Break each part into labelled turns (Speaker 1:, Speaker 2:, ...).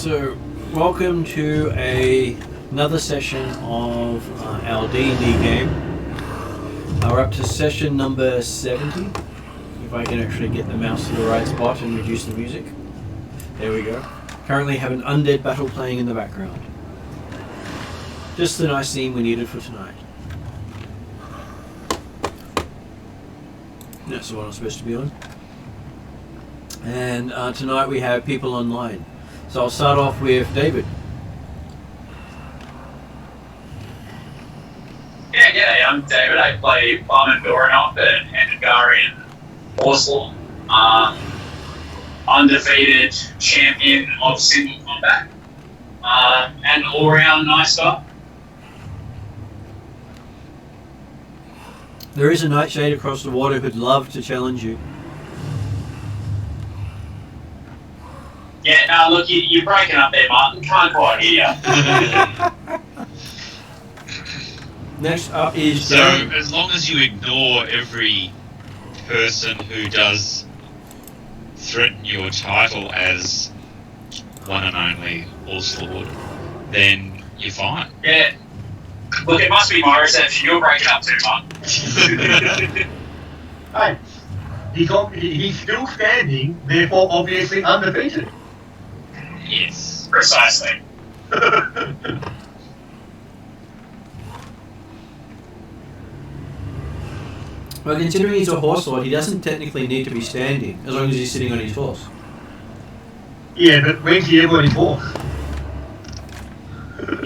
Speaker 1: So, welcome to another session of our D&D game. We're up to session number 70. If I can actually get the mouse to the right spot and reduce the music. There we go. Currently have an undead battle playing in the background. Just the nice theme we needed for tonight. That's the one I'm supposed to be on. And tonight we have people online. So I'll start off with David.
Speaker 2: Yeah, I'm David. I play Barman Doranov and Handegarian Oslo. Undefeated champion of single combat. And all-round nice guy.
Speaker 1: There is a nightshade across the water who'd love to challenge you.
Speaker 2: Yeah, no, look, you're breaking up there, Martin. Can't quite hear you.
Speaker 1: Next up is
Speaker 3: So,
Speaker 1: Jeremy.
Speaker 3: as long as you ignore every person who does threaten your title as one and only All-Lord, then you're fine.
Speaker 2: Yeah. Look, it must be my reception. You're breaking up too, Martin.
Speaker 4: Hey, he's still standing, therefore obviously undefeated.
Speaker 3: Yes.
Speaker 2: Precisely.
Speaker 1: Well, considering he's a horse lord, he doesn't technically need to be standing, as long as he's sitting on his horse.
Speaker 4: Yeah, but when's he ever on his horse?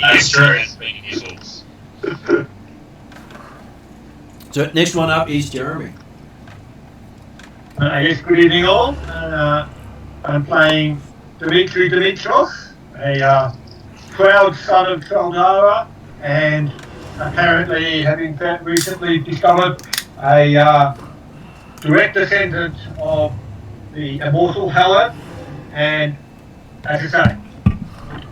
Speaker 2: That's true.
Speaker 3: Being his horse.
Speaker 1: So next one up is Jeremy.
Speaker 4: Yes, good evening all. I'm playing Dimitri Dimitrov, a proud son of Caldara, and apparently having recently discovered a direct descendant of the immortal Halab, and as I say,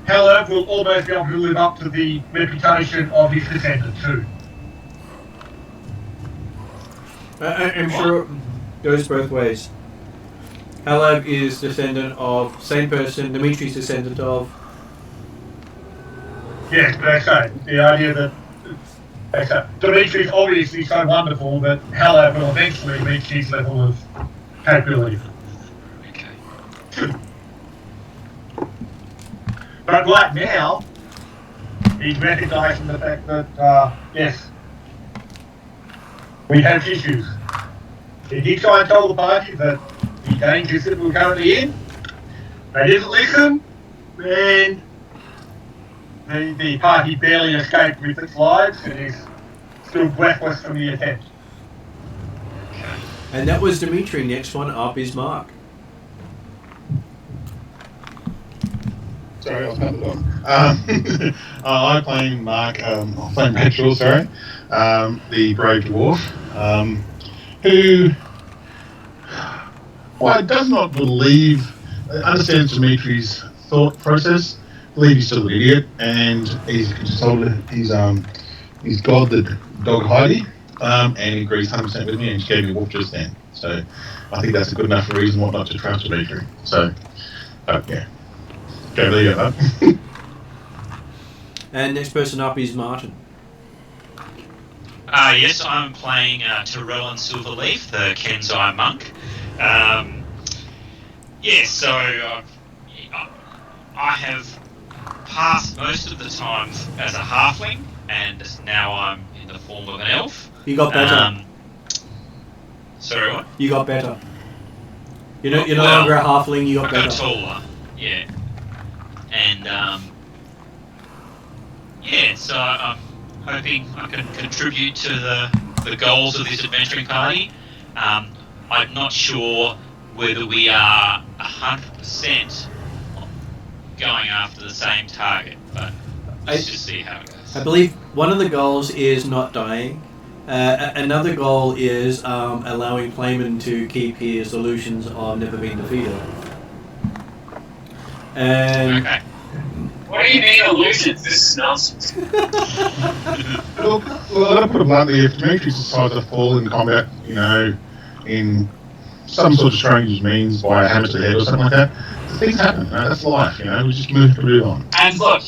Speaker 4: Halab will almost be able to live up to the reputation of his descendant too.
Speaker 1: I'm sure it goes both ways. Halab is descendant of same person, Dimitri's descendant of.
Speaker 4: Yes, but as I say, the idea that Dimitri's obviously so wonderful that Halab will eventually reach his level of capability.
Speaker 3: Okay.
Speaker 4: But right now, he's recognising the fact that, yes, we have issues. He did try and tell the party that the dangers that we're currently in, they didn't listen, and the party barely escaped with its lives and is still breathless from the attempt.
Speaker 1: And that was Dimitri. Next one up is Mark.
Speaker 5: Sorry, I was about to look. I'm playing Mark, I'm playing Petrol, sorry, the brave dwarf, who does not understands Dimitri's thought process, believes he's still an idiot, and he's told he's God the dog Heidi, and he agrees 100% with me and just gave me a wolf just then. So I think that's a good enough reason not to trust Dimitri. So, yeah. Okay, there you go.
Speaker 1: And next person up is Martin.
Speaker 3: Yes, I'm playing Tyrell and Silverleaf, the Kenzai monk. So I have passed most of the time as a halfling, and now I'm in the form of an elf.
Speaker 1: You got better.
Speaker 3: Sorry, what?
Speaker 1: You got better. You're no longer a halfling, you got
Speaker 3: I got
Speaker 1: better.
Speaker 3: taller, yeah. And, so I'm hoping I can contribute to the goals of this adventuring party. I'm not sure whether we are 100% going after the same target, but let's just see how it goes.
Speaker 1: I believe one of the goals is not dying. Another goal is allowing Playman to keep his illusions of never being defeated. And
Speaker 3: Okay.
Speaker 2: What do you mean illusions? This is nonsense.
Speaker 5: Look, I'll put it bluntly, if Dimitri decides to fall in combat, in some sort of strange means by a hammer to the head or something like that. Things happen. That's life. We just move on.
Speaker 2: And look,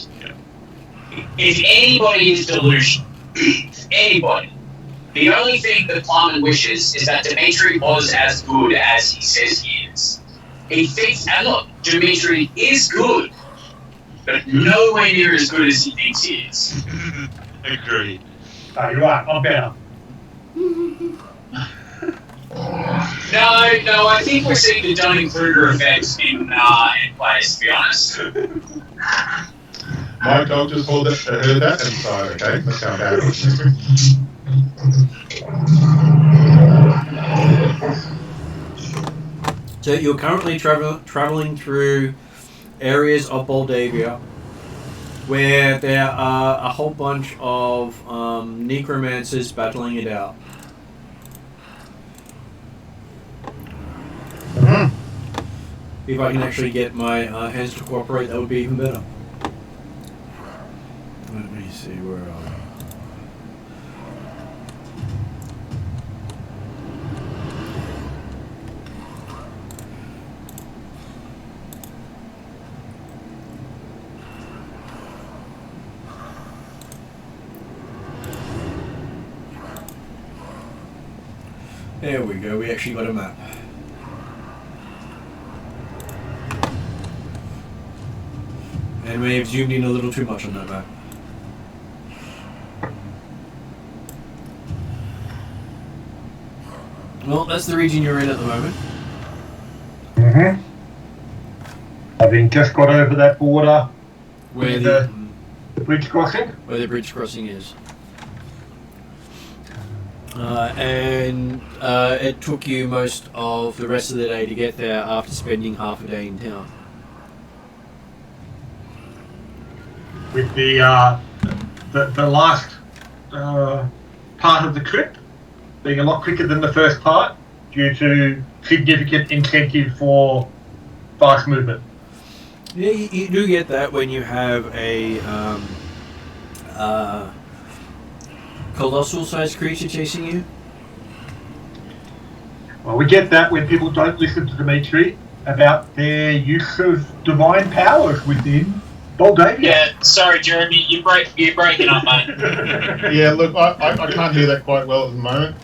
Speaker 2: if anybody is delusional, anybody, the only thing that Plumman wishes is that Dimitri was as good as he says he is. He thinks, and look, Dimitri is good, but nowhere near as good as he thinks he is.
Speaker 3: Agreed.
Speaker 4: Oh, you're right. I'm better.
Speaker 2: No, I think we're seeing the Dunning-Kruger effect in place, to be honest.
Speaker 5: My dog just heard that and decided, okay, let's go about it.
Speaker 1: So you're currently traveling through areas of Moldavia where there are a whole bunch of necromancers battling it out. If I can actually get my hands to cooperate, that would be even better. Let me see, where are we? There we go, we actually got a map. And we have zoomed in a little too much on that map. Well, that's the region you're in at the moment.
Speaker 4: Mm-hmm. Having just got over that border
Speaker 1: Where
Speaker 4: the bridge crossing.
Speaker 1: where the bridge crossing is. And it took you most of the rest of the day to get there after spending half a day in town.
Speaker 4: With the last part of the trip being a lot quicker than the first part due to significant incentive for fast movement.
Speaker 1: Yeah, you do get that when you have a colossal-sized creature chasing you.
Speaker 4: Well, we get that when people don't listen to Dimitri about their use of divine powers within Moldavia.
Speaker 2: Yeah, sorry, Jeremy, you're breaking up, mate.
Speaker 5: Yeah, look, I can't hear that quite well at the moment,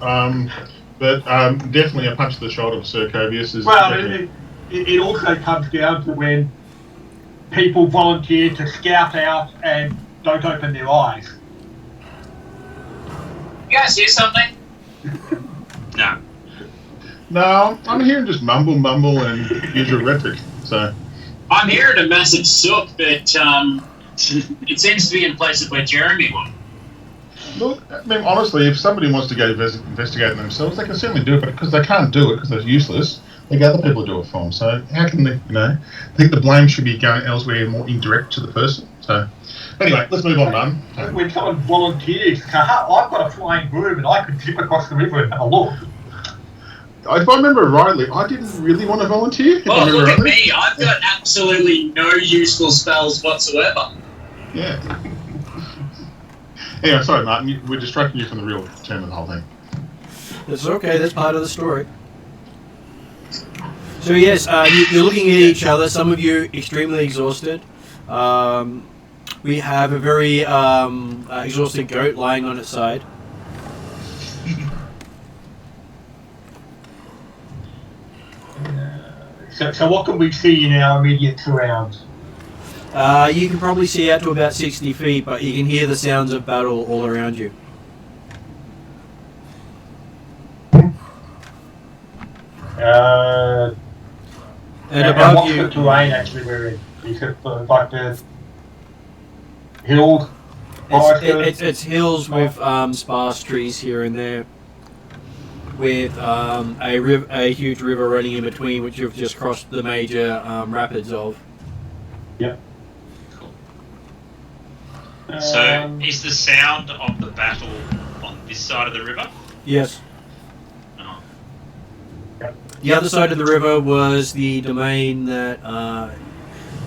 Speaker 5: but definitely a punch to the shoulder for Sir Covius is...
Speaker 4: Well, it also comes down to when people volunteer to scout out and don't open their eyes.
Speaker 2: You guys hear something?
Speaker 3: No.
Speaker 5: No, I'm hearing just mumble and use your rhetoric, so...
Speaker 2: I'm hearing a massive sook, but it seems to be in place of where Jeremy was.
Speaker 5: Look, I mean, honestly, if somebody wants to go investigate themselves, they can certainly do it, but because they can't do it because they're useless, they get other people to do it for them. So how can they, I think the blame should be going elsewhere, more indirect to the person. So anyway, let's move on, man.
Speaker 4: When someone volunteers, I've got a flying broom and I could zip across the river and have a look.
Speaker 5: If I remember rightly, I didn't really want to volunteer.
Speaker 2: Oh, look at me. I've got absolutely no useful spells whatsoever.
Speaker 5: Yeah. Anyway, sorry, Martin. We're distracting you from the real term of the whole thing.
Speaker 1: That's okay, that's part of the story. So yes, you're looking at each other, some of you extremely exhausted. We have a very exhausted goat lying on its side.
Speaker 4: So what can we see in our immediate surrounds?
Speaker 1: You can probably see out to about 60 feet, but you can hear the sounds of battle all around you. And above
Speaker 4: what's
Speaker 1: you,
Speaker 4: the terrain actually we're in? Is it like the hills?
Speaker 1: it's hills with sparse trees here and there, with a huge river running in between, which you've just crossed the major rapids of.
Speaker 4: Yep.
Speaker 3: So, is the sound of the battle on this side of the river?
Speaker 1: Yes.
Speaker 3: Oh.
Speaker 1: The other side of the river was the domain that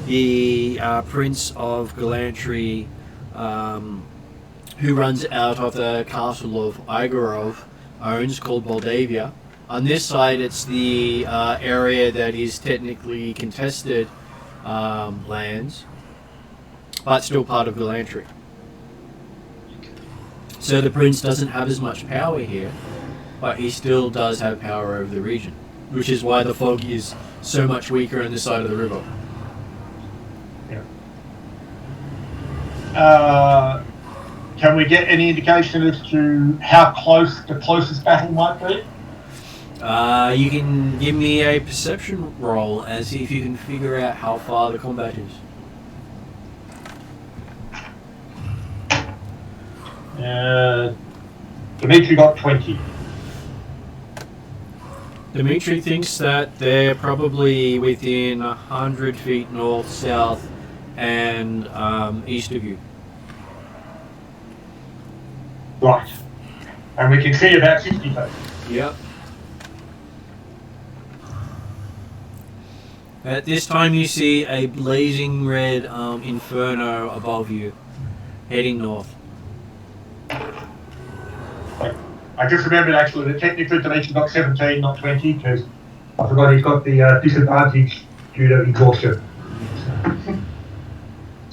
Speaker 1: the Prince of Galantry, who runs out of the castle of Igorov, owns, called Moldavia. On this side, it's the area that is technically contested lands, but still part of Galantry. So the prince doesn't have as much power here, but he still does have power over the region, which is why the fog is so much weaker on this side of the river.
Speaker 4: Yeah. Can we get any indication as to how close the closest battle might be?
Speaker 1: You can give me a perception roll and see if you can figure out how far the combat is.
Speaker 4: Dimitri got 20.
Speaker 1: Dimitri thinks that they're probably within 100 feet north, south, and east of you.
Speaker 4: Right. And we can see about 60 feet.
Speaker 1: Yep. At this time you see a blazing red inferno above you, heading north.
Speaker 4: I just remembered actually that technically Dimitri got 17, not 20, because I forgot he's got the disadvantage due to exhaustion.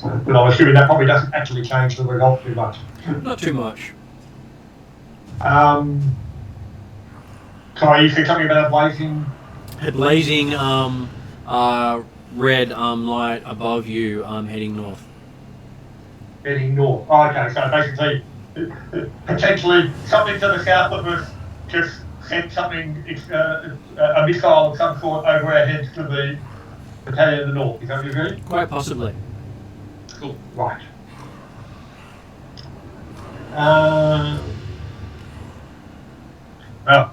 Speaker 4: But I'm assuming that probably doesn't actually change the result too much.
Speaker 1: Not too much.
Speaker 4: So you said something about a blazing?
Speaker 1: A blazing red light above you, heading north.
Speaker 4: Heading north. Oh, okay, so basically, potentially something to the south of us just sent something, a missile of some sort over our heads to the battalion of the north. Is that what you agree?
Speaker 1: Quite possibly.
Speaker 3: Cool.
Speaker 4: Right. Well,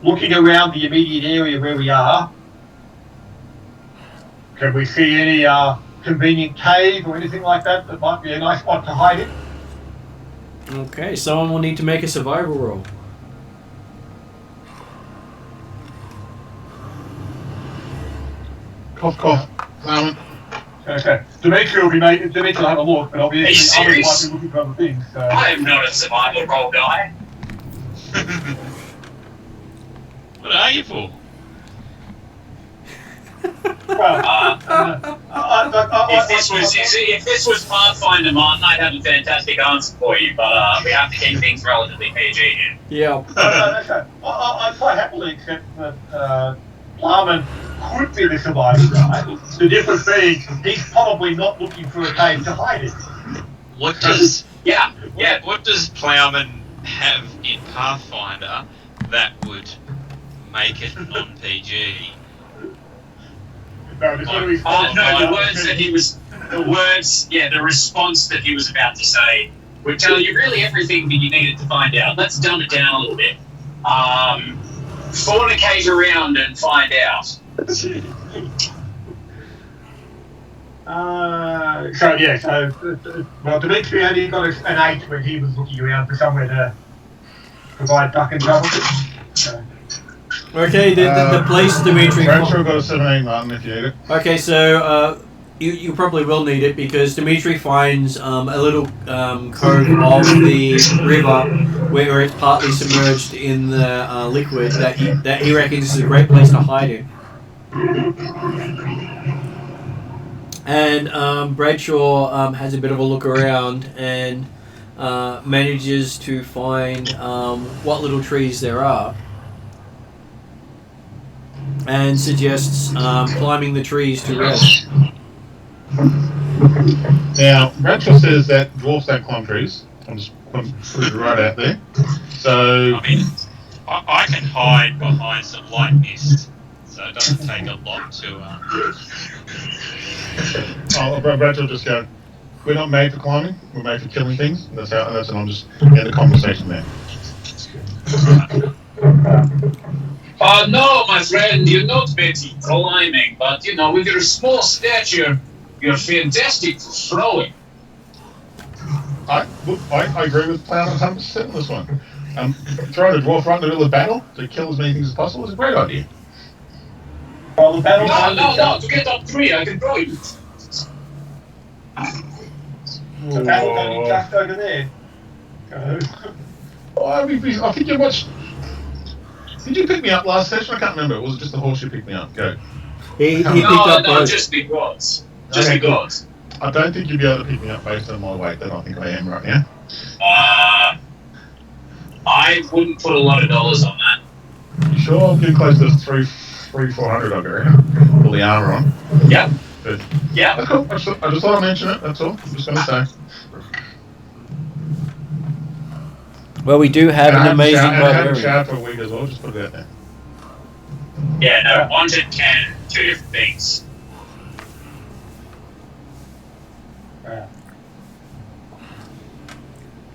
Speaker 4: looking around the immediate area where we are, can we see any convenient cave or anything like that that might be a nice spot to hide in?
Speaker 1: Okay, someone will need to make a survival roll.
Speaker 5: Cough, cough.
Speaker 4: Okay. Dimitri will have a look, but obviously others might be looking for other things. So.
Speaker 2: I am not a survival role guy.
Speaker 3: What are you for?
Speaker 4: Well,
Speaker 2: if this was Pathfinder, Martin, I'd have a fantastic answer for you, but we have to keep things relatively PG here.
Speaker 1: Yeah.
Speaker 4: okay. I'd quite happily accept that Plowman could be the survivor guy. The difference being, he's probably not looking for a cave to hide in.
Speaker 3: What does
Speaker 2: Yeah.
Speaker 3: What does Plowman have in Pathfinder that would make it non-PG?
Speaker 4: No,
Speaker 2: the response that he was about to say would tell you really everything that you needed to find out. Let's dumb it down a little bit. Fornicate around and find out.
Speaker 4: Well, Dimitri only got an 8 when he was looking around for somewhere to provide duck and cover. So.
Speaker 1: Okay, the place Dimitri...
Speaker 5: Rancho got a 17, Martin, if you need it.
Speaker 1: Okay, so you probably will need it because Dimitri finds a little cove of the river where it's partly submerged in the liquid that he reckons is a great place to hide in. And Bradshaw has a bit of a look around and manages to find what little trees there are. And suggests climbing the trees to rest.
Speaker 5: Now, Bradshaw says that dwarfs don't climb trees. I'm just going to put it right out there. So,
Speaker 3: I mean, I can hide behind some light mist, so it doesn't take a lot to.
Speaker 5: Bradshaw just go, we're not made for climbing, we're made for killing things. And and I'll just end the conversation there.
Speaker 2: No, my friend, you're not better climbing, but, with your small stature, you're fantastic for throwing.
Speaker 5: I agree with Plowman 100% on this one. Throwing a dwarf right in the middle of battle to kill as many things as possible is a great idea.
Speaker 4: Well, the battle
Speaker 2: No, to get up 3, I can throw you.
Speaker 4: The battle going just over there.
Speaker 5: I think you're much... Did you pick me up last session? I can't remember. Was it just the horse you picked me up? Go.
Speaker 1: He picked
Speaker 2: No,
Speaker 1: up
Speaker 2: no,
Speaker 1: both.
Speaker 2: just because. Just
Speaker 5: Okay, cool.
Speaker 2: because.
Speaker 5: I don't think you'll be able to pick me up based on my weight that I think I am right now.
Speaker 2: I wouldn't put a lot of dollars on that.
Speaker 5: You sure? I'm getting close to 400, I reckon. All the armour on.
Speaker 2: Yep.
Speaker 5: But
Speaker 2: Yep.
Speaker 5: that's cool. I just thought I'd mention it, that's all. I'm just going to say.
Speaker 1: Well, we do have an amazing
Speaker 5: I haven't
Speaker 1: barbarian.
Speaker 5: showered for a week as well, just put it out there.
Speaker 2: Yeah, no, one's and can, two different things.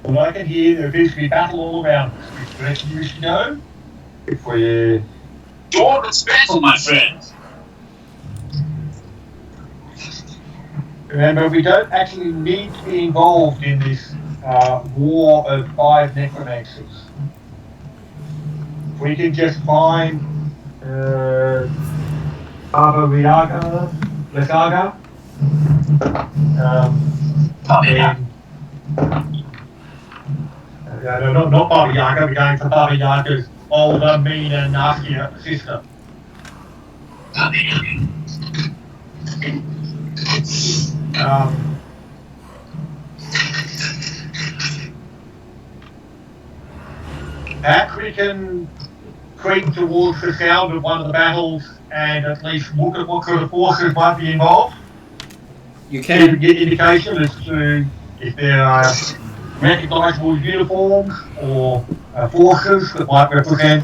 Speaker 4: Well, I can hear there appears to be battle all around us. Which direction you wish to go? If we're...
Speaker 2: Jordan's battle, my friend.
Speaker 4: Remember, we don't actually need to be involved in this war of 5 necromancers. We can just find Baba Riaga, Lesaga, no, not Baba Yaga, we're going for Baba Yaga's older, meaner, nastier sister. Perhaps we can creep towards the sound of one of the battles and at least look at what sort of forces might be involved.
Speaker 1: You
Speaker 4: See if we
Speaker 1: can.
Speaker 4: get indication as to if there are recognisable uniforms or forces that might represent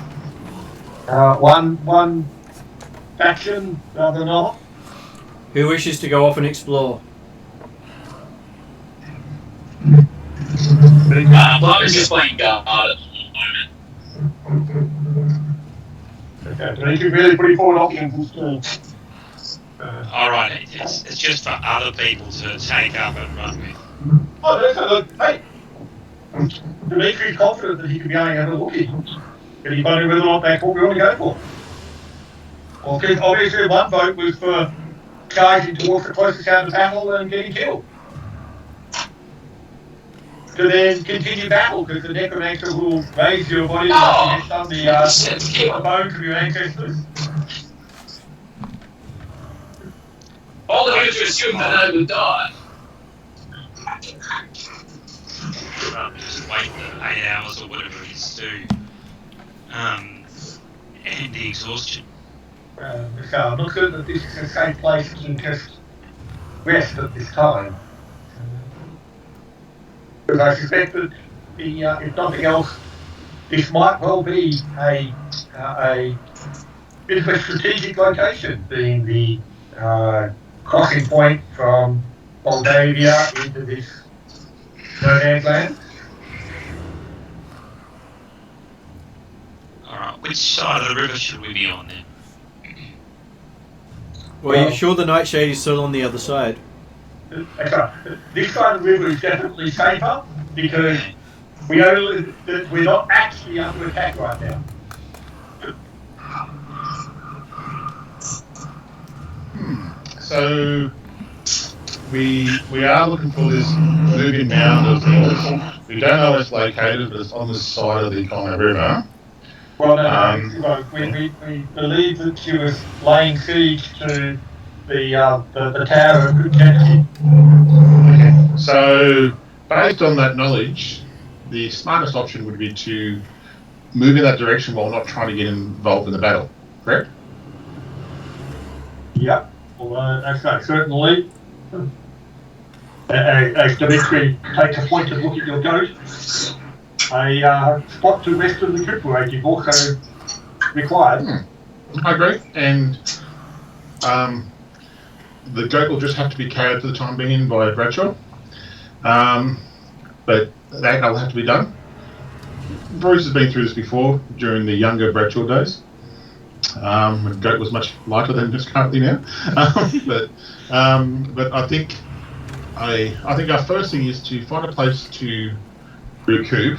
Speaker 4: one faction rather than another.
Speaker 1: Who wishes to go off and explore?
Speaker 2: I was just playing guard at the moment.
Speaker 4: Okay, so you can really put forward options.
Speaker 3: All right, it's just for other people to take up and run with.
Speaker 4: Oh, no, so look, hey, Dimitri's confident that he could be going and have a look at, but he's wondering whether or not that's what we want to go for. Well, because obviously one vote was for charging towards the closest sound of battle and getting killed. To then continue battle, because the necromancer will raise your body once you get the bones of your ancestors.
Speaker 2: All of you to assume that I will die.
Speaker 3: Just wait the 8 hours or whatever it is to and the exhaustion.
Speaker 4: So I'm not certain that this is a safe place to just rest at this time. Because I suspect that if nothing else, this might well be a bit of a strategic location, being the crossing point from Moldavia into this no man's land.
Speaker 3: Alright, which side of the river should we be on then?
Speaker 1: Well, are you sure the Nightshade is still on the other side?
Speaker 4: This side of the river is definitely safer because we're not actually under attack right now.
Speaker 5: So we are looking for this moving mound of things. We don't know where it's located, but it's on the side of the Congo River.
Speaker 4: Well, no, we believe that she was laying siege to the tower of Kennedy.
Speaker 5: Okay. So based on that knowledge, the smartest option would be to move in that direction while not trying to get involved in the battle. Correct?
Speaker 4: Yep. Well, okay, certainly. As Dimitri takes a pointed look at your goat, a spot to rest and recuperate is also required.
Speaker 5: I agree. And the goat will just have to be carried for the time being by Bradshaw. But that'll have to be done. Bruce has been through this before during the younger Bradshaw days. When goat was much lighter than it is currently now. But I think our first thing is to find a place to recoup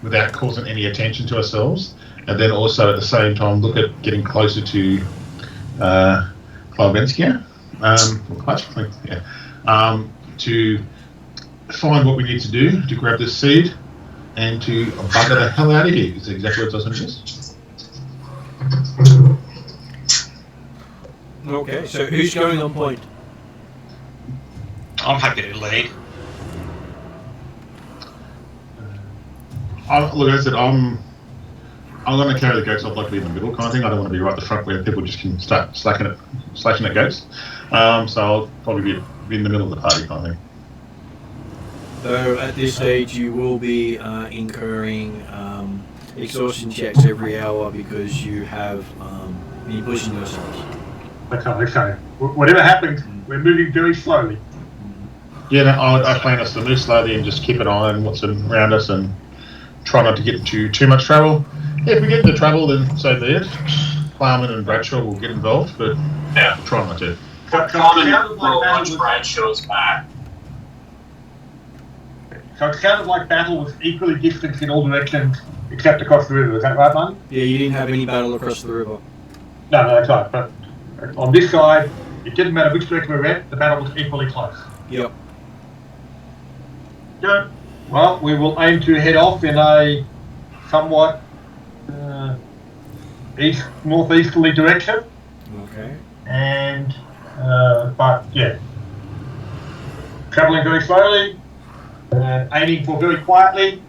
Speaker 5: without causing any attention to ourselves, and then also at the same time look at getting closer to Klavenskia, to find what we need to do to grab this seed and to bugger the hell out of here. Is exactly what I was going to
Speaker 1: Okay, so who's going on point?
Speaker 3: I'm happy to lead.
Speaker 5: Look, as I said, I'm going to carry the goats. I'd like to be in the middle kind of thing. I don't want to be right at the front where people just can start slashing at goats. So I'll probably be in the middle of the party kind of thing.
Speaker 1: Though at this stage you will be incurring exhaustion checks every hour because you have been pushing yourselves.
Speaker 4: Okay. Whatever happens, we're moving very slowly.
Speaker 5: Yeah, no, I plan us to move slowly and just keep an eye on what's around us and try not to get into too much trouble. Yeah, if we get into trouble, then so be it. Plowman and Bradshaw will get involved, but
Speaker 2: Yeah.
Speaker 5: try not to.
Speaker 2: Common will watch Bradshaw's back.
Speaker 4: So it sounded like battle was equally distanced in all directions except across the river. Is that right, man?
Speaker 1: Yeah, you didn't have any battle across the river.
Speaker 4: No, that's right. But on this side, it didn't matter which direction we went, the battle was equally close.
Speaker 1: Yep.
Speaker 4: Good. Well, we will aim to head off in a somewhat northeasterly direction.
Speaker 1: Okay.
Speaker 4: And, but yeah, travelling very slowly, aiming for very quietly,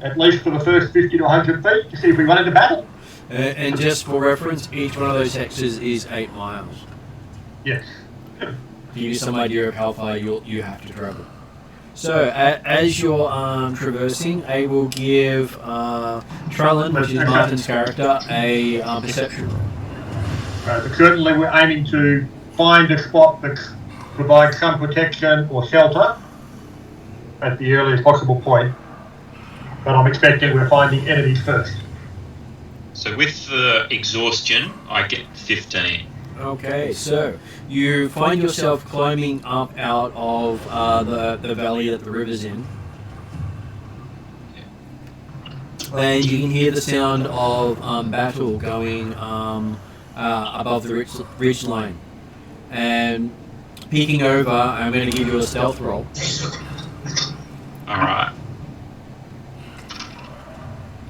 Speaker 4: at least for the first 50 to 100 feet to see if we run into battle.
Speaker 1: And just for reference, each one of those hexes is 8 miles.
Speaker 4: Yes.
Speaker 1: To give you some idea of how far you have to travel. So, as you're traversing, I will give Trellin, which is Martin's character, a perception roll.
Speaker 4: But certainly we're aiming to find a spot that provides some protection or shelter at the earliest possible point. But I'm expecting we're finding enemies first.
Speaker 3: So with the exhaustion, I get 15.
Speaker 1: Okay, so you find yourself climbing up out of the valley that the river's in. And you can hear the sound of battle going above the ridge line. And peeking over, I'm going to give you a stealth roll.
Speaker 3: Alright.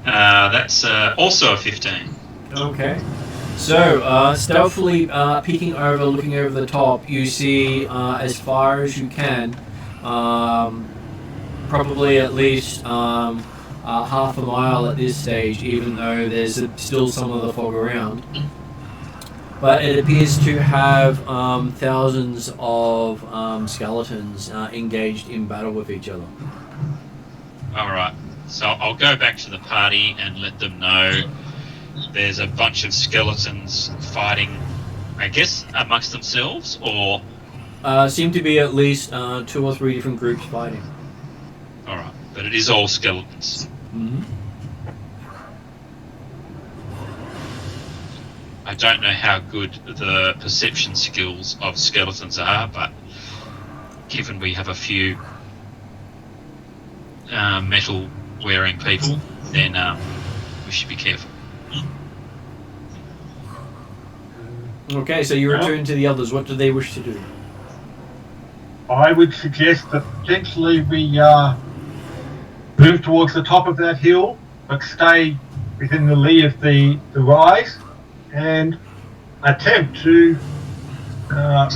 Speaker 3: That's also a 15.
Speaker 1: Okay. So, stealthily peeking over, looking over the top, you see as far as you can, probably at least half a mile at this stage, even though there's still some of the fog around. But it appears to have thousands of skeletons engaged in battle with each other.
Speaker 3: Alright. So I'll go back to the party and let them know there's a bunch of skeletons fighting, I guess, amongst themselves, or...
Speaker 1: Seem to be at least 2 or 3 different groups fighting.
Speaker 3: Alright, but it is all skeletons.
Speaker 1: Mm-hmm.
Speaker 3: I don't know how good the perception skills of skeletons are, but given we have a few metal-wearing people, then we should be careful.
Speaker 1: Okay, so you return to the others. What do they wish to do?
Speaker 4: I would suggest that potentially we move towards the top of that hill, but stay within the lee of the rise, and attempt to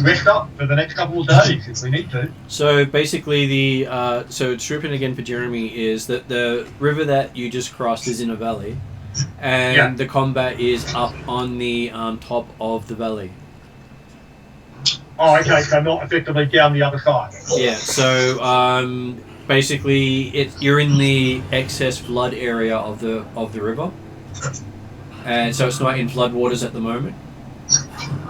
Speaker 4: rest up for the next couple of days if we need to.
Speaker 1: So basically, so stripping again for Jeremy is that the river that you just crossed is in a valley, and the combat is up on the top of the valley.
Speaker 4: Oh, okay, so not effectively down the other side.
Speaker 1: Yeah. So basically, you're in the excess flood area of the river, and so it's not in floodwaters at the moment.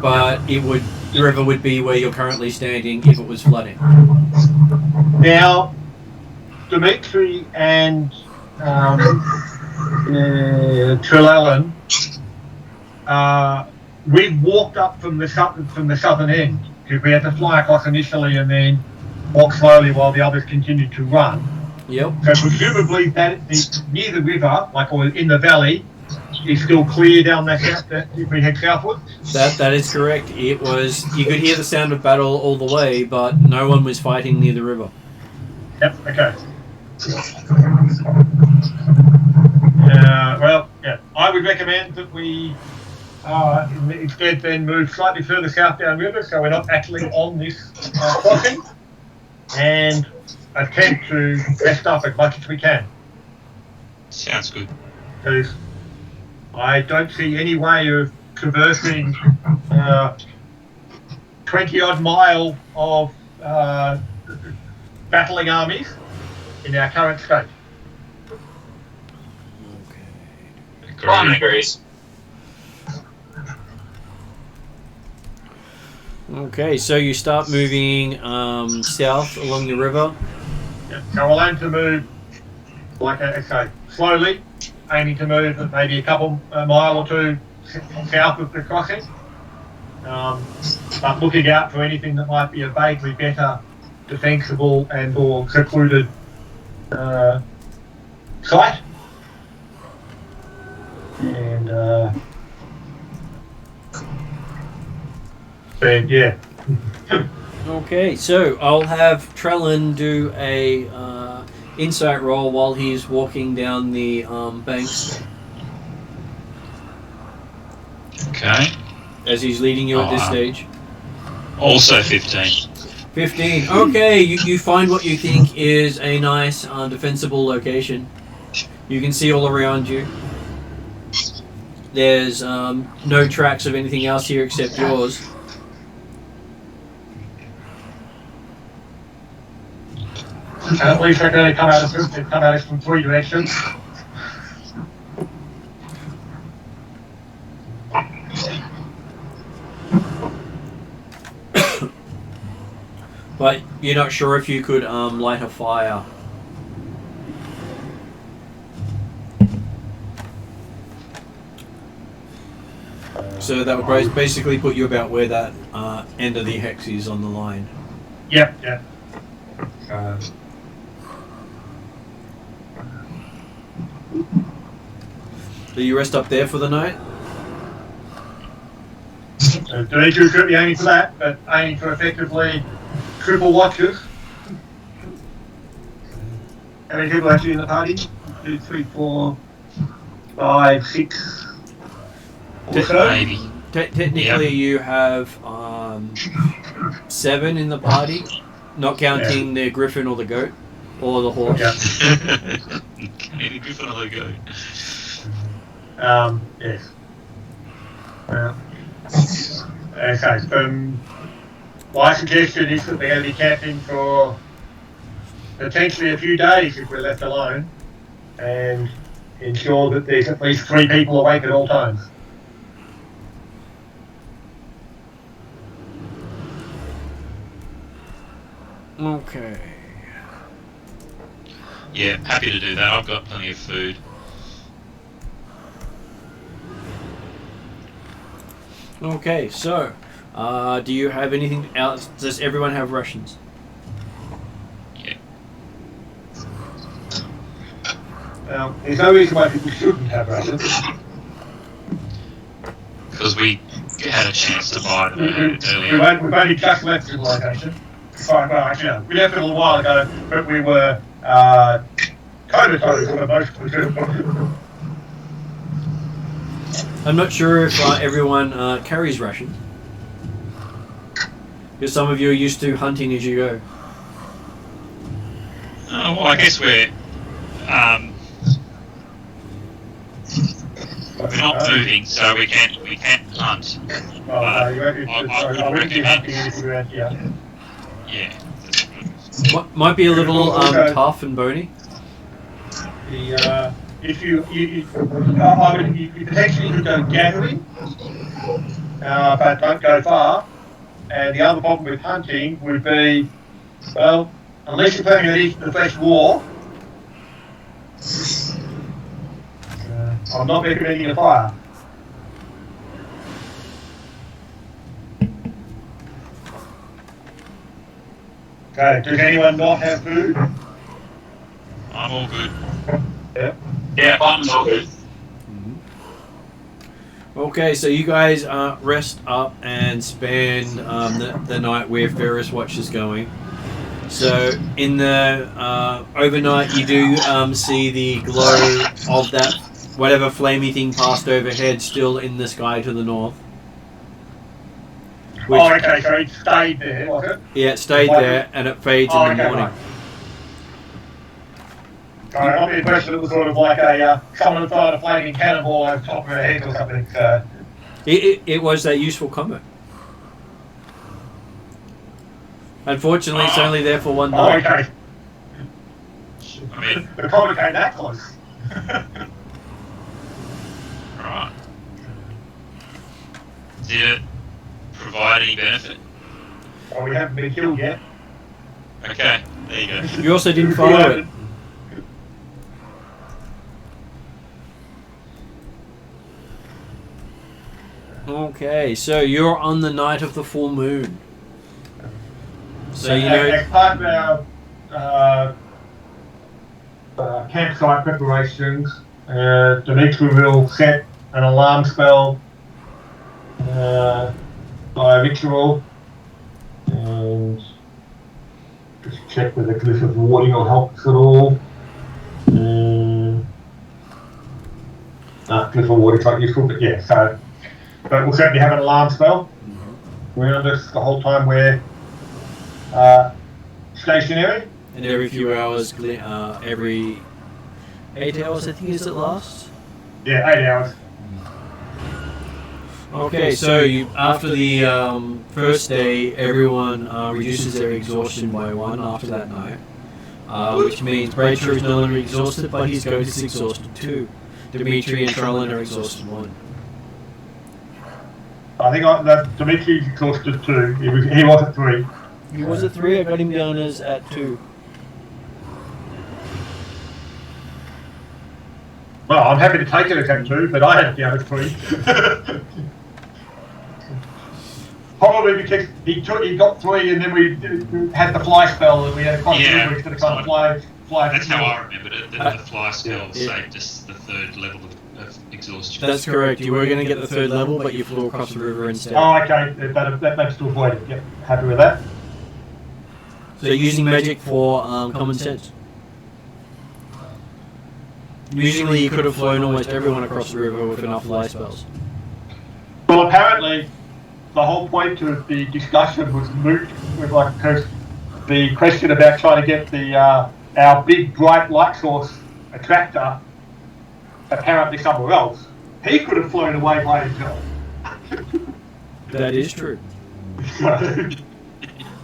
Speaker 1: But the river would be where you're currently standing if it was flooding.
Speaker 4: Now, Dimitri and Trellin, we walked up from the southern end because we had to fly across initially and then walk slowly while the others continued to run.
Speaker 1: Yep.
Speaker 4: So presumably that near the river, or in the valley, is still clear down that if we head southward.
Speaker 1: That is correct. It was. You could hear the sound of battle all the way, but no one was fighting near the river.
Speaker 4: Yep. Okay. I would recommend that we instead then move slightly further south downriver, so we're not actually on this crossing, and attempt to rest up as much as we can.
Speaker 3: Sounds good.
Speaker 4: Because I don't see any way of traversing 20-odd mile of battling armies in our current state.
Speaker 2: Climate agrees.
Speaker 1: Okay, so you start moving south along the river.
Speaker 4: Yeah. So we'll aim to move, slowly, aiming to move maybe a mile or two south of the crossing. But looking out for anything that might be a vaguely better, defensible and or secluded site. And yeah.
Speaker 1: Okay, so I'll have Trellin do a insight roll while he's walking down the banks
Speaker 3: Okay.
Speaker 1: as he's leading you at this stage.
Speaker 3: Also 15.
Speaker 1: 15. Okay, you find what you think is a nice defensible location. You can see all around you. There's no tracks of anything else here except yours.
Speaker 4: At least they're going to come at us from three directions.
Speaker 1: But you're not sure if you could light a fire. So that would basically put you about where that end of the hex is on the line.
Speaker 4: Yep.
Speaker 1: Do you rest up there for the night?
Speaker 4: Dimitri could be aiming for that, but aiming for effectively triple watches. How many people actually in the party? 2, 3, 4, 5, 6. Or so?
Speaker 3: Maybe.
Speaker 1: Technically, you have 7 in the party, not counting the griffin or the goat or the horse.
Speaker 4: Yeah.
Speaker 3: Any griffin or the goat.
Speaker 4: Yes. Okay. My suggestion is that they're going to be camping for potentially a few days if we're left alone, and ensure that there's at least 3 people awake at all times.
Speaker 1: Okay.
Speaker 3: Yeah, happy to do that. I've got plenty of food.
Speaker 1: Okay, so do you have anything else? Does everyone have rations?
Speaker 3: Yeah.
Speaker 4: There's no reason why people shouldn't have rations.
Speaker 3: Because we had a chance to buy them earlier.
Speaker 4: We've only just left civilization. Well, actually, no, we left it a little while ago, but we were comatose for most of the time.
Speaker 1: I'm not sure if everyone carries rations. Because some of you are used to hunting as you go.
Speaker 3: Well, I guess we're not moving, so we can't hunt.
Speaker 4: Well,
Speaker 3: I
Speaker 4: I wouldn't be hunting anything around here.
Speaker 3: Yeah.
Speaker 1: Might be a little tough and bony.
Speaker 4: If you potentially could go gathering, but don't go far. And the other problem with hunting would be, well, unless you're planning on the fresh war, I'm not recommending a fire. Okay, does anyone not have food?
Speaker 3: I'm all good.
Speaker 2: Yeah, bottom's all good.
Speaker 1: Okay, so you guys rest up and spend the night where Ferris Watch is going. So in the overnight, you do see the glow of that whatever flamey thing passed overhead still in the sky to the north. Which,
Speaker 4: Oh, okay, so it stayed there, was it?
Speaker 1: yeah, it stayed there and it fades in the morning.
Speaker 4: Right. Sorry, I'm the impression it was sort of like a someone fired a flaming cannonball over top of her head or something. So.
Speaker 1: It was that useful comet. Unfortunately, it's only there for one
Speaker 4: Oh,
Speaker 1: night.
Speaker 4: okay.
Speaker 3: I mean,
Speaker 4: The comet came that close.
Speaker 3: right. Did it provide any benefit?
Speaker 4: Well, we haven't been killed yet.
Speaker 3: Okay, there you go.
Speaker 1: You also didn't follow it. Okay, so you're on the night of the full moon. So you know.
Speaker 4: As part of our campsite preparations, Dimitri will set an alarm spell by ritual, and just check whether glyph of warding will help us at all. Glyph of warding's not useful, but yeah, so. But we'll certainly have an alarm spell. Around us the whole time we're stationary.
Speaker 1: And every few hours, every 8 hours, I think, is it lasts?
Speaker 4: Yeah, 8 hours.
Speaker 1: Okay, so after the first day, everyone reduces their exhaustion by 1 after that night, which means Bradshaw is no longer exhausted, but his ghost is exhausted 2. Dimitri and Trollan are exhausted 1.
Speaker 4: I think that Dimitri's exhausted 2. He was at 3.
Speaker 1: He was at 3. I got him down as at 2.
Speaker 4: Well, I'm happy to take it as at 2, but I had it down as 3. Probably because he got 3, and then we had the fly spell, and we had quite a few weeks to kind of fly.
Speaker 3: That's how I remembered it. The fly spell saved us the 3rd level of exhaustion.
Speaker 1: That's correct. You were going to get the 3rd level, but you flew across the river instead.
Speaker 4: Oh, okay. That makes to avoid it. Yep, happy with that.
Speaker 1: So using magic for common sense. Usually you could have flown almost everyone across the river with enough fly spells.
Speaker 4: Well, apparently, the whole point of the discussion was moot with because the question about trying to get the our big bright light source attractor apparently somewhere else. He could have flown away by himself.
Speaker 1: That is true.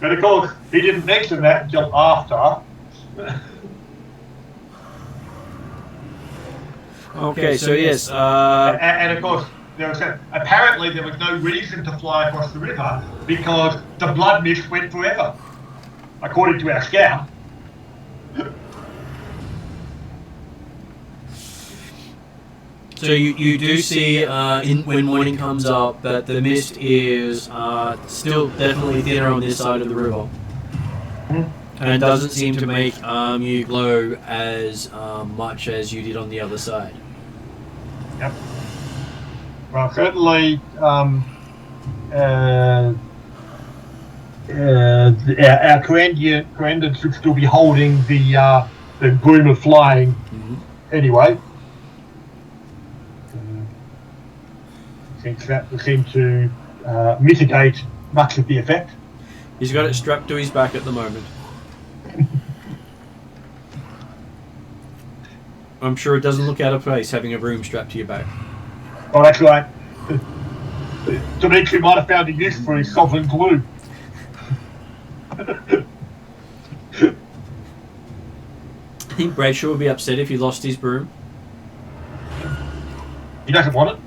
Speaker 4: But of course, he didn't mention that until after.
Speaker 1: Okay, so yes.
Speaker 4: And of course, apparently there was no reason to fly across the river because the blood mist went forever, according to our scout.
Speaker 1: So you do see when morning comes up that the mist is still definitely thinner on this side of the river. And it doesn't seem to make you glow as much as you did on the other side.
Speaker 4: Yep. Well, certainly our Corendon should still be holding the broom of flying anyway. Since that would seem to mitigate much of the effect.
Speaker 1: He's got it strapped to his back at the moment. I'm sure it doesn't look out of place having a broom strapped to your back.
Speaker 4: Oh, that's right. Dimitri might have found a use for his sovereign glue.
Speaker 1: I think Bradshaw would be upset if he lost his broom.
Speaker 4: He doesn't want it.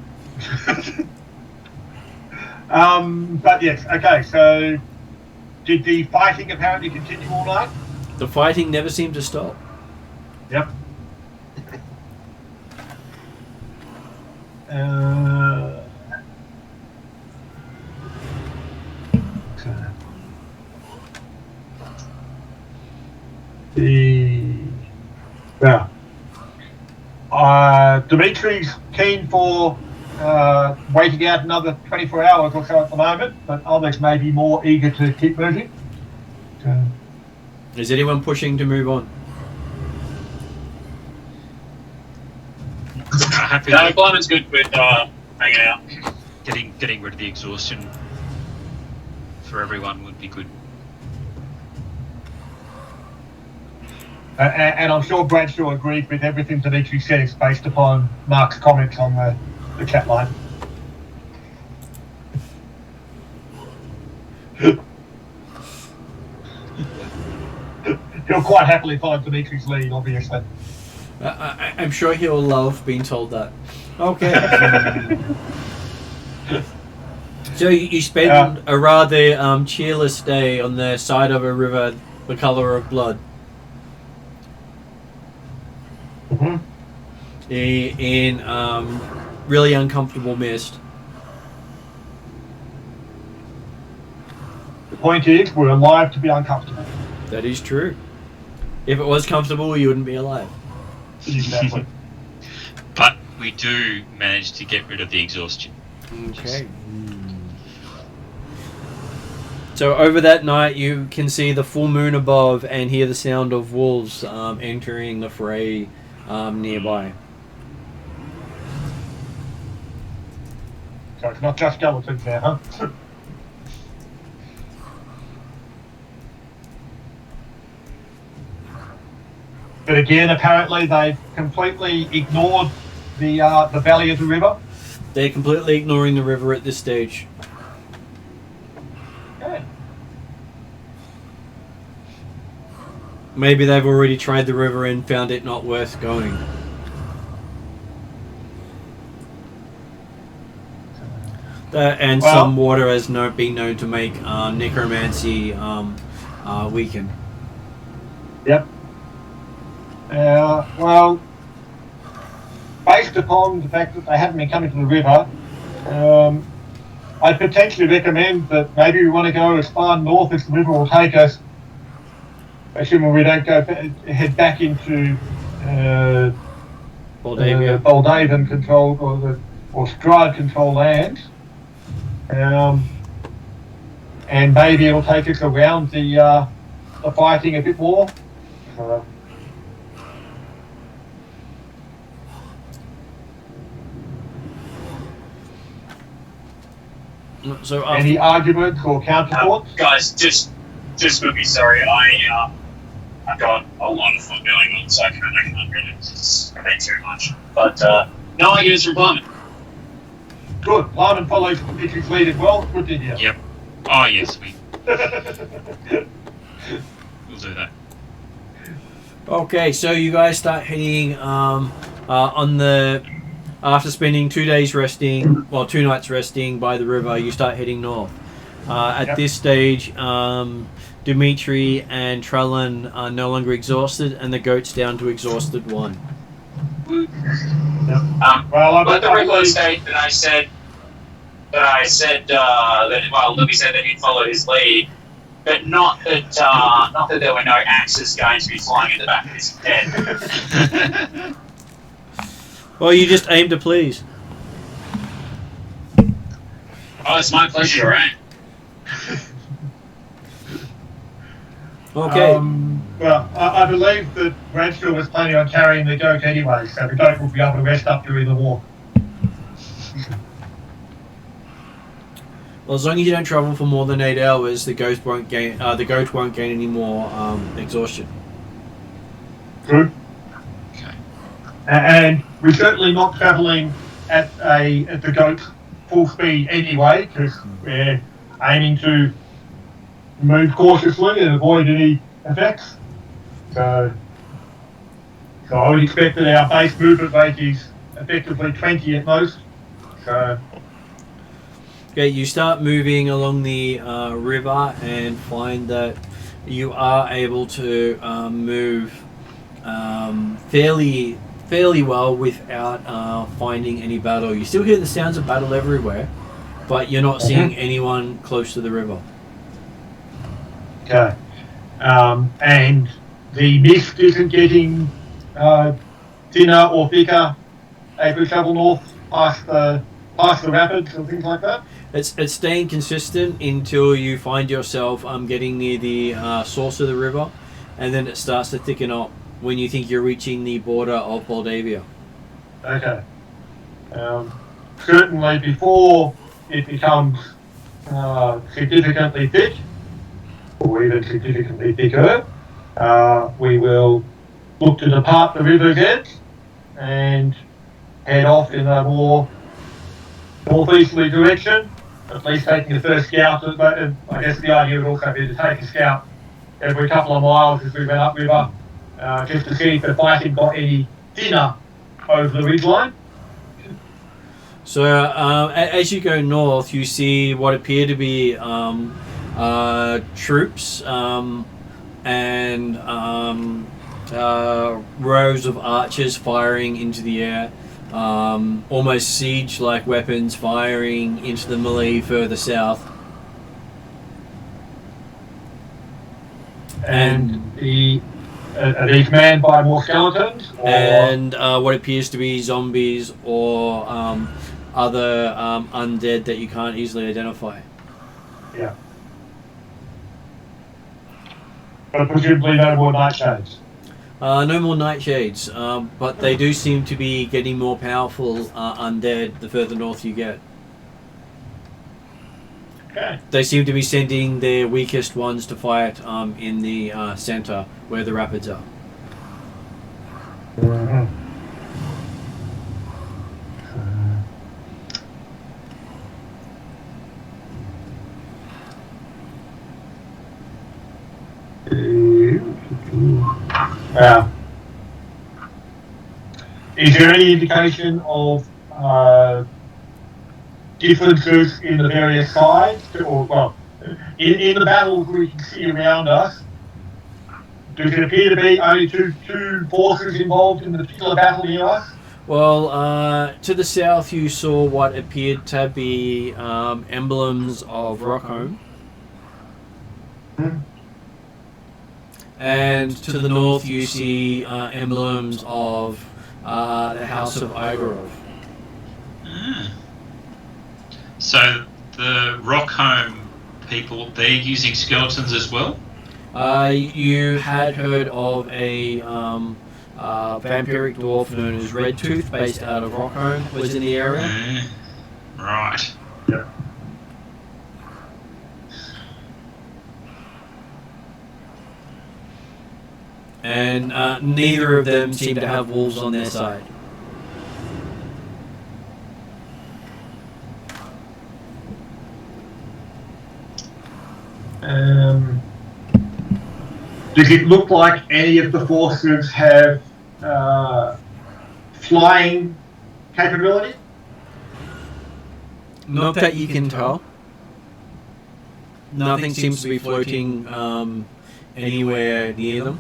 Speaker 4: But yes, okay, so did the fighting apparently continue all night?
Speaker 1: The fighting never seemed to stop.
Speaker 4: Yep. Dimitri's keen for waiting out another 24 hours or so at the moment, but others may be more eager to keep moving.
Speaker 1: Is anyone pushing to move on?
Speaker 3: happy
Speaker 2: No, climbing's good with hanging out.
Speaker 3: getting rid of the exhaustion for everyone would be good.
Speaker 4: And I'm sure Bradshaw agreed with everything Dimitri says based upon Mark's comments on the chat line. He'll quite happily follow Dimitri's lead, obviously.
Speaker 1: I'm sure he'll love being told that. Okay. So you spend a rather cheerless day on the side of a river the colour of blood.
Speaker 4: Mm-hmm.
Speaker 1: In really uncomfortable mist.
Speaker 4: The point is, we're alive to be uncomfortable.
Speaker 1: That is true. If it was comfortable, you wouldn't be alive.
Speaker 4: Exactly.
Speaker 3: But we do manage to get rid of the exhaustion.
Speaker 1: Okay. So over that night, you can see the full moon above and hear the sound of wolves entering the fray nearby.
Speaker 4: So it's not just skeletons there, huh? But again, apparently they've completely ignored the valley of the river.
Speaker 1: They're completely ignoring the river at this stage.
Speaker 4: Okay.
Speaker 1: Maybe they've already tried the river and found it not worth going. And some water has been known to make necromancy weaken.
Speaker 4: Yep. Well, based upon the fact that they haven't been coming to the river, I'd potentially recommend that maybe we want to go as far north as the river will take us, assuming we don't head back into Baldavian controlled or Strahd controlled land, and maybe it'll take us around the fighting a bit more.
Speaker 1: So
Speaker 4: any arguments or counterpoints?
Speaker 2: Guys, just would be sorry. I've got a lot of fun going on, so I can't really say too much. But no arguments from Barman.
Speaker 4: Good. Barman follows Dimitri's lead as well. Good to hear.
Speaker 3: Yep. Oh yes, we'll do that.
Speaker 1: Okay, so you guys start heading on the... After spending 2 days resting, 2 nights resting by the river, you start heading north. At this stage, Dimitri and Trellin are no longer exhausted, and the goat's down to exhausted 1.
Speaker 2: But the regular state that I said that Libby said that he'd follow his lead, but not that there were no axes going to be flying in the back of his head.
Speaker 1: Well, you just aim to please.
Speaker 2: Oh, it's my pleasure, right?
Speaker 1: Okay.
Speaker 4: Well, I believe that Bradshaw was planning on carrying the goat anyway, so the goat will be able to rest up during the walk.
Speaker 1: Well, as long as you don't travel for more than 8 hours, the goat won't gain any more exhaustion.
Speaker 4: True.
Speaker 3: Okay.
Speaker 4: And we're certainly not travelling at the goat full speed anyway, because we're aiming to move cautiously and avoid any effects. So I would expect that our base movement rate is effectively 20 at most. So
Speaker 1: Okay, you start moving along the river and find that you are able to move fairly well without finding any battle. You still hear the sounds of battle everywhere, but you're not seeing anyone close to the river.
Speaker 4: Okay. And the mist isn't getting thinner or thicker as we travel north past the rapids and things like that?
Speaker 1: It's staying consistent until you find yourself getting near the source of the river, and then it starts to thicken up when you think you're reaching the border of Moldavia.
Speaker 4: Okay. Certainly before it becomes significantly thick, or even significantly thicker, we will look to depart the river's edge and head off in a more northeasterly direction, at least taking the first scout. I guess the idea would also be to take a scout every couple of miles as we went upriver, just to see if the fighting got any thinner over the ridgeline.
Speaker 1: So as you go north, you see what appear to be troops and rows of archers firing into the air, almost siege-like weapons firing into the melee further south.
Speaker 4: And are these manned by more skeletons? Or?
Speaker 1: And what appears to be zombies or other undead that you can't easily identify.
Speaker 4: Yeah. But presumably no more nightshades.
Speaker 1: No more nightshades, but they do seem to be getting more powerful undead the further north you get.
Speaker 4: Okay.
Speaker 1: They seem to be sending their weakest ones to fight in the center where the rapids are.
Speaker 4: Mm-hmm. Is there any indication of differences in the various sides, or well, in the battles we can see around us? Does it appear to be only two forces involved in the particular battle near us?
Speaker 1: Well, to the south you saw what appeared to be emblems of Rockholm.
Speaker 4: Hmm.
Speaker 1: And to the north you see emblems of the House of Igorov.
Speaker 3: So the Rockholm people, they're using skeletons as well?
Speaker 1: You had heard of a vampiric dwarf known as Redtooth, based out of Rockholm, was in the area.
Speaker 3: Right.
Speaker 4: Yeah.
Speaker 1: And neither of them seem to have wolves on their side.
Speaker 4: Does it look like any of the forces have flying capability?
Speaker 1: Not that you can tell. Nothing seems to be floating anywhere near them.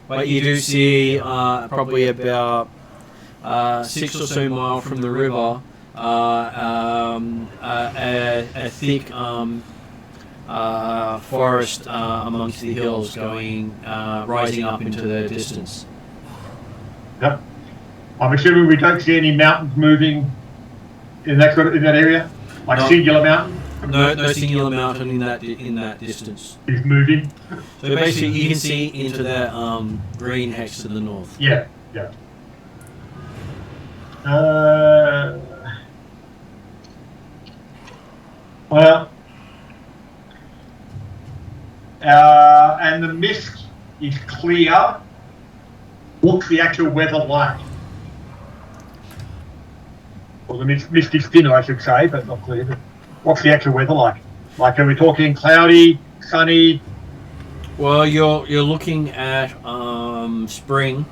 Speaker 1: But you do see probably about 6 or so miles from the river a thick forest amongst the hills going rising up into the distance.
Speaker 4: Yep. I'm assuming we don't see any mountains moving in that area, like
Speaker 1: No.
Speaker 4: singular mountain.
Speaker 1: No singular mountain in that distance.
Speaker 4: Is moving.
Speaker 1: So basically, you can see into that green hex to the north.
Speaker 4: Yeah. Yeah. Well, and the mist is clear. What's the actual weather like? Well, the mist is thinner, I should say, but not clear. But what's the actual weather like? Like, are we talking cloudy, sunny?
Speaker 1: Well, you're looking at spring,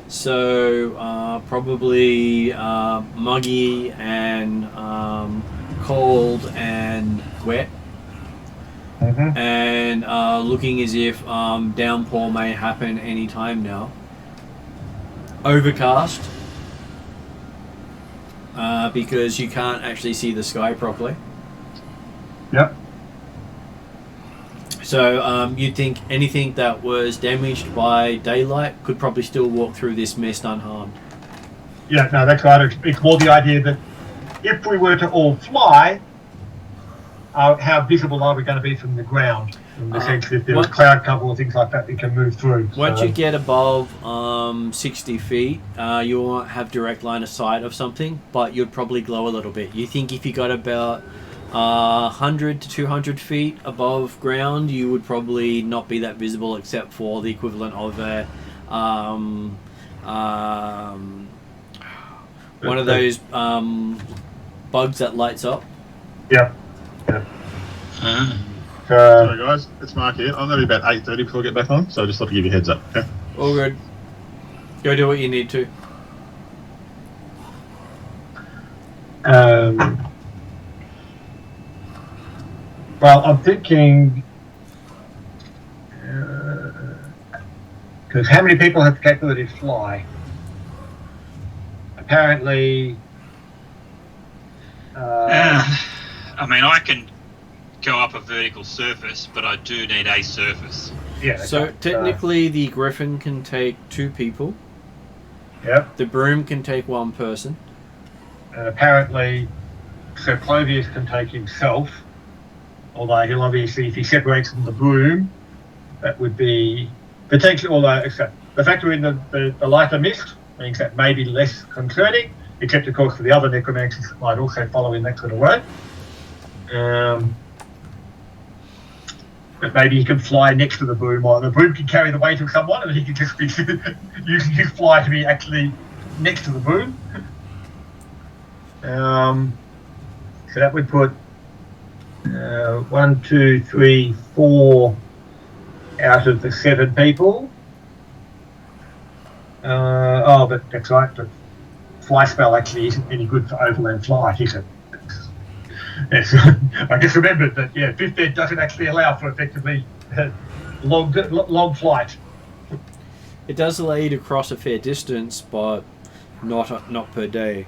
Speaker 1: so probably muggy and cold and wet.
Speaker 4: Mm-hmm.
Speaker 1: And looking as if downpour may happen any time now. Overcast, because you can't actually see the sky properly.
Speaker 4: Yep.
Speaker 1: So you'd think anything that was damaged by daylight could probably still walk through this mist unharmed.
Speaker 4: Yeah, no, that's right. It's more the idea that if we were to all fly, how visible are we going to be from the ground? In the sense that if there was cloud cover or things like that, we can move through.
Speaker 1: Once you get above 60 feet, you won't have direct line of sight of something, but you'd probably glow a little bit. You think if you got about 100 to 200 feet above ground, you would probably not be that visible except for the equivalent of a one of those bugs that lights up.
Speaker 4: Yeah.
Speaker 5: Sorry guys, it's Mark here. I'm going to be about 8:30 before I get back on, so I just thought to give you a heads up. Okay?
Speaker 1: All good. Go do what you need to.
Speaker 4: Well, I'm thinking, because how many people have the capability to fly? Apparently,
Speaker 3: I mean, I can go up a vertical surface, but I do need a surface.
Speaker 4: yeah.
Speaker 1: So technically, the Griffin can take 2 people.
Speaker 4: Yep.
Speaker 1: The Broom can take 1 person.
Speaker 4: And apparently, Sir Clovius can take himself. Although he'll obviously, if he separates from the Broom, that would be potentially. Although, except the fact we're in the lighter mist means that may be less concerning. Except, of course, for the other necromancers that might also follow in that sort of way. But maybe he can fly next to the Broom, or the Broom can carry the weight of someone, and he can just be using his fly to be actually next to the Broom. So that would put 1, 2, 3, 4 out of the 7 people. But that's right. The fly spell actually isn't any good for overland flight, is it? Yes. I just remembered that, yeah, 15 doesn't actually allow for effectively long flight.
Speaker 1: It does allow you to cross a fair distance, but not per day.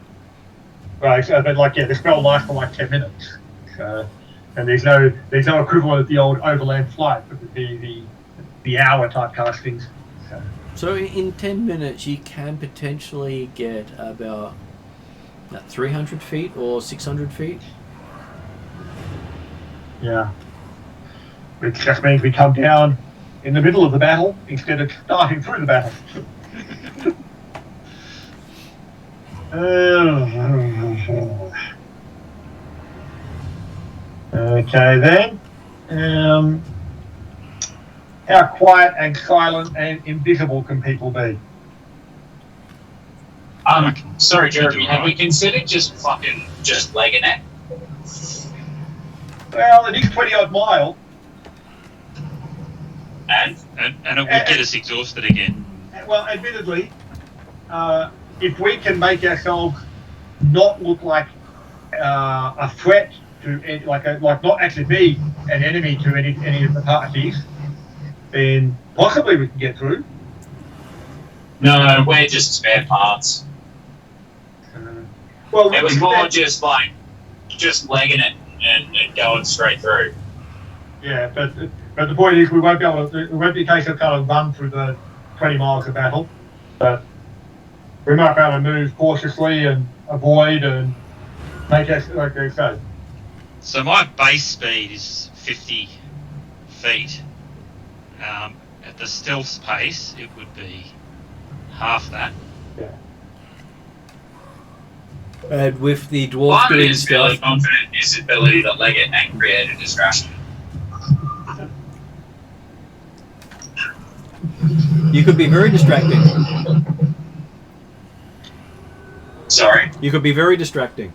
Speaker 4: Right, so, but like, yeah, the spell lasts for like 10 minutes. So, and there's no equivalent of the old overland flight, that would be the hour type castings.
Speaker 1: So in 10 minutes, you can potentially get about 300 feet or 600 feet.
Speaker 4: Yeah. Which just means we come down in the middle of the battle instead of starting through the battle. Okay then. How quiet and silent and invisible can people be?
Speaker 2: Sorry, Jeremy, have we considered just legging it?
Speaker 4: Well, it is 20 odd mile.
Speaker 3: And it would get us exhausted again.
Speaker 4: Well, admittedly, if we can make ourselves not look like a threat to, like not actually be an enemy to any of the parties, then possibly we can get through.
Speaker 2: No, we're just spare parts.
Speaker 4: Well,
Speaker 2: it was more just legging it and going straight through.
Speaker 4: Yeah, but the point is, we won't be able to. It won't be a case of kind of run through the 20 miles of battle, but we might be able to move cautiously and avoid and make us like they say.
Speaker 3: So my base speed is 50 feet. At the stealth pace, it would be half that.
Speaker 4: Yeah.
Speaker 1: And with the dwarf
Speaker 2: Simon
Speaker 1: doing
Speaker 2: is fairly
Speaker 1: stealth,
Speaker 2: confident in his ability to leg it and create a distraction.
Speaker 1: you could be very distracting.
Speaker 2: Sorry?
Speaker 1: You could be very distracting.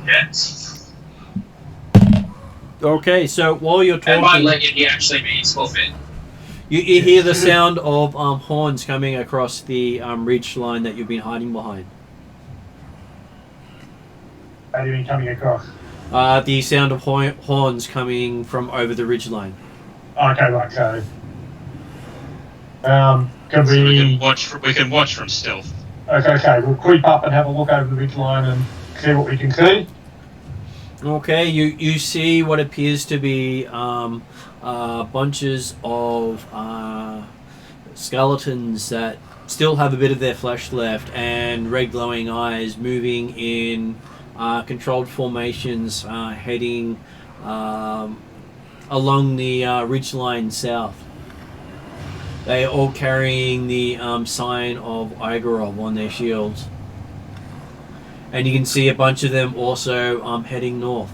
Speaker 2: Yes.
Speaker 1: Okay, so while you're
Speaker 2: And by
Speaker 1: talking,
Speaker 2: legged, he actually means forfeit.
Speaker 1: you hear the sound of horns coming across the ridge line that you've been hiding behind.
Speaker 4: How do you mean coming across?
Speaker 1: The sound of horns coming from over the ridge line.
Speaker 4: Okay, right. So, can
Speaker 3: So
Speaker 4: we?
Speaker 3: we can watch from stealth.
Speaker 4: Okay. We'll creep up and have a look over the ridge line and see what we can see.
Speaker 1: Okay, you see what appears to be bunches of skeletons that still have a bit of their flesh left and red glowing eyes moving in controlled formations heading along the ridgeline south. They are all carrying the sign of Igorov on their shields. And you can see a bunch of them also heading north.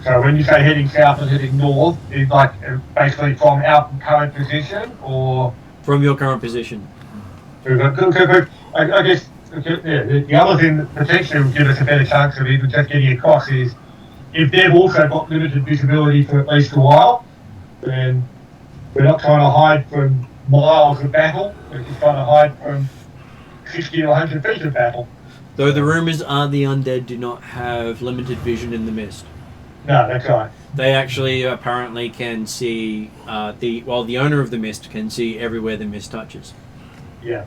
Speaker 4: So when you say heading south and heading north, is like basically from our current position, or
Speaker 1: From your current position.
Speaker 4: I guess the other thing that potentially would give us a better chance of even just getting across is if they've also got limited visibility for at least a while, then we're not trying to hide from miles of battle, we're just trying to hide from 60 or 100 feet of battle.
Speaker 1: Though the rumours are the undead do not have limited vision in the mist.
Speaker 4: No, that's right.
Speaker 1: They actually apparently can see, the owner of the mist can see everywhere the mist touches.
Speaker 4: Yeah.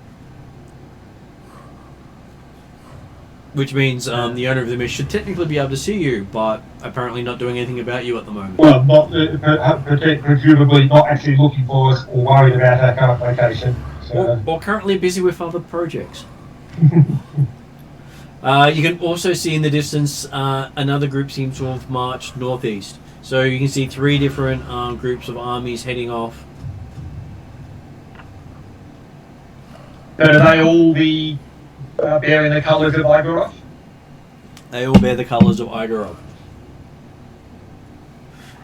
Speaker 1: Which means the owner of the mist should technically be able to see you, but apparently not doing anything about you at the moment.
Speaker 4: Well, not presumably not actually looking for us or worried about our current location. So.
Speaker 1: Or currently busy with other projects. You can also see in the distance another group seems to have marched northeast. So you can see 3 different groups of armies heading off.
Speaker 4: So do they all be bearing the colours of Igorov?
Speaker 1: They all bear the colours of Igorov.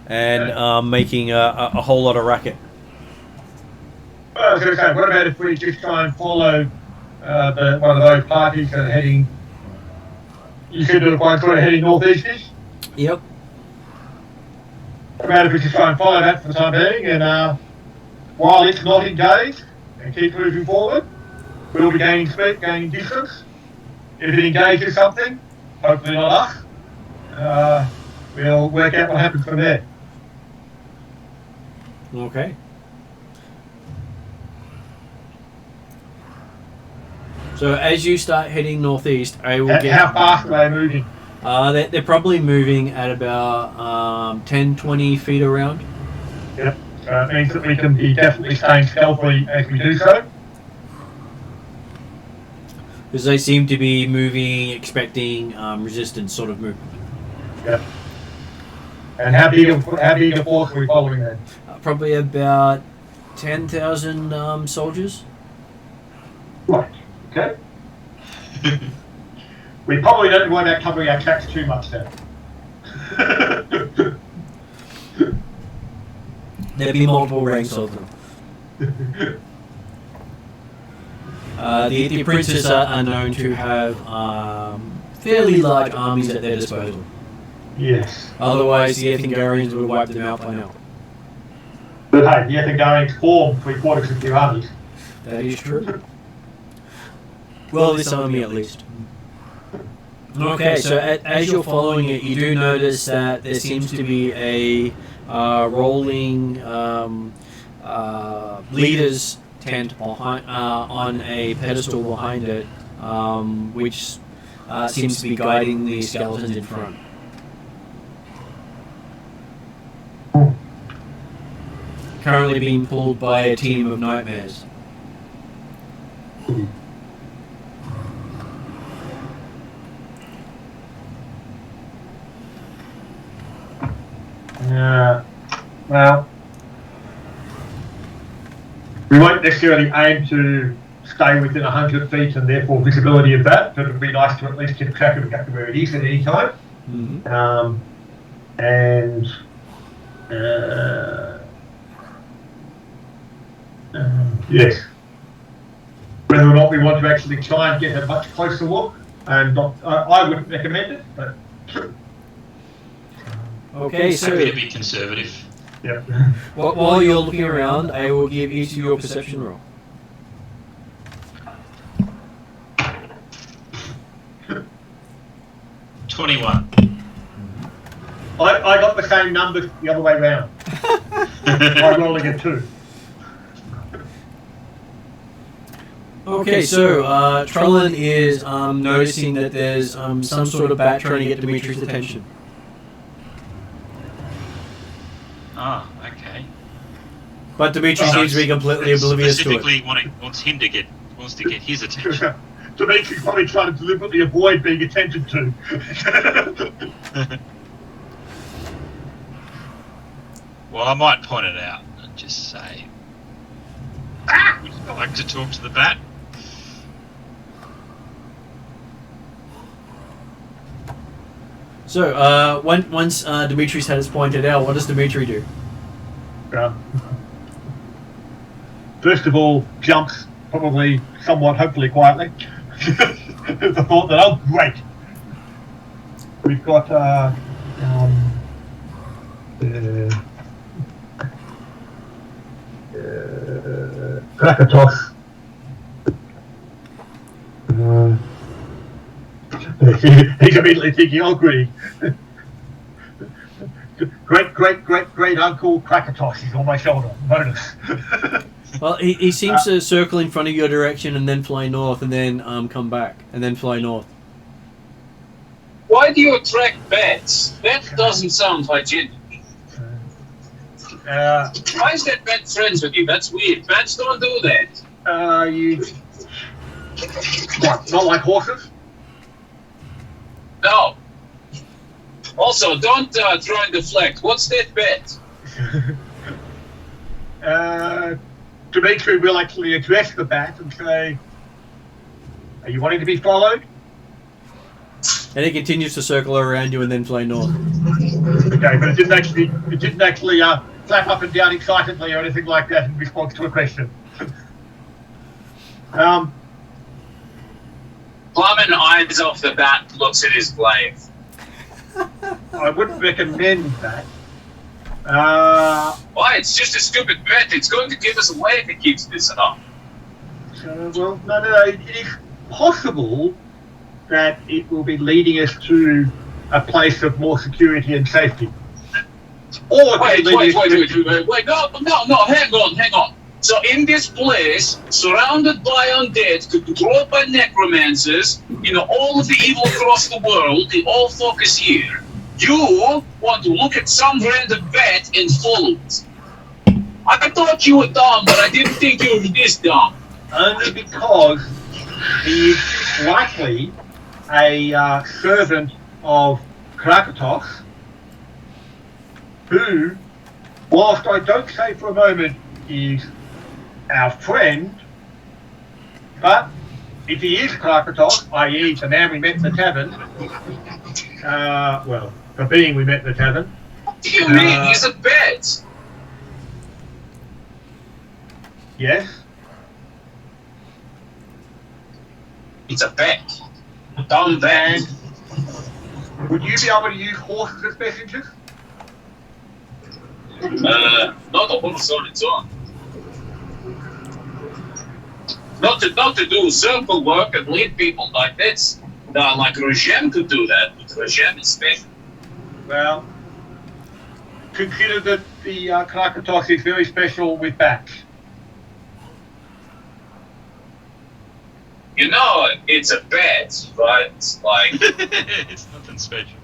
Speaker 1: And making a whole lot of racket.
Speaker 4: Well, I was going to say, what about if we just try and follow one of those parties that are heading... You said the ones that are heading northeast-ish?
Speaker 1: Yep.
Speaker 4: What about if we just try and follow that for the time being, and while it's not engaged, and keep moving forward, we'll be gaining speed, gaining distance. If it engages something, hopefully not us, we'll work out what happens from there.
Speaker 1: Okay. So as you start heading northeast, I will get...
Speaker 4: How fast are they moving?
Speaker 1: They're probably moving at about 10-20 feet around.
Speaker 4: Yep. It means that we can be definitely staying stealthy as we do so.
Speaker 1: Because they seem to be moving, expecting resistance sort of movement.
Speaker 4: Yep. And how big a force are we following then?
Speaker 1: Probably about 10,000 soldiers.
Speaker 4: Right. Okay. We probably don't want to covering our tracks too much then.
Speaker 1: There'll be multiple ranks of them. The princes are known to have fairly large armies at their disposal.
Speaker 4: Yes.
Speaker 1: Otherwise, the Ethingarians would have wiped them out by now.
Speaker 4: But hey, the Ethingarians formed 3/4 of their armies.
Speaker 1: That is true. Well, this army at least. Okay, so as you're following it, you do notice that there seems to be a rolling leader's tent behind, on a pedestal behind it, which seems to be guiding the skeletons in front. Currently being pulled by a team of nightmares.
Speaker 4: Yeah. Well, we won't necessarily aim to stay within 100 feet and therefore visibility of that, but it would be nice to at least keep track of exactly where it is at any time.
Speaker 1: Mm-hmm.
Speaker 4: Yes. Whether or not we want to actually try and get a much closer look, and I wouldn't recommend it, but...
Speaker 1: Okay, so
Speaker 3: Happy to be conservative.
Speaker 4: Yeah.
Speaker 1: while you're looking around, I will give each of you a perception roll.
Speaker 3: $21.
Speaker 4: I got the same numbers the other way round. I'm rolling a 2.
Speaker 1: Okay, so Trellin is noticing that there's some sort of bat trying to get Dimitri's attention.
Speaker 3: Ah, okay.
Speaker 1: But Dimitri seems to be completely oblivious to it.
Speaker 3: Specifically wants to get his attention.
Speaker 4: Dimitri's probably trying to deliberately avoid being attended to.
Speaker 3: Well, I might point it out and just say, would you like to talk to the bat?
Speaker 1: So, once Dimitri's had his pointed out, what does Dimitri do?
Speaker 4: First of all, jumps, probably somewhat, hopefully quietly. The thought that, oh, great. We've got Krakatoff. He's immediately thinking, oh, great. Great uncle Krakatoff is on my shoulder. Bonus.
Speaker 1: Well, he seems to circle in front of your direction and then fly north and then come back and then fly north.
Speaker 2: Why do you attract bats? That doesn't sound hygienic. Why is that bat friends with you? That's weird. Bats don't do that.
Speaker 4: What, not like horses?
Speaker 2: No. Also, don't try and deflect. What's that bet?
Speaker 4: Dimitri will actually address the bat and say, are you wanting to be followed?
Speaker 1: And he continues to circle around you and then fly north.
Speaker 4: Okay, but it didn't actually flap up and down excitedly or anything like that in response to a question.
Speaker 2: Plumman eyes off the bat, looks at his glaive.
Speaker 4: I wouldn't recommend that.
Speaker 2: Why? It's just a stupid bet. It's going to give us away if it keeps this up.
Speaker 4: Well, no. It is possible that it will be leading us to a place of more security and safety. Or
Speaker 2: Wait, no, hang on. So in this place, surrounded by undead, controlled by necromancers, all of the evil across the world, they all focus here. You want to look at some random bat and follow it. I thought you were dumb, but I didn't think you were this dumb.
Speaker 4: Only because he is likely a servant of Krakatoff, who, whilst I don't say for a moment is our friend, but if he is Krakatoff, i.e. the man we met in the tavern, the being we met in the tavern.
Speaker 2: What do you mean? He's a bet.
Speaker 4: Yes.
Speaker 2: It's a bet. A dumb bet.
Speaker 4: And would you be able to use horses as messengers?
Speaker 2: Not a horse on its own. Not to do circle work and lead people like this. Like Regem could do that, but Regem is special.
Speaker 4: Well, consider that the Krakatoff is very special with bats.
Speaker 2: It's a bet, right? It's like...
Speaker 3: It's nothing special.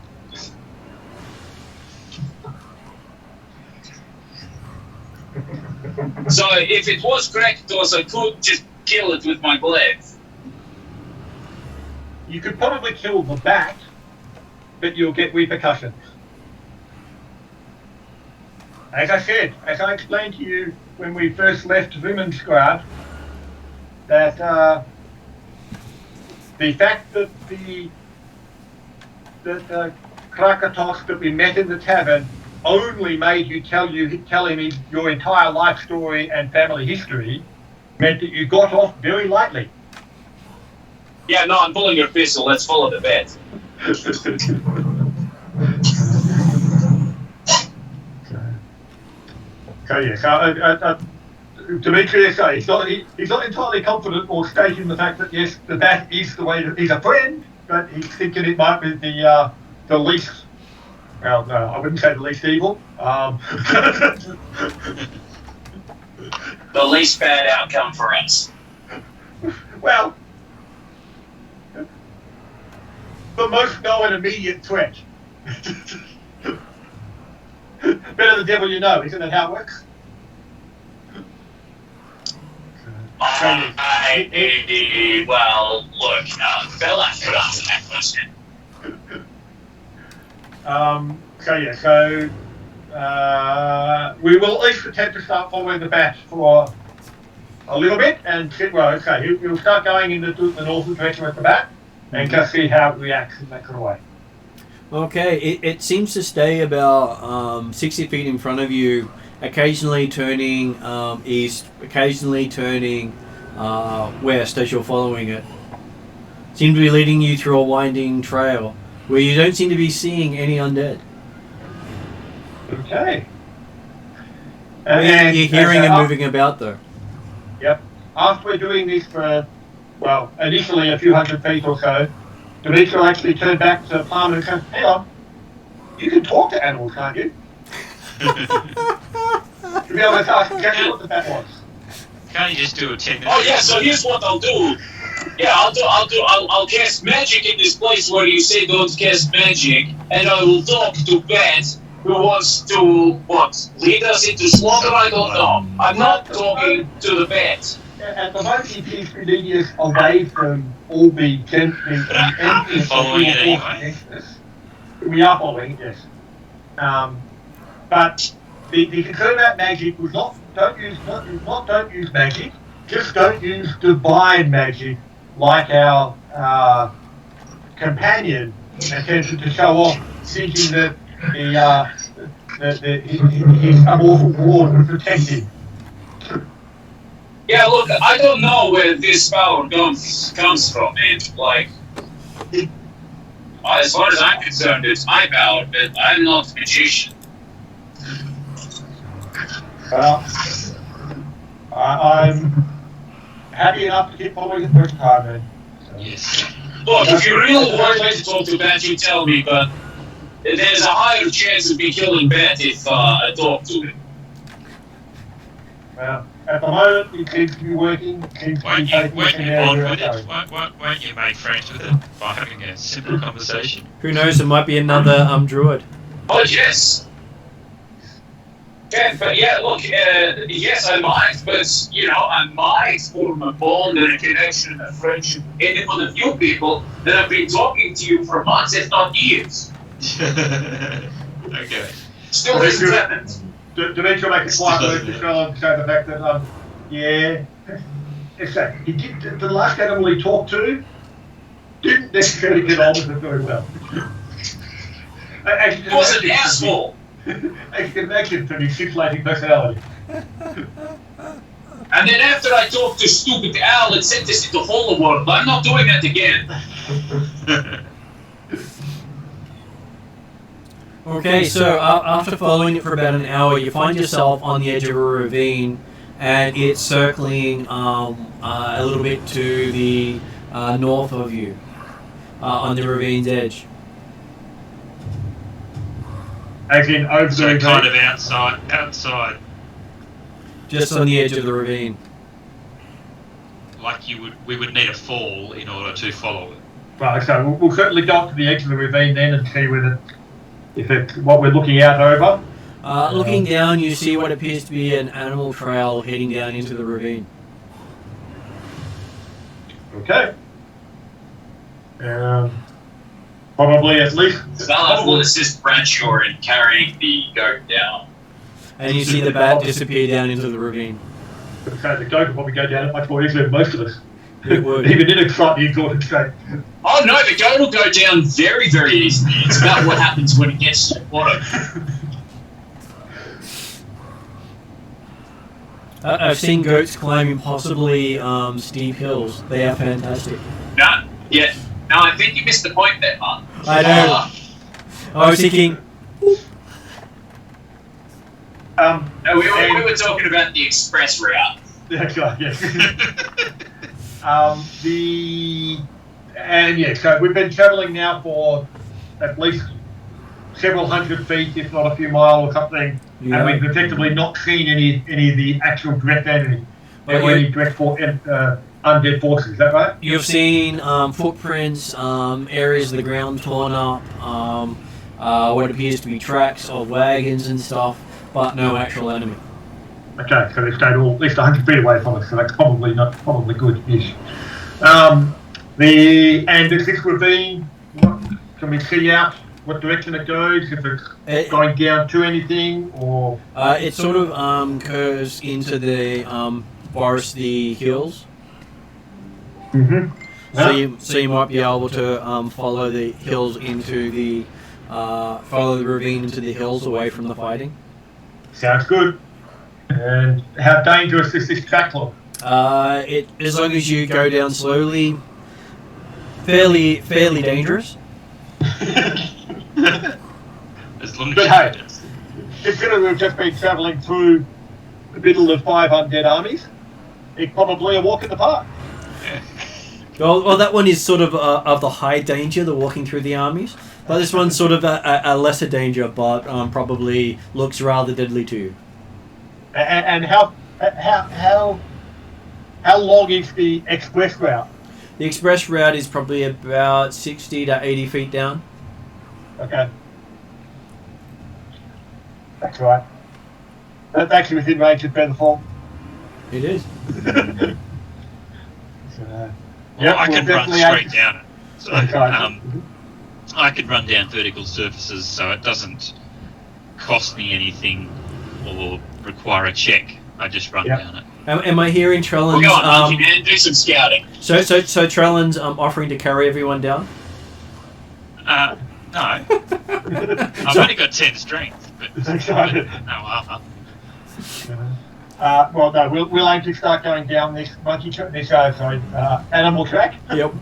Speaker 2: So if it was Krakatoff, I could just kill it with my glaive.
Speaker 4: You could probably kill the bat, but you'll get repercussions. As I explained to you when we first left Strahd, that the fact that the Krakatoff that we met in the tavern only made you tell him your entire life story and family history meant that you got off very lightly.
Speaker 2: Yeah, no, I'm pulling your pistol. Let's follow the bet.
Speaker 4: Dimitri, he's not entirely confident or stating the fact that yes, the bat is the way that he's a friend, but he's thinking it might be the least. Well, no, I wouldn't say the least evil.
Speaker 2: The least bad outcome for us.
Speaker 4: Well, the most known immediate threat. Better the devil you know, isn't that how it works?
Speaker 2: Well, look, fella, put answer that question.
Speaker 4: We will at least attempt to start following the bat for a little bit, and he'll start going in the northern direction with the bat, and just see how it reacts in that kind of way.
Speaker 1: Okay, it seems to stay about 60 feet in front of you, occasionally turning east, occasionally turning west as you're following it. Seems to be leading you through a winding trail where you don't seem to be seeing any undead.
Speaker 4: Okay.
Speaker 1: You're hearing them moving about though.
Speaker 4: Yep. After we're doing this for, initially a few hundred feet or so, Dimitri will actually turn back to Palmer and go, hang on, you can talk to animals, can't you? To be able to ask exactly what the bat was.
Speaker 3: Can't you just do a 10-minute?
Speaker 2: Oh yeah, so here's what I'll do. Yeah, I'll cast magic in this place where you say don't cast magic, and I will talk to Bat, who wants to, lead us into slaughter? I don't know. I'm not talking to the Bat.
Speaker 4: At the moment, he appears to be leading us away from all the
Speaker 3: following it anyway.
Speaker 4: We are following it, yes. But the concern about magic was don't use magic, just don't use divine magic like our companion attempted to show off, thinking that his immortal ward would protect him.
Speaker 2: Yeah, look, I don't know where this power comes from, and as far as I'm concerned, it's my power, but I'm not a magician.
Speaker 4: Well, I'm happy enough to keep following the first time, then. So.
Speaker 3: Yes.
Speaker 2: Look, if you really want me to talk to Bat, you tell me, but there's a higher chance of me killing Bat if I talk to him.
Speaker 4: Well, at the moment, it seems to be working.
Speaker 3: Won't you bond with it? Won't you make friends with it by having a simple conversation?
Speaker 1: Who knows, it might be another druid.
Speaker 2: Oh, yes. Yeah, but yeah, look, yes, I might, but, I might form a bond and a connection and a friendship with a few people that have been talking to you for months, if not years.
Speaker 3: Okay.
Speaker 2: Still hasn't happened.
Speaker 4: Dimitri will make a quiet word to show the fact that, exactly. He did, the last animal he talked to didn't necessarily get on with it very well.
Speaker 2: He was an asshole.
Speaker 4: I can imagine from his scintillating personality.
Speaker 2: And then after I talked to stupid Al and sent this into Holo World, I'm not doing that again.
Speaker 1: Okay, so after following it for about an hour, you find yourself on the edge of a ravine, and it's circling a little bit to the north of you, on the ravine's edge.
Speaker 4: As in over the ravine?
Speaker 3: Kind of outside.
Speaker 1: Just on the edge of the ravine.
Speaker 3: Like we would need a fall in order to follow it.
Speaker 4: Right, so we'll certainly go up to the edge of the ravine then and see if it's what we're looking out over.
Speaker 1: Looking down, you see what appears to be an animal trail heading down into the ravine.
Speaker 4: Okay. Probably at least...
Speaker 2: Valak will assist Bradshaw in carrying the goat down.
Speaker 1: And you see the bat disappear down into the ravine.
Speaker 4: So the goat will probably go down much more easily than most of us.
Speaker 1: It would.
Speaker 4: Even in a slightly exhausted state.
Speaker 2: Oh no, the goat will go down very, very easily. It's about what happens when it gets to the bottom.
Speaker 1: I've seen goats climb impossibly steep hills. They are fantastic.
Speaker 2: No, I think you missed the point there, Mark.
Speaker 1: I know. I was thinking...
Speaker 2: No, we were talking about the express route.
Speaker 4: That's right, yes. So we've been travelling now for at least several hundred feet, if not a few miles or something,
Speaker 1: Yeah.
Speaker 4: and we've effectively not seen any of the actual direct enemy, any direct undead forces. Is that right?
Speaker 1: You've seen footprints, areas of the ground torn up, what appears to be tracks of wagons and stuff, but no actual enemy.
Speaker 4: Okay, so they've stayed at least 100 feet away from us, so that's probably good-ish. Is this ravine, can we see out what direction it goes, if it's going down to anything, or...
Speaker 1: It sort of curves into the foresty hills.
Speaker 4: Mm-hmm.
Speaker 1: So you might be able to follow the hills into the... follow the ravine into the hills away from the fighting.
Speaker 4: Sounds good. And how dangerous is this track look?
Speaker 1: As long as you go down slowly, fairly dangerous.
Speaker 3: As long as
Speaker 4: But hey, considering we've just been travelling through the middle of 5 undead armies, it's probably a walk in the park.
Speaker 1: Well, that one is sort of the high danger, the walking through the armies. But this one's sort of a lesser danger, but probably looks rather deadly to you.
Speaker 4: And how long is the express route?
Speaker 1: The express route is probably about 60 to 80 feet down.
Speaker 4: Okay. That's right. That's actually within range of Featherfall.
Speaker 1: It is.
Speaker 3: I can run straight down it. So,
Speaker 4: Okay.
Speaker 3: I could run down vertical surfaces, so it doesn't cost me anything or require a check. I just run down it.
Speaker 1: Am I hearing Trellan's...
Speaker 2: We'll go on, monkey man, do some scouting.
Speaker 1: So Trellan's offering to carry everyone down?
Speaker 3: No. I've only got 10 strength, but no armor.
Speaker 4: Well, no, we'll aim to start going down this animal track.
Speaker 1: Yep.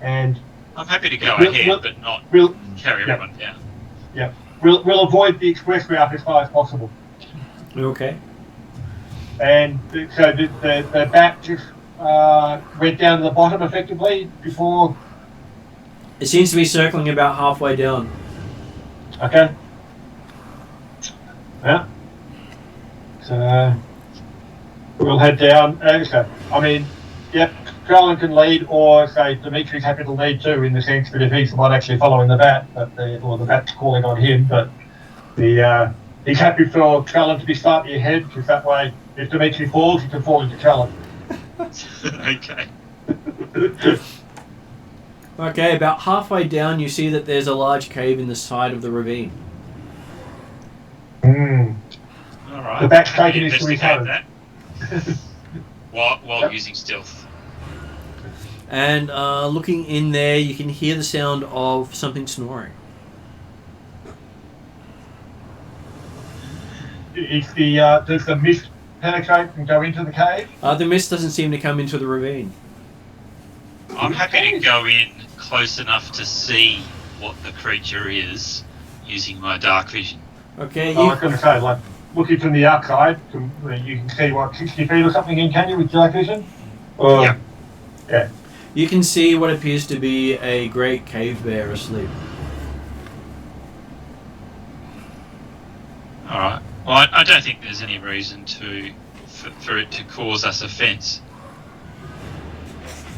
Speaker 4: And
Speaker 3: I'm happy to go ahead, but not carry everyone down.
Speaker 4: Yeah. We'll avoid the express route as far as possible.
Speaker 1: Okay.
Speaker 4: And so the bat just went down to the bottom effectively before...
Speaker 1: It seems to be circling about halfway down.
Speaker 4: Okay. Yeah. So we'll head down. So, I mean, yep, Trellan can lead, or say Dimitri's happy to lead too, in the sense that if he's the one actually following the bat, or the bat's calling on him, but he's happy for Trellan to be slightly ahead, because that way, if Dimitri falls, he can fall into Trellan.
Speaker 3: Okay.
Speaker 1: Okay, about halfway down, you see that there's a large cave in the side of the ravine.
Speaker 3: All right.
Speaker 4: The bat's
Speaker 3: Happy
Speaker 4: taking
Speaker 3: to
Speaker 4: his to his
Speaker 3: investigate
Speaker 4: home.
Speaker 3: that while using stealth.
Speaker 1: And looking in there, you can hear the sound of something snoring.
Speaker 4: Does the mist penetrate and go into the cave?
Speaker 1: The mist doesn't seem to come into the ravine.
Speaker 3: I'm happy to go in close enough to see what the creature is using my dark vision.
Speaker 1: Okay,
Speaker 4: I was going to say, like, looking from the outside, you can see, what, 60 feet or something in, can you, with dark vision?
Speaker 3: Yeah.
Speaker 4: Yeah.
Speaker 1: you can see what appears to be a great cave bear asleep.
Speaker 3: Alright. Well, I don't think there's any reason for it to cause us offence.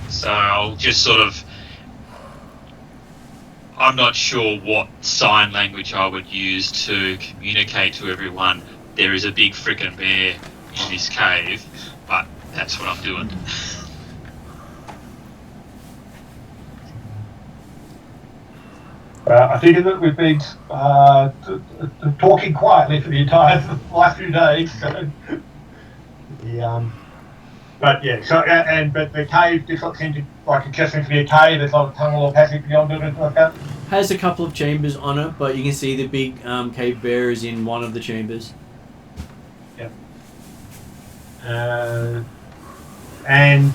Speaker 3: So I'll just sort of... I'm not sure what sign language I would use to communicate to everyone there is a big frickin' bear in this cave, but that's what I'm doing.
Speaker 4: I think that we've been talking quietly for the entire last few days. So, but yeah, so but the cave does not seem to like just seems to be a cave. There's not a tunnel or passage beyond it or anything like that.
Speaker 1: Has a couple of chambers on it, but you can see the big cave bear is in one of the chambers.
Speaker 4: Yep. And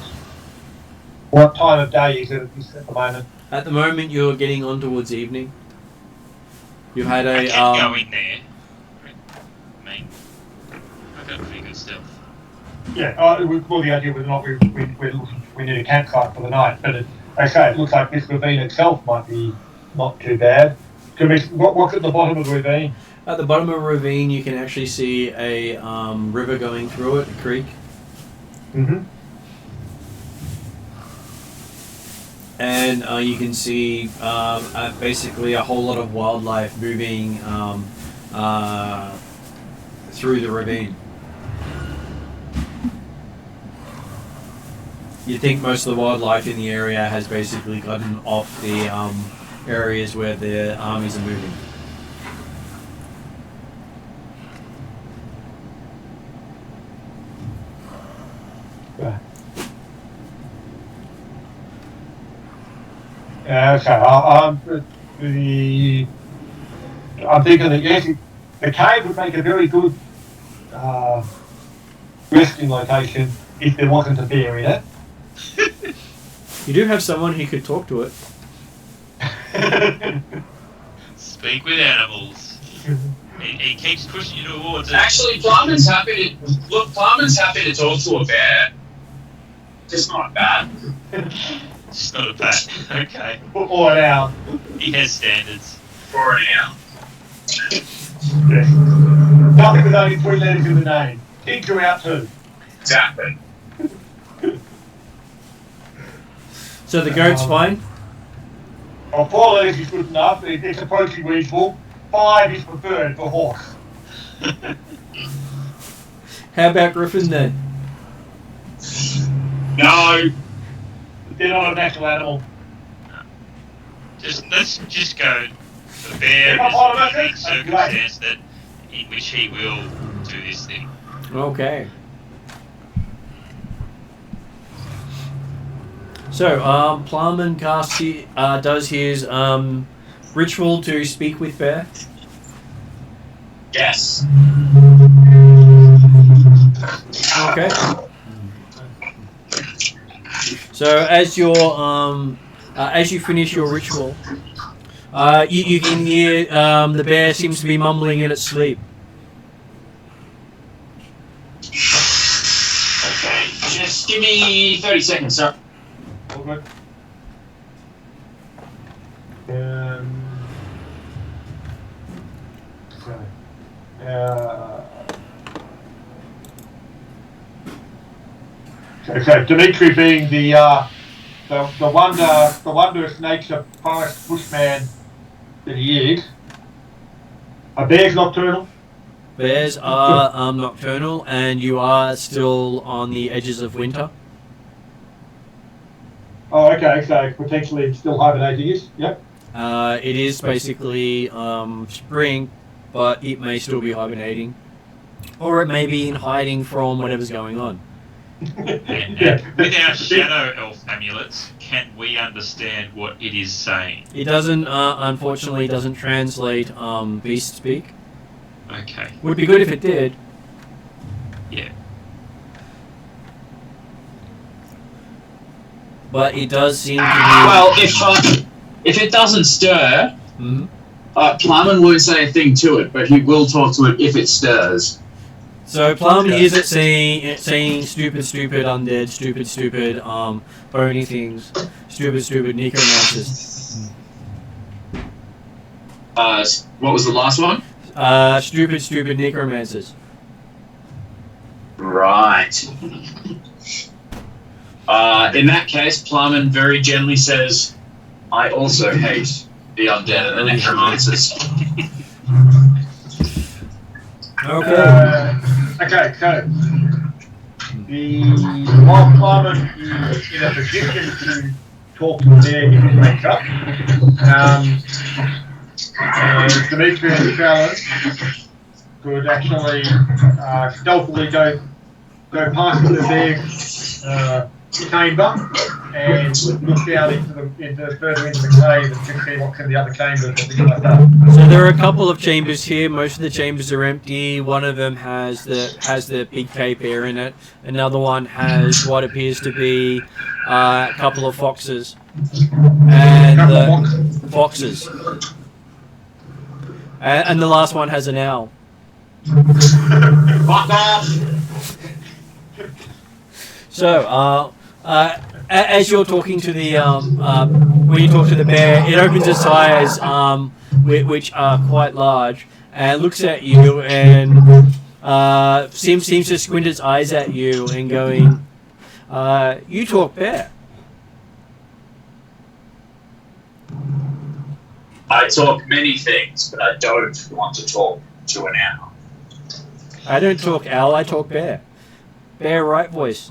Speaker 4: what time of day is it at the moment?
Speaker 1: At the moment, you're getting on towards evening. You've had
Speaker 3: I
Speaker 1: a
Speaker 3: can go in there. I mean, I've got pretty good stealth.
Speaker 4: Yeah, well, the idea was not we need a campsite for the night, but it looks like this ravine itself might be not too bad. What's at the bottom of the ravine?
Speaker 1: At the bottom of a ravine, you can actually see a river going through it, a creek.
Speaker 4: Mm-hmm.
Speaker 1: And you can see basically a whole lot of wildlife moving through the ravine. You think most of the wildlife in the area has basically gotten off the areas where the armies are moving.
Speaker 4: Okay, I'm thinking that yes, the cave would make a very good resting location if there wasn't a bear in it.
Speaker 1: You do have someone who could talk to it.
Speaker 3: Speak with animals. He keeps pushing you towards it.
Speaker 2: Actually, Plumman's happy to talk to a bear. Just not bad.
Speaker 3: It's not a bat. Okay.
Speaker 4: Or an owl.
Speaker 3: He has standards.
Speaker 2: For an hour.
Speaker 4: Yes. Nothing with only 3 letters in the name. Kids are out too.
Speaker 2: Exactly.
Speaker 1: So the goat's fine?
Speaker 4: Well, 4 letters is good enough. It's approaching reasonable. 5 is preferred for horse.
Speaker 1: How about Griffin then?
Speaker 2: No.
Speaker 4: They're not a natural animal.
Speaker 3: Let's just go. The bear
Speaker 4: Come
Speaker 3: is
Speaker 4: on,
Speaker 3: a
Speaker 4: that's
Speaker 3: unique
Speaker 4: it.
Speaker 3: circumstance in which he will do this thing.
Speaker 1: Okay. So, Plumman does his ritual to speak with bear.
Speaker 2: Yes.
Speaker 1: Okay. So as you finish your ritual, you can hear the bear seems to be mumbling in its sleep.
Speaker 2: Okay. Just give me 30 seconds, sir.
Speaker 4: All good. So Dimitri being the wondrous nature forest bushman that he is. Are bears nocturnal?
Speaker 1: Bears are nocturnal, and you are still on the edges of winter.
Speaker 4: Oh, okay. So potentially still hibernating. Yep.
Speaker 1: It is basically spring, but it may still be hibernating, or it may be in hiding from whatever's going on.
Speaker 3: And with our shadow elf amulets, can we understand what it is saying?
Speaker 1: It doesn't, unfortunately, doesn't translate beast speak.
Speaker 3: Okay.
Speaker 1: Would be good if it did.
Speaker 3: Yeah.
Speaker 1: But it does seem to be...
Speaker 2: Well, if it doesn't stir,
Speaker 1: Mhm.
Speaker 2: Plumman won't say a thing to it, but he will talk to it if it stirs.
Speaker 1: So Plum hears it saying stupid undead, stupid bony things, stupid necromancers.
Speaker 2: What was the last one?
Speaker 1: Stupid necromancers.
Speaker 2: Right. In that case, Plumman very gently says, I also hate the undead and the necromancers.
Speaker 1: Okay.
Speaker 4: Okay, so while Plumman is in a position to talk to the bear in his nature, and Dimitri and Challenge could actually stealthily go past the bear's chamber and look down further into the cave and see what's in the other chambers or things like that.
Speaker 1: So there are a couple of chambers here. Most of the chambers are empty. One of them has the big cave bear in it. Another one has what appears to be a couple of foxes. And the foxes. And the last one has an owl.
Speaker 2: Fuck off!
Speaker 1: So, as you're talking to the when you talk to the bear, it opens its eyes, which are quite large, and looks at you and seems to squint its eyes at you and going, "You talk bear."
Speaker 2: I talk many things, but I don't want to talk to an owl.
Speaker 1: I don't talk owl. I talk bear. Bear, right voice.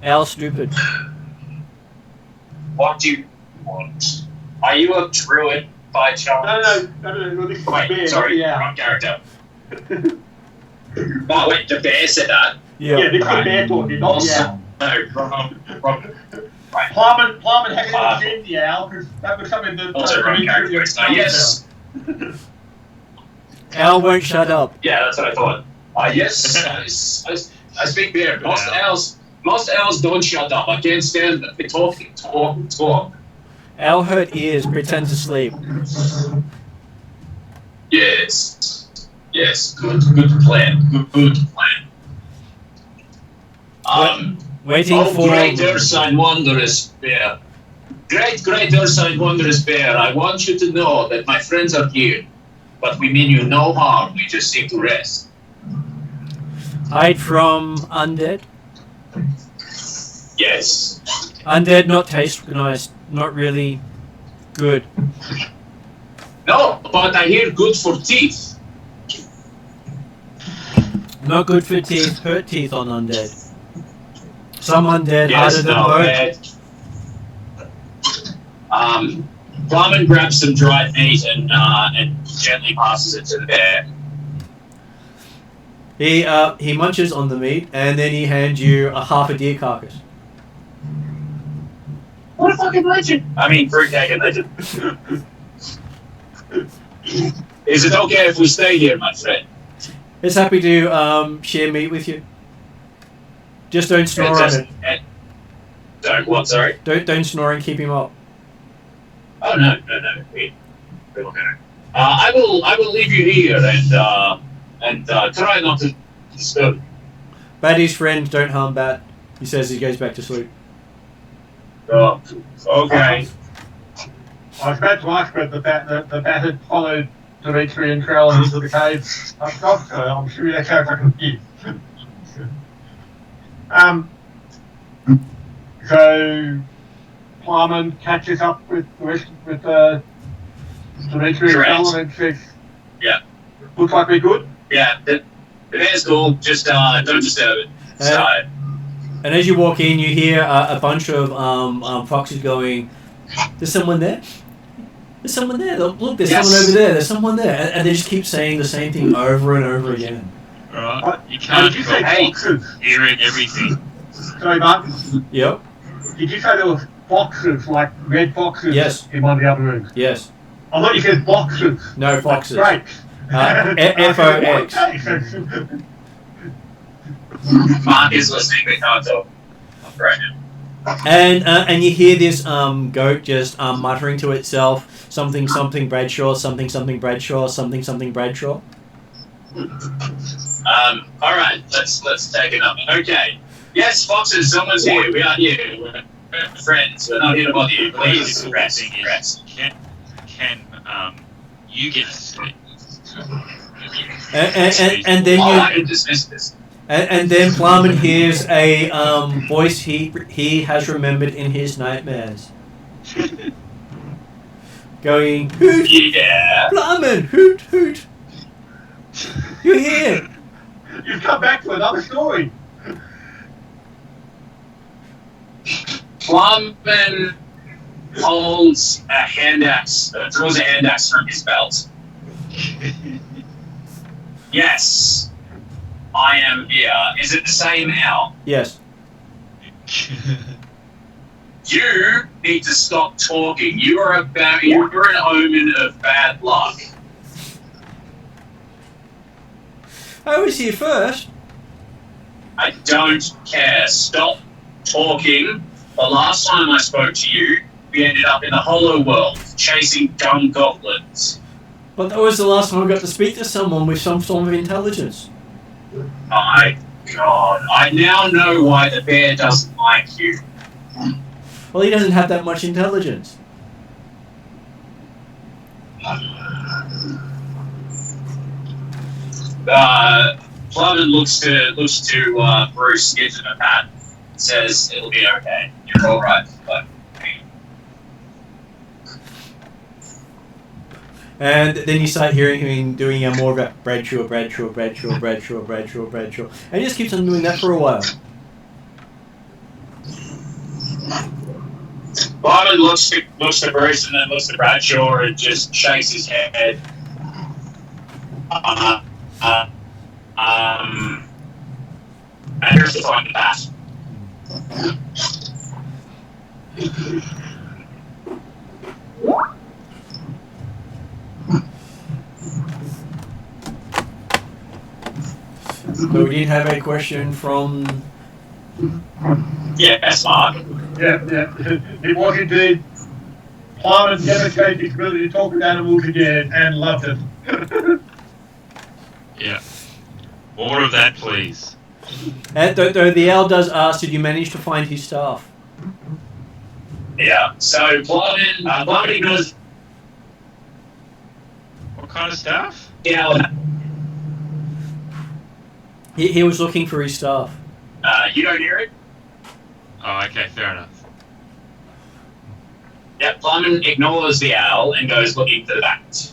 Speaker 1: Al stupid.
Speaker 2: What do you want? Are you a druid by chance?
Speaker 4: No, this is the bear,
Speaker 2: Wait, sorry,
Speaker 4: yeah.
Speaker 2: wrong character. Oh, wait, the bear said that.
Speaker 1: Yeah.
Speaker 4: Yeah, this is the bear talking, not the owl.
Speaker 2: No, wrong. Right.
Speaker 4: Plummet hadn't seen the owl, because that was something that...
Speaker 2: Also wrong character. Yes.
Speaker 1: Al won't shut up.
Speaker 2: Yeah, that's what I thought. Yes, I speak bear. Most owls don't shut up. I can't stand them. They talk.
Speaker 1: Al hurt ears, pretend to sleep.
Speaker 2: Yes, good plan. Good plan.
Speaker 1: Waiting for...
Speaker 2: Great Ursine Wondrous Bear. Great Ursine Wondrous Bear. I want you to know that my friends are here. But we mean you no harm. We just seek to rest.
Speaker 1: Hide from undead.
Speaker 2: Yes.
Speaker 1: Undead, not taste nice, not really good.
Speaker 2: No, but I hear good for teeth.
Speaker 1: Not good for teeth, hurt teeth on undead. Some undead
Speaker 2: Yes,
Speaker 1: harder than both.
Speaker 2: Plummet grabs some dried meat and gently passes it to the bear.
Speaker 1: He munches on the meat and then he hands you a half a deer carcass.
Speaker 2: What a fucking legend! I mean, fruitcake and legend. Is it okay if we stay here, my friend?
Speaker 1: It's happy to share meat with you. Just don't snore on it.
Speaker 2: Don't what? Sorry.
Speaker 1: Don't snore and keep him up.
Speaker 2: Oh no. We're okay. I will leave you here and try not to disturb you.
Speaker 1: Batty's friends don't harm Bat. He says he goes back to sleep.
Speaker 2: Oh, okay.
Speaker 4: I was about to ask, but the bat had followed Dimitri and Krell into the cave. I'm sure that sounds like a gift. So Plummet catches up with Dimitri and Krell and says,
Speaker 2: Yeah.
Speaker 4: Looks like we're good.
Speaker 2: Yeah, the bear's cool. Just don't disturb it. So,
Speaker 1: And as you walk in, you hear a bunch of foxes going, "There's someone there. There's someone there. Look, there's someone over there. There's someone there." And they just keep saying the same thing over and over again.
Speaker 3: Right. You can't
Speaker 4: Did you say foxes?
Speaker 3: hear everything.
Speaker 4: Sorry, Martin.
Speaker 1: Yep.
Speaker 4: Did you say there were foxes, like red foxes,
Speaker 1: Yes.
Speaker 4: in one of the other rooms?
Speaker 1: Yes.
Speaker 4: I thought you said boxes.
Speaker 1: No foxes.
Speaker 4: Great.
Speaker 1: F-O-X.
Speaker 2: Mark is listening, but can't talk. Right now.
Speaker 1: And you hear this goat just muttering to itself, something Bradshaw, something Bradshaw, something Bradshaw.
Speaker 2: All right, let's take it up. Okay. Yes, foxes, someone's here. We are here. We're friends. We're not here to bother you. Please rest.
Speaker 3: Can you get to sleep?
Speaker 1: And then
Speaker 2: I can dismiss this.
Speaker 1: And then Plummet hears a voice he has remembered in his nightmares. Going, "Hoot!
Speaker 2: Yeah.
Speaker 1: Plummet! Hoot! Hoot! You're here!"
Speaker 4: You've come back to another story.
Speaker 2: Plumman holds a hand axe, throws a hand axe from his belt. Yes, I am here. Is it the same owl?
Speaker 1: Yes.
Speaker 2: You need to stop talking. You're an omen of bad luck.
Speaker 1: I was here first.
Speaker 2: I don't care. Stop talking. The last time I spoke to you, we ended up in the Hollow World, chasing dumb goblins.
Speaker 1: But that was the last time I got to speak to someone with some form of intelligence.
Speaker 2: My God, I now know why the bear doesn't like you.
Speaker 1: Well, he doesn't have that much intelligence.
Speaker 2: Plummet looks to Bruce, gives him a pat, says it'll be okay. You're all right. But
Speaker 1: And then you start hearing him doing more about Bradshaw. And he just keeps on doing that for a while.
Speaker 2: okay. Plowman looks to Bruce and then looks to Bradshaw and just shakes his head. And here's the find the bat.
Speaker 1: So we did have a question from...
Speaker 2: Yes, Mark.
Speaker 4: Yeah. It was indeed. Plowman demonstrated his ability to talk with animals again and loved it.
Speaker 3: Yeah. More of that, please.
Speaker 1: Though the owl does ask, did you manage to find his staff?
Speaker 2: Yeah. So Plowman ignores
Speaker 3: What kind of stuff?
Speaker 2: the owl.
Speaker 1: He was looking for his staff.
Speaker 2: You don't hear it?
Speaker 3: Oh, okay, fair enough.
Speaker 2: Yeah, Plowman ignores the owl and goes looking for the bat.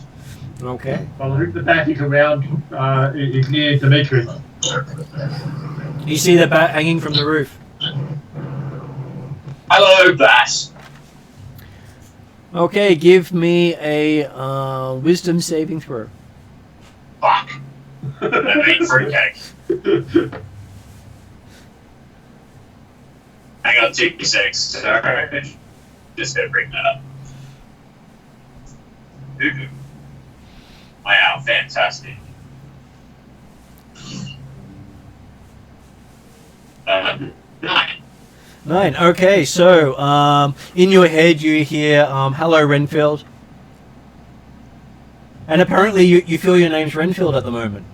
Speaker 1: Okay.
Speaker 4: Well, I think the bat is around, is near Dimitri.
Speaker 1: You see the bat hanging from the roof.
Speaker 2: Hello, bat.
Speaker 1: Okay, give me a wisdom saving throw.
Speaker 2: Fuck. That means fruitcake. Hang on, 2d6. Sorry. Just gonna bring that up. Ooh. Wow, fantastic. 9.
Speaker 1: 9. Okay, so in your head you hear hello Renfield. And apparently you feel your name's Renfield at the moment.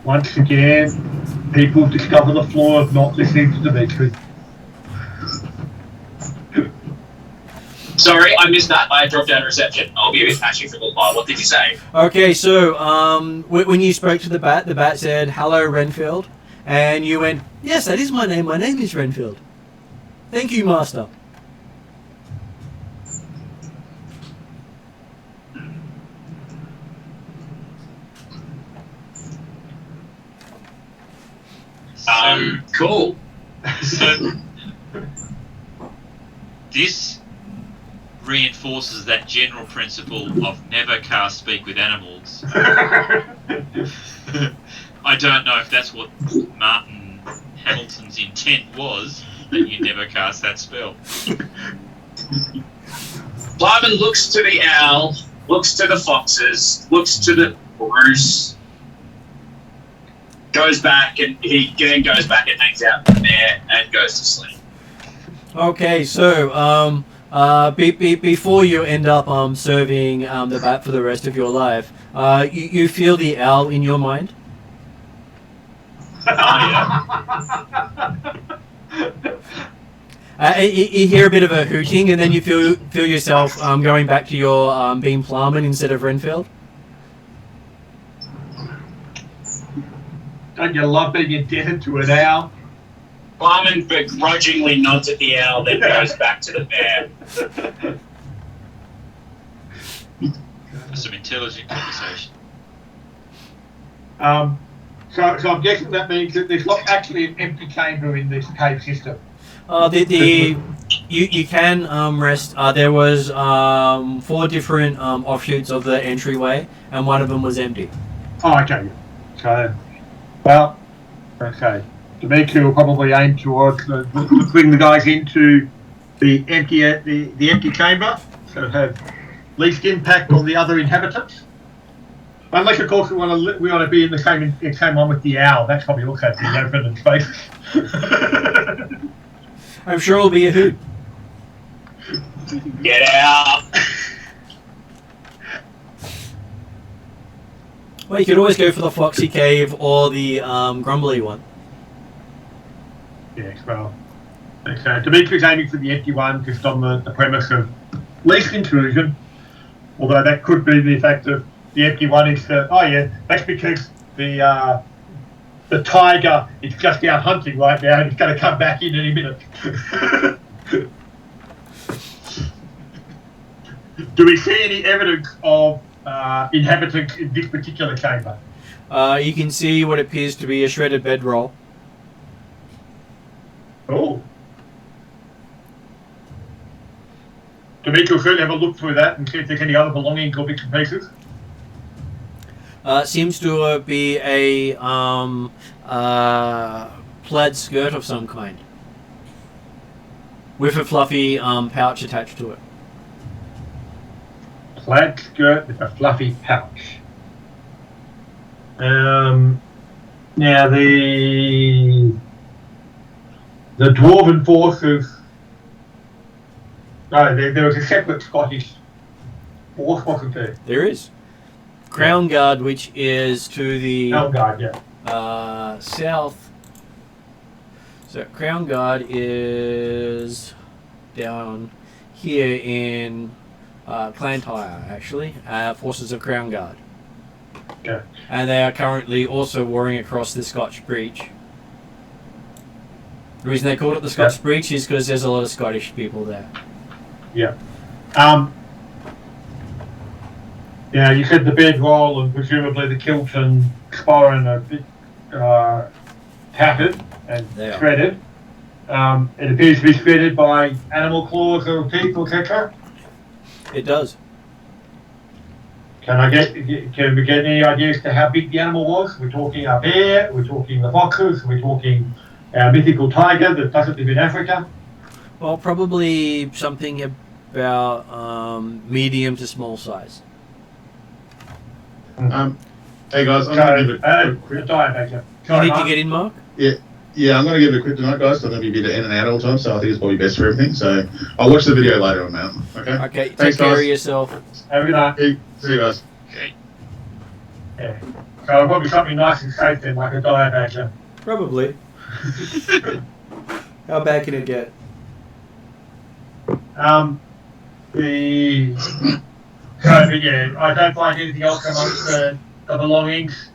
Speaker 4: Once again, people discover the flaw of not listening to Dimitri.
Speaker 2: Sorry, I missed that. I dropped out of reception. I'll be a bit patchy for a little while. What did you say?
Speaker 1: Okay, so when you spoke to the bat said hello Renfield, and you went, yes, that is my name. My name is Renfield. Thank you, Master.
Speaker 2: Cool.
Speaker 3: So this reinforces that general principle of never cast speak with animals. I don't know if that's what Martin Hamilton's intent was, that you never cast that spell.
Speaker 2: Plowman looks to the owl, looks to the foxes, looks to the Bruce, goes back and he then goes back and hangs out there and goes to sleep.
Speaker 1: Okay, so before you end up serving the bat for the rest of your life, you feel the owl in your mind.
Speaker 2: Oh yeah.
Speaker 1: You hear a bit of a hooting, and then you feel yourself going back to your being Plowman instead of Renfield.
Speaker 4: Don't you love being indebted to an owl?
Speaker 2: Plowman begrudgingly nods at the owl, then goes back to the bear.
Speaker 3: Some intelligent conversation.
Speaker 4: So I'm guessing that means that there's not actually an empty chamber in this cave system.
Speaker 1: You can rest. There was 4 different offshoots of the entryway, and one of them was empty.
Speaker 4: Oh, okay. So, well, okay. Dimitri will probably aim towards bring the guys into the empty chamber, so have least impact on the other inhabitants. Unless, of course, we want to be in the same one with the owl. That's how we look at the open and space.
Speaker 1: I'm sure it'll be a hoot.
Speaker 2: Get out!
Speaker 1: Well, you could always go for the Foxy Cave or the Grumbly one.
Speaker 4: Yeah, well, so Dimitri's aiming for the empty one just on the premise of least intrusion, although that could be the fact of the empty one is that's because the tiger is just out hunting right now and he's going to come back in any minute. Do we see any evidence of inhabitants in this particular chamber?
Speaker 1: You can see what appears to be a shredded bedroll.
Speaker 4: Oh. Dimitri will certainly have a look through that and see if there's any other belongings or bits and pieces.
Speaker 1: Seems to be a plaid skirt of some kind. With a fluffy pouch attached to it.
Speaker 4: Plaid skirt with a fluffy pouch. Now the dwarven forces. No, there was a separate Scottish force, wasn't there?
Speaker 1: There is. Crown Guard, which is to the
Speaker 4: Crown Guard, yeah.
Speaker 1: south. So Crown Guard is down here in Clantyre, actually. Forces of Crown Guard.
Speaker 4: Okay.
Speaker 1: And they are currently also warring across the Scotch Breach. The reason they called it the Scotch Breach is because there's a lot of Scottish people there.
Speaker 4: Yeah. Yeah, you said the bedroll and presumably the kilt and sporran are a bit tattered and
Speaker 1: They are.
Speaker 4: shredded. It appears to be shredded by animal claws or teeth, etc.
Speaker 1: It does.
Speaker 4: Can we get any idea as to how big the animal was? We're talking a bear, we're talking the foxes, we're talking our mythical tiger that doesn't live in Africa.
Speaker 1: Well, probably something about medium to small size.
Speaker 5: Hey guys, I'm going to give it a quick.
Speaker 4: A diabetic.
Speaker 1: You
Speaker 4: Sorry,
Speaker 1: need to
Speaker 4: Mark.
Speaker 1: get in, Mark?
Speaker 5: Yeah, I'm going to give it a quick tonight, guys. So I'm going to be a bit in and out all the time, so I think it's probably best for everything. So I'll watch the video later on, man. Okay.
Speaker 1: Okay, take
Speaker 5: Thanks,
Speaker 1: care
Speaker 5: guys.
Speaker 1: of yourself.
Speaker 4: Have a good night.
Speaker 5: Hey, see you guys.
Speaker 3: Okay.
Speaker 4: Yeah. So probably something nice and safe then, like a diabetic.
Speaker 1: Probably. How bad can it get?
Speaker 4: Yeah, I don't find anything else amongst the belongings.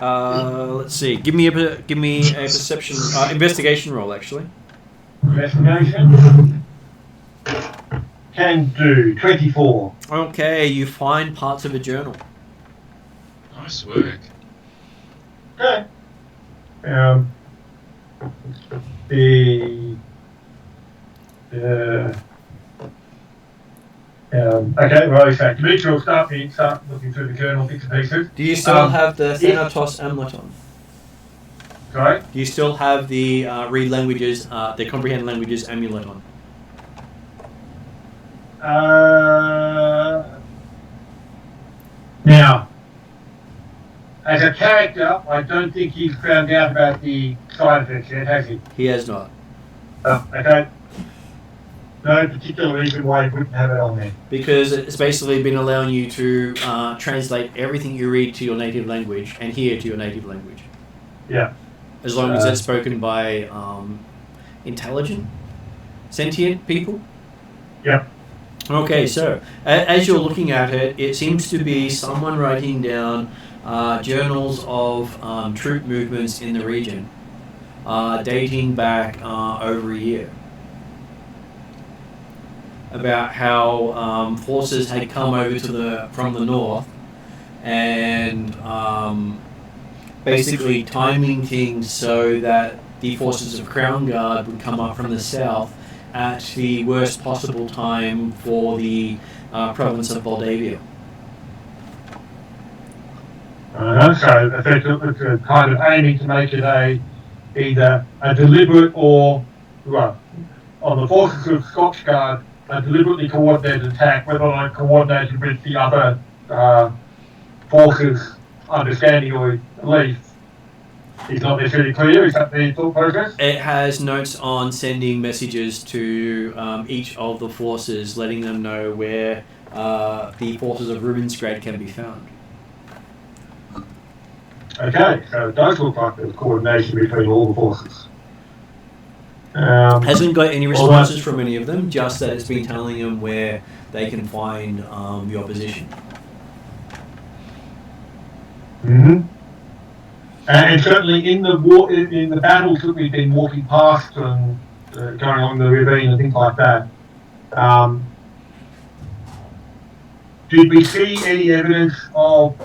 Speaker 1: Let's see. Give me a perception, investigation roll, actually.
Speaker 4: Investigation. Can do. 24.
Speaker 1: Okay, you find parts of a journal.
Speaker 3: Nice work.
Speaker 4: Okay. Okay, right, so Dimitri will start looking through the journal bits and pieces.
Speaker 1: Do you still have the Thanatos Amleton?
Speaker 4: Sorry?
Speaker 1: Do you still have the read languages, the comprehend languages amulet on?
Speaker 4: Now, as a character, I don't think he's found out about the side effects yet, has he?
Speaker 1: He has not.
Speaker 4: Okay. No particular reason why he wouldn't have it on there.
Speaker 1: Because it's basically been allowing you to translate everything you read to your native language and hear to your native language.
Speaker 4: Yeah.
Speaker 1: As long as it's spoken by intelligent, sentient people.
Speaker 4: Yep.
Speaker 1: Okay, so as you're looking at it, it seems to be someone writing down journals of troop movements in the region, dating back over a year. About how forces had come over from the north and basically timing things so that the forces of Crown Guard would come up from the south at the worst possible time for the province of Moldavia.
Speaker 4: So effectively, it's kind of aiming to make it either a deliberate or, well, on the forces of Scotch Guard, a deliberately coordinated attack, whether or not coordinated with the other forces' understanding or belief is not necessarily clear. Is that the thought process?
Speaker 1: It has notes on sending messages to each of the forces, letting them know where the forces of Rubenstrad can be found.
Speaker 4: Okay, so it does look like there's coordination between all the forces.
Speaker 1: Hasn't got any responses from any of them, just that it's been telling them where they can find the opposition.
Speaker 4: Mm-hmm. And certainly in the battles that we've been walking past and going along the ravine and things like that, did we see any evidence of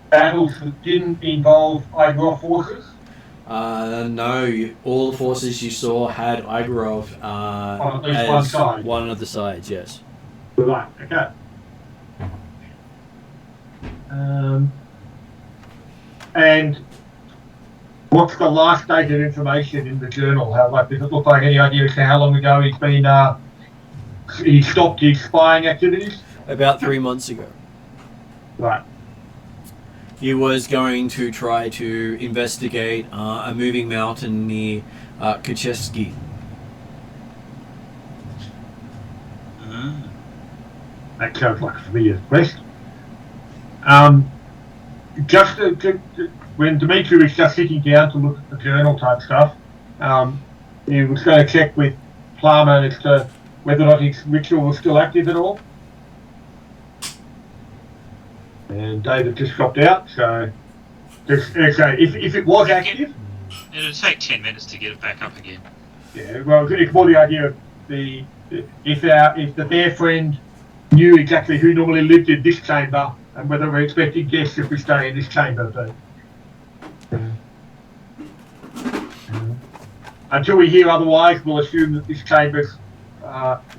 Speaker 4: battles that didn't involve Igor forces?
Speaker 1: No, all the forces you saw had Igorov
Speaker 4: On at least
Speaker 1: as
Speaker 4: one side.
Speaker 1: one of the sides, yes.
Speaker 4: Right, okay. And what's the last dated information in the journal? Does it look like any idea as to how long ago he's been he stopped his spying activities?
Speaker 1: About 3 months ago.
Speaker 4: Right.
Speaker 1: He was going to try to investigate a moving mountain near Kucheski.
Speaker 4: That sounds like a familiar quest. When Dimitri was just sitting down to look at the journal type stuff, he was going to check with Plummer as to whether or not his ritual was still active at all. And David just dropped out, so if it was active,
Speaker 3: It'll take 10 minutes to get it back up again.
Speaker 4: yeah. Well, it's more the idea of if the bear friend knew exactly who normally lived in this chamber and whether we're expecting guests if we stay in this chamber. But until we hear otherwise, we'll assume that this chamber's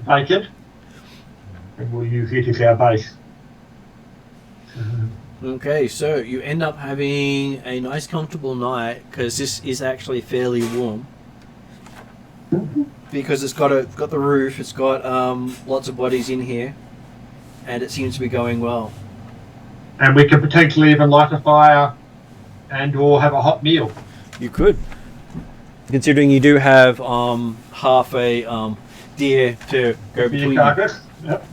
Speaker 4: vacant, and we'll use it as our base.
Speaker 1: Okay, so you end up having a nice comfortable night because this is actually fairly warm. Because it's got the roof, it's got lots of bodies in here, and it seems to be going well.
Speaker 4: And we could potentially even light a fire and/or have a hot meal.
Speaker 1: You could, considering you do have half a deer to go between.
Speaker 4: Carcass. Yep.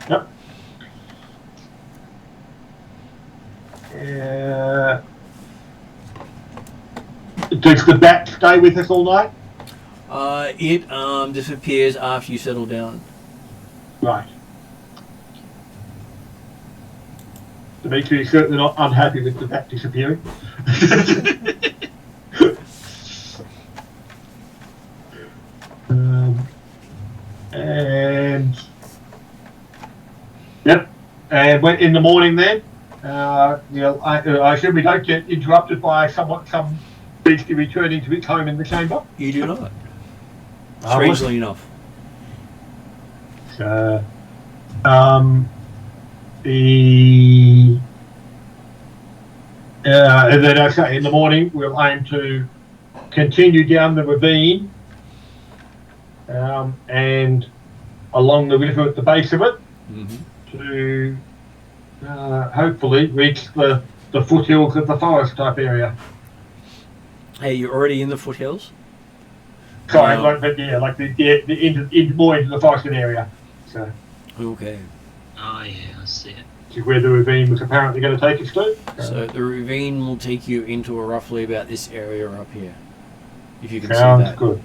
Speaker 4: Yep. Does the bat stay with us all night?
Speaker 1: It disappears after you settle down.
Speaker 4: Right. Dimitri is certainly not unhappy with the bat disappearing. And yep. And when in the morning then, I assume we don't get interrupted by some beastie returning to its home in the chamber.
Speaker 1: You do not. Strangely enough.
Speaker 4: So, and then okay, in the morning we'll aim to continue down the ravine and along the river at the base of it to hopefully reach the foothills of the forest type area.
Speaker 1: Hey, you're already in the foothills?
Speaker 4: Sorry, more into the forested area. So.
Speaker 1: Okay.
Speaker 3: Oh yeah, I see it.
Speaker 4: Which is where the ravine was apparently going to take us to.
Speaker 1: So the ravine will take you into roughly about this area up here, if you can
Speaker 4: Sounds
Speaker 1: see that.
Speaker 4: Good.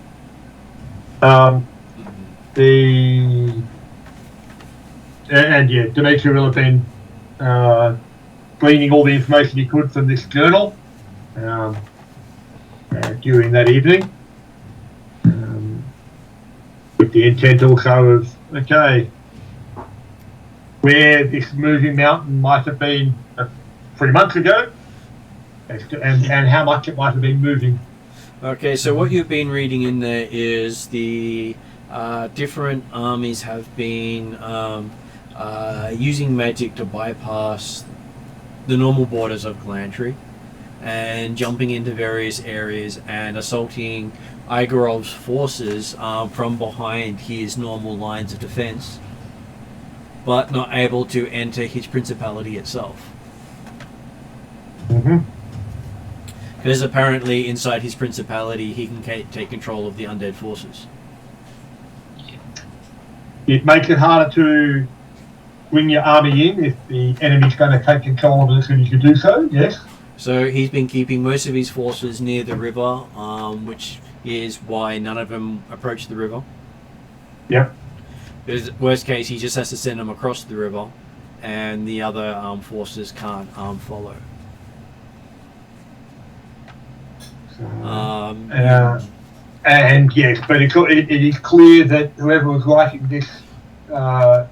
Speaker 4: Dimitri will have been gleaning all the information he could from this journal during that evening, with the intent also of where this moving mountain might have been 3 months ago, and how much it might have been moving.
Speaker 1: Okay, so what you've been reading in there is the different armies have been using magic to bypass the normal borders of Glantry and jumping into various areas and assaulting Igorov's forces from behind his normal lines of defense, but not able to enter his principality itself. Because apparently inside his principality he can take control of the undead forces.
Speaker 4: It makes it harder to bring your army in if the enemy's going to take control of it as soon as you do so, yes?
Speaker 1: So he's been keeping most of his forces near the river, which is why none of them approach the river.
Speaker 4: Yep.
Speaker 1: Because worst case, he just has to send them across the river, and the other forces can't follow.
Speaker 4: And yes, but it is clear that whoever was writing this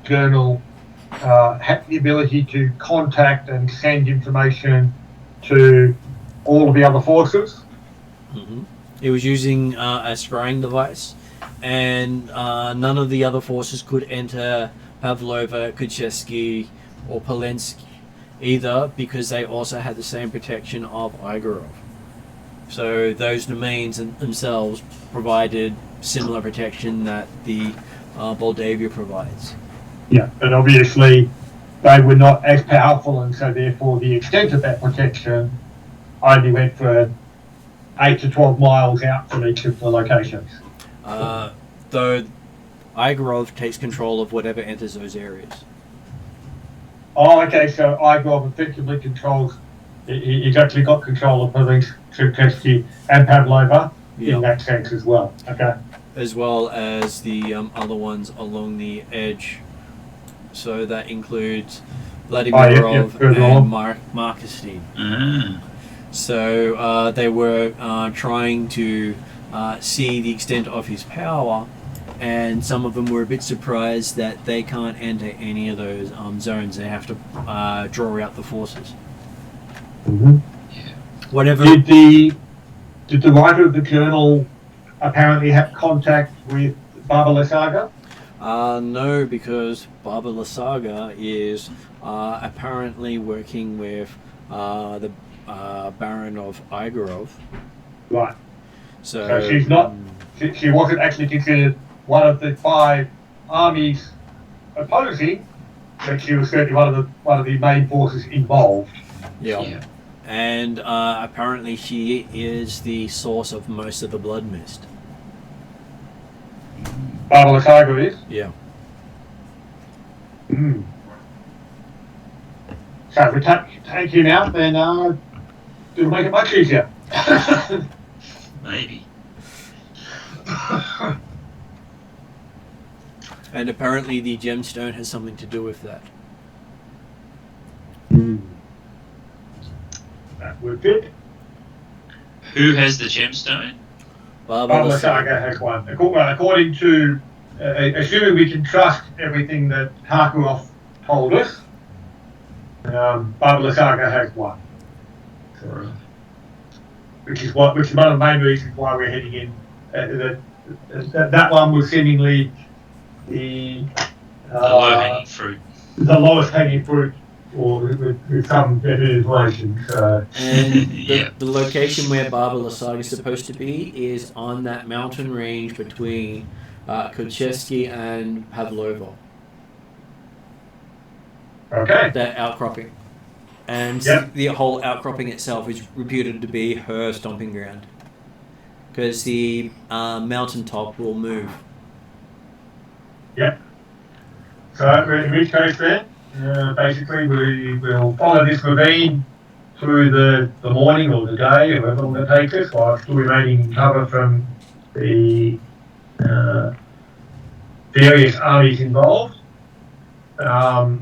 Speaker 4: journal had the ability to contact and send information to all of the other forces.
Speaker 1: Mm-hmm. It was using a scrying device, and none of the other forces could enter Pavlova, Kuchesky, or Polensky either, because they also had the same protection of Igorov. So those domains themselves provided similar protection that the Moldavia provides.
Speaker 4: Yeah, but obviously they were not as powerful, and so therefore the extent of that protection only went for 8 to 12 miles out from each of the locations.
Speaker 1: Though Igorov takes control of whatever enters those areas.
Speaker 4: Oh, okay, so Igorov effectively controls, he's actually got control of Polinsk, Cherkessy, and Pavlova in that sense as well. Okay.
Speaker 1: As well as the other ones along the edge. So that includes Vladimirov and Markestein.
Speaker 3: Mm.
Speaker 1: So they were trying to see the extent of his power, and some of them were a bit surprised that they can't enter any of those zones. They have to draw out the forces.
Speaker 4: Mm-hmm.
Speaker 1: Whatever.
Speaker 4: Did the writer of the journal apparently have contact with Baba Lysaga?
Speaker 1: No, because Baba Lysaga is apparently working with the Baron of Igorov.
Speaker 4: Right.
Speaker 1: So
Speaker 4: she's not. She wasn't actually considered one of the 5 armies opposing, but she was certainly one of the main forces involved.
Speaker 1: Yeah. And apparently she is the source of most of the blood mist.
Speaker 4: Baba Lysaga is?
Speaker 1: Yeah.
Speaker 4: Mm. So if we take him out, then it'll make it much easier.
Speaker 3: Maybe.
Speaker 1: And apparently the gemstone has something to do with that.
Speaker 4: That would fit.
Speaker 3: Who has the gemstone?
Speaker 1: Baba
Speaker 4: Lysaga has one. According to, assuming we can trust everything that Harkarov told us, Baba Lysaga has one. Which is one of the main reasons why we're heading in. That one was seemingly the
Speaker 3: low-hanging fruit.
Speaker 4: The lowest hanging fruit, or with some better information.
Speaker 1: And the location where Baba Lysaga is supposed to be is on that mountain range between Kuchesky and Pavlova.
Speaker 4: Okay.
Speaker 1: That outcropping. And the whole outcropping itself is reputed to be her stomping ground. Because the mountaintop will move.
Speaker 4: Yep. So in which case then, basically we will follow this ravine through the morning or the day, or whatever long it takes us, while still remaining in cover from the various armies involved. So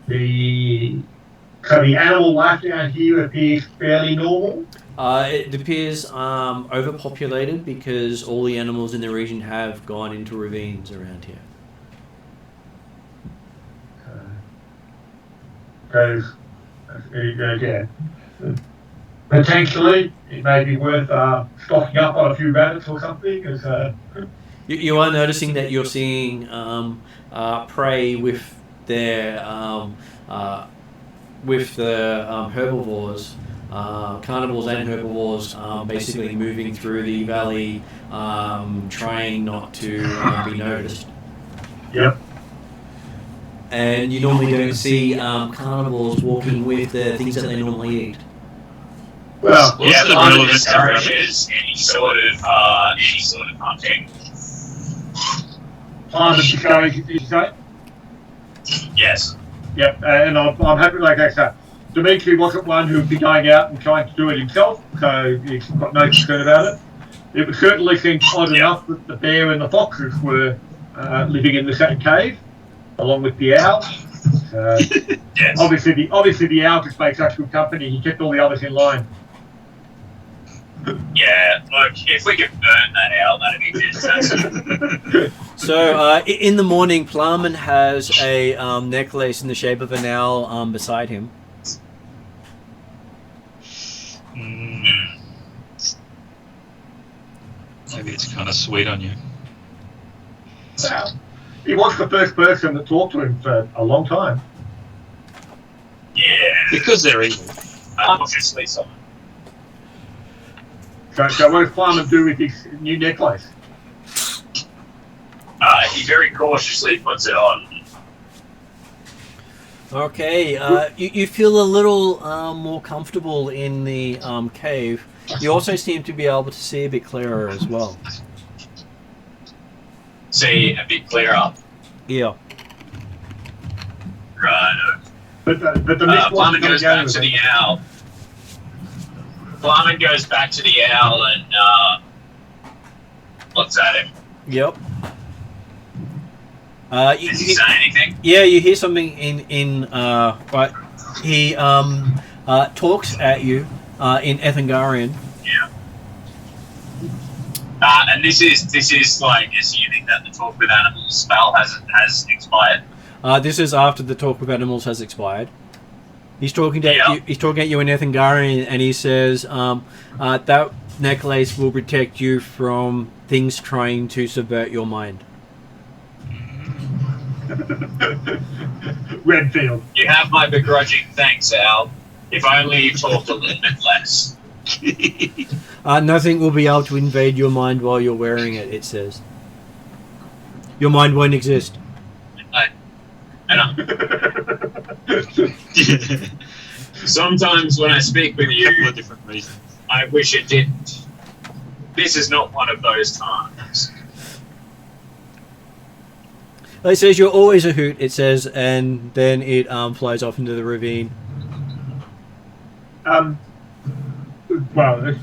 Speaker 4: the animal life down here appears fairly normal.
Speaker 1: It appears overpopulated because all the animals in the region have gone into ravines around here.
Speaker 4: Because, again, potentially it may be worth stocking up on a few rabbits or something. Cause,
Speaker 1: you are noticing that you're seeing prey with their herbivores. Carnivores and herbivores basically moving through the valley, trying not to be noticed.
Speaker 4: Yep.
Speaker 1: And you normally don't see carnivores walking with the things that they normally eat.
Speaker 4: Well,
Speaker 2: yeah, the one that discourages any sort of hunting.
Speaker 4: Time to discourage, did you say?
Speaker 2: Yes.
Speaker 4: Yep, and I'm happy like that. So Dimitri wasn't one who would be going out and trying to do it himself, so he's got no concern about it. It would certainly seem odd enough that the bear and the foxes were living in the same cave, along with the owl.
Speaker 2: Yes.
Speaker 4: Obviously the owl just makes such good company. He kept all the others in line.
Speaker 2: Yeah, look, if we could burn that out, that'd be fantastic.
Speaker 1: So in the morning, Plowman has a necklace in the shape of an owl beside him.
Speaker 3: Maybe it's kind of sweet on you.
Speaker 4: Wow. He was the first person that talked to him for a long time.
Speaker 2: Yeah,
Speaker 3: Because they're evil.
Speaker 2: obviously so.
Speaker 4: So what does Plumman do with his new necklace?
Speaker 2: He very cautiously puts it on.
Speaker 1: Okay, you feel a little more comfortable in the cave. You also seem to be able to see a bit clearer as well.
Speaker 2: See a bit clearer.
Speaker 1: Yeah.
Speaker 2: Right.
Speaker 4: But the mist
Speaker 2: Plumman
Speaker 4: wasn't going
Speaker 2: goes
Speaker 4: to go
Speaker 2: back
Speaker 4: with
Speaker 2: to
Speaker 4: it.
Speaker 2: the owl. Plumman goes back to the owl and looks at him.
Speaker 1: Yep.
Speaker 2: Does he say anything?
Speaker 1: Yeah, you hear something in right. He talks at you in Ethangarian.
Speaker 2: Yeah. And this is like assuming that the talk with animals spell has expired.
Speaker 1: This is after the talk with animals has expired. He's talking to
Speaker 2: Yeah.
Speaker 1: you. He's talking at you in Ethangarian, and he says that necklace will protect you from things trying to subvert your mind.
Speaker 4: Redfield.
Speaker 2: You have my begrudging thanks, Al. If only you talked a little bit less.
Speaker 1: Nothing will be able to invade your mind while you're wearing it. It says your mind won't exist.
Speaker 2: Sometimes when I speak with
Speaker 3: A couple
Speaker 2: you,
Speaker 3: of different reasons.
Speaker 2: I wish it didn't. This is not one of those times.
Speaker 1: It says you're always a hoot. It says, and then it flies off into the ravine.
Speaker 4: Well,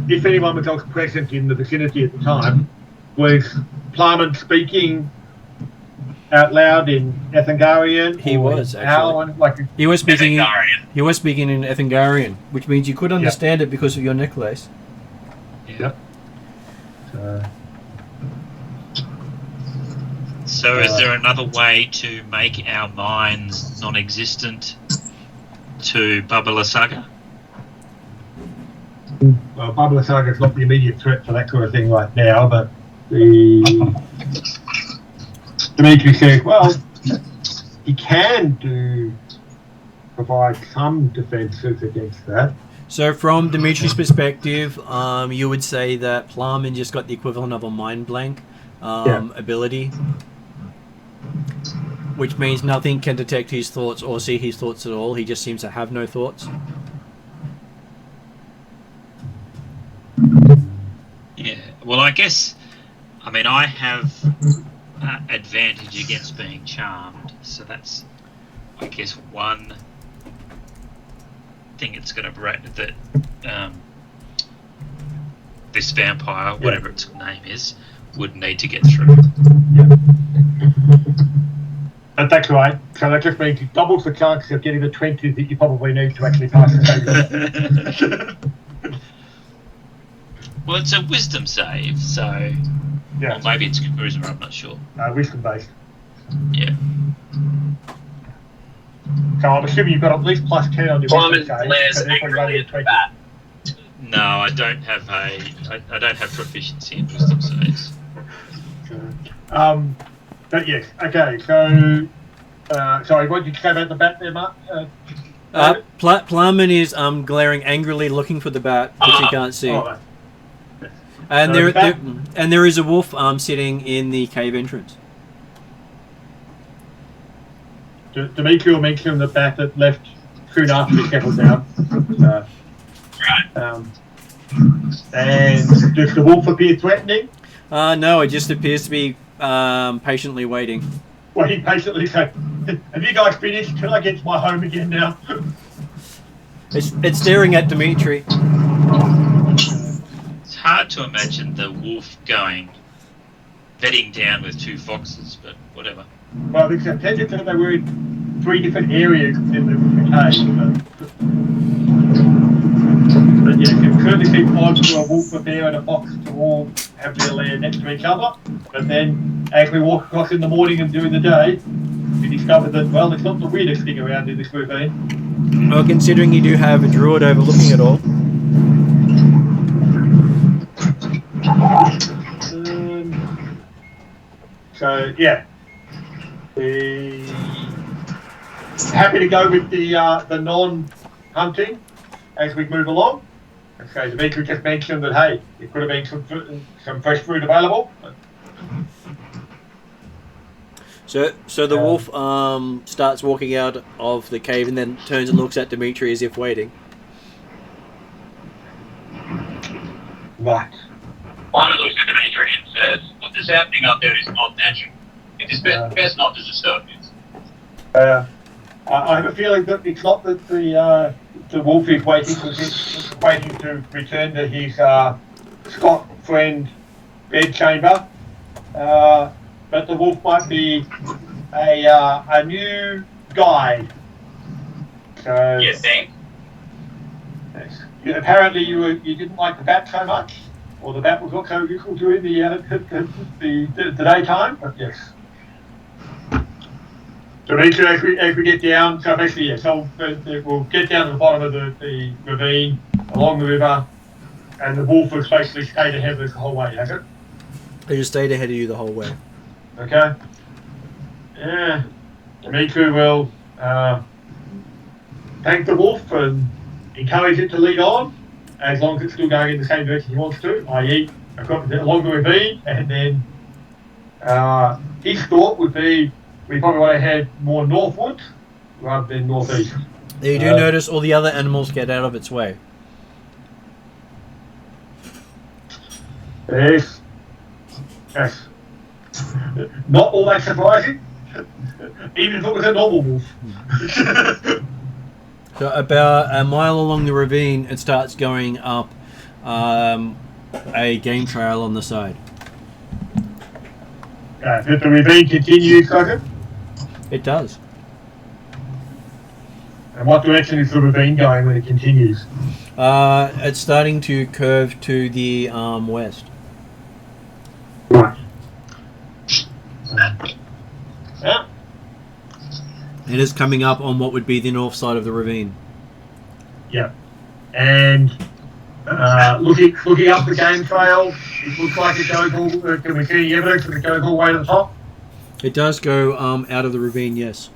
Speaker 4: if anyone was else present in the vicinity at the time, was Plumman speaking out loud in Ethangarian?
Speaker 1: He
Speaker 4: or
Speaker 1: was,
Speaker 4: in
Speaker 1: actually.
Speaker 4: Alan? Like,
Speaker 1: He was speaking.
Speaker 2: Ethangarian.
Speaker 1: He was speaking in Ethangarian, which means you could understand it because of your necklace.
Speaker 3: Yeah.
Speaker 4: So,
Speaker 3: So is there another way to make our minds non-existent to Babala Saga?
Speaker 4: well, Babala Saga is not the immediate threat for that sort of thing right now, but Dimitri says, well, he can provide some defences against that.
Speaker 1: So, from Dimitri's perspective, you would say that Plowman just got the equivalent of a mind blank ability, which means nothing can detect his thoughts or see his thoughts at all. He just seems to have no thoughts.
Speaker 3: Yeah. Well, I guess. I mean, I have advantage against being charmed, so that's, I guess, one thing it's going to break that this vampire, whatever its name is, would need to get through.
Speaker 4: But that's right. So that just means it doubles the chance of getting the 20 that you probably need to actually pass the table.
Speaker 3: Well, it's a wisdom save, so
Speaker 4: Yeah,
Speaker 3: or maybe it's charisma. I'm not sure.
Speaker 4: wisdom based.
Speaker 3: Yeah.
Speaker 4: So I'm assuming you've got at least plus 10 on your
Speaker 2: Plumman
Speaker 4: wisdom save.
Speaker 2: glares
Speaker 4: and everybody
Speaker 2: angrily
Speaker 4: running
Speaker 2: at the
Speaker 4: 20.
Speaker 2: bat.
Speaker 3: No, I don't have I don't have proficiency in wisdom saves.
Speaker 4: But yes, okay, so sorry, what did you say about the bat there, Mark?
Speaker 1: Plowman is glaring angrily, looking for the bat, which he can't see.
Speaker 4: Oh, right.
Speaker 1: And
Speaker 4: So
Speaker 1: there is a wolf sitting in the cave entrance.
Speaker 4: Dimitri will mention the bat that left soon after he settled down. And does the wolf appear threatening?
Speaker 1: No, it just appears to be patiently waiting.
Speaker 4: Well, he patiently said, have you guys finished? Can I get to my home again now?
Speaker 1: It's staring at Dimitri.
Speaker 3: It's hard to imagine the wolf bedding down with two foxes, but whatever.
Speaker 4: Well, it's intended that they were in 3 different areas in the cave. But yeah, you can certainly keep on to a wolf, a bear, and a fox to all have their lair next to each other. But then, as we walk across in the morning and during the day, we discover that, well, it's not the weirdest thing around in this ravine.
Speaker 1: Well, considering you do have a druid overlooking it all.
Speaker 4: So yeah, happy to go with the non-hunting as we move along. So Dimitri just mentioned that hey, there could have been some fresh fruit available.
Speaker 1: So the wolf starts walking out of the cave and then turns and looks at Dimitri as if waiting.
Speaker 4: Right.
Speaker 2: One looks at Dimitri and says, "What is happening up there is not natural. It is best not to disturb it."
Speaker 4: I have a feeling that it's not that the wolf is waiting, he's waiting to return to his Scott friend bedchamber. But the wolf might be a new guide. So
Speaker 2: You think?
Speaker 4: yes. Apparently you didn't like the bat so much, or the bat was not so useful during the daytime. But yes. So basically, as we get down, so basically, yeah, so we'll get down to the bottom of the ravine, along the river, and the wolf has basically stayed ahead of us the whole way, has it?
Speaker 1: They just stayed ahead of you the whole way.
Speaker 4: Okay. Yeah. Dimitri will thank the wolf and encourage it to lead on, as long as it's still going in the same direction he wants to, i.e. along the ravine, and then his thought would be we probably want to head more northward rather than northeast.
Speaker 1: You do notice all the other animals get out of its way.
Speaker 4: Yes. Yes. Not all that surprising, even if it was a normal wolf.
Speaker 1: So about a mile along the ravine, it starts going up a game trail on the side.
Speaker 4: If the ravine continues, Cocker,
Speaker 1: It does.
Speaker 4: and what direction is the ravine going when it continues?
Speaker 1: It's starting to curve to the west.
Speaker 4: Right. Yeah.
Speaker 1: It is coming up on what would be the north side of the ravine.
Speaker 4: Yeah. And looking up the game trail, it looks like it goes all. Can we see evidence that it goes all the way to the top?
Speaker 1: It does go out of the ravine, yes.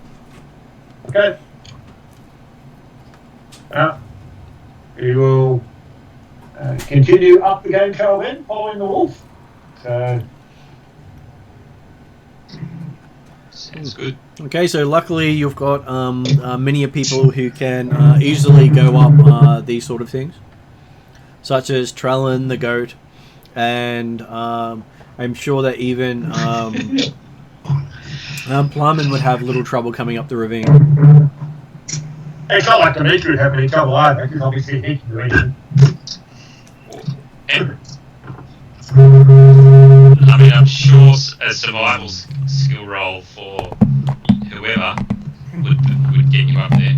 Speaker 4: Okay. We will continue up the game trail then, following the wolf. So.
Speaker 3: Sounds good.
Speaker 1: Okay, so luckily you've got many people who can easily go up these sort of things, such as Trellin the goat, and I'm sure that even Plumman would have little trouble coming up the ravine.
Speaker 4: It's not like Dimitri would have any trouble either, because obviously he can do anything.
Speaker 3: And, I mean, I'm sure a survival skill roll for whoever would get you up there.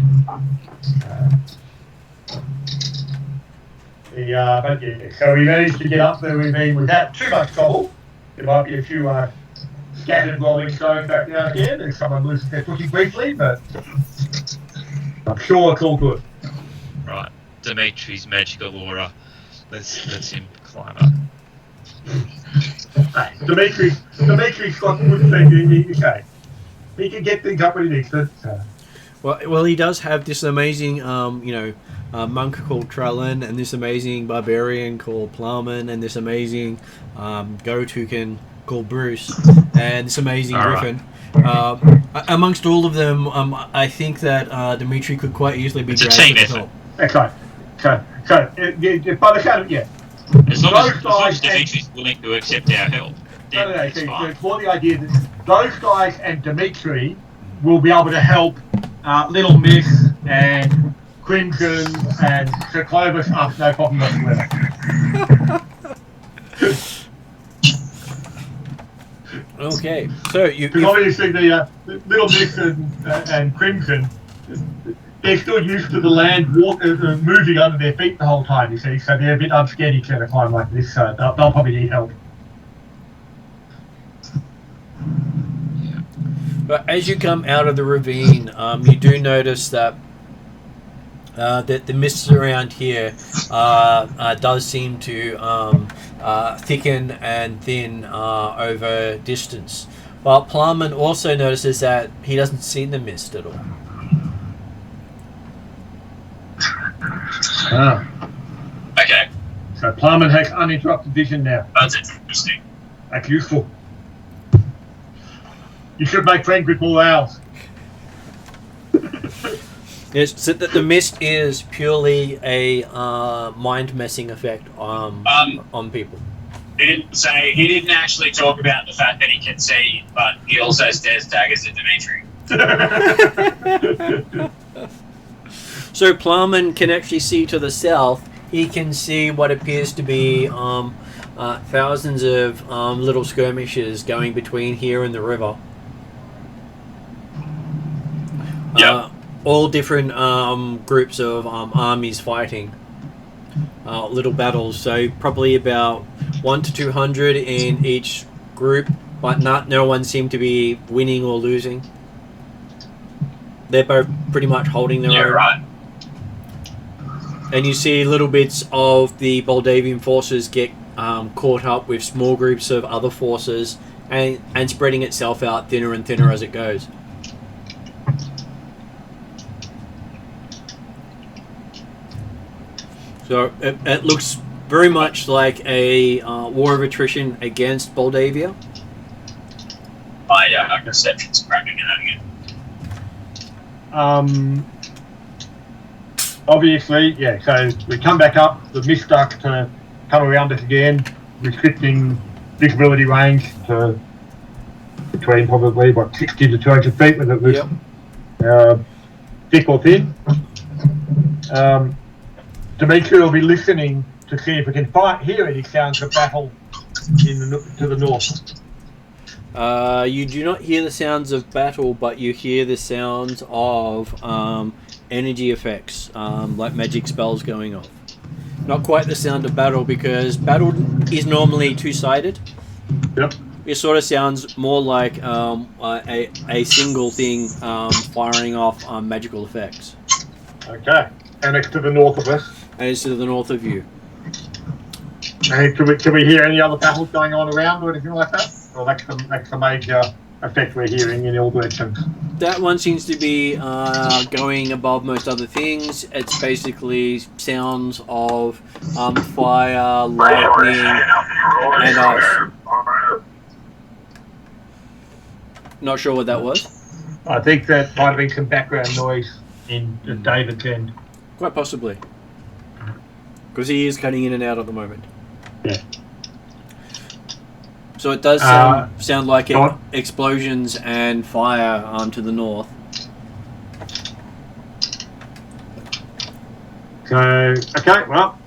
Speaker 4: But yeah, so we managed to get up the ravine without too much trouble. There might be a few scattered rolling stones back down here. There's someone losing their footing briefly, but I'm sure it's all good.
Speaker 3: Right, Dimitri's magical aura. Let's him climb up.
Speaker 4: Hey, Dimitri's got good things. Okay, he can get things up when he needs to.
Speaker 1: Well, he does have this amazing, monk called Trellin, and this amazing barbarian called Plowman, and this amazing goat who can call Bruce, and this amazing griffin. Amongst all of them, I think that Dimitri could quite easily be dragged to the top.
Speaker 4: That's right. So, by the sound of it,
Speaker 3: As long as Dimitri's willing to accept our help, then it's
Speaker 4: so
Speaker 3: fine.
Speaker 4: it's more the idea that those guys and Dimitri will be able to help Little Miss and Crimson and Sir Clovis up, no problem whatsoever.
Speaker 1: Okay, so
Speaker 4: Because obviously the Little Miss and Crimson, they're still used to the land moving under their feet the whole time, you see, so they're a bit unscaredy at a time like this, so they'll probably need help.
Speaker 1: But as you come out of the ravine, you do notice that the mist around here does seem to thicken and thin over distance. But Plumman also notices that he doesn't see the mist at all.
Speaker 2: Okay,
Speaker 4: So Plumman has uninterrupted vision now.
Speaker 2: that's interesting.
Speaker 4: That's useful. You should make friends with more owls.
Speaker 1: Yes, so that the mist is purely a mind-messing effect on people.
Speaker 2: He didn't actually talk about the fact that he can see, but he also stares daggers at Dimitri.
Speaker 1: So Plumman can actually see to the south. He can see what appears to be thousands of little skirmishes going between here and the river.
Speaker 2: Yep.
Speaker 1: All different groups of armies fighting. Little battles, so probably about 1 to 200 in each group, but no one seemed to be winning or losing. They're both pretty much holding their own.
Speaker 2: Right.
Speaker 1: And you see little bits of the Moldavian forces get caught up with small groups of other forces and spreading itself out thinner and thinner as it goes. So it looks very much like a war of attrition against Moldavia.
Speaker 2: My perception's cracking out again.
Speaker 4: Obviously, yeah, so we come back up, the mist starts to come around us again, restricting visibility range to between probably, 60 to 200 feet, whether it was thick or thin. Dimitri will be listening to see if we can hear any sounds of battle to the north.
Speaker 1: You do not hear the sounds of battle, but you hear the sounds of energy effects, like magic spells going off. Not quite the sound of battle, because battle is normally two-sided.
Speaker 4: Yep.
Speaker 1: It sort of sounds more like a single thing firing off magical effects.
Speaker 4: Okay. And it's to the north of us.
Speaker 1: And it's to the north of you.
Speaker 4: And can we hear any other battles going on around or anything like that? Or that's the major effect we're hearing in all directions?
Speaker 1: That one seems to be going above most other things. It's basically sounds of fire, lightning, and ice. Not sure what that was.
Speaker 4: I think that might have been some background noise in David's end.
Speaker 1: Quite possibly. Because he is cutting in and out at the moment.
Speaker 4: Yeah.
Speaker 1: So it does sound like explosions and fire to the north.
Speaker 4: So, okay, well,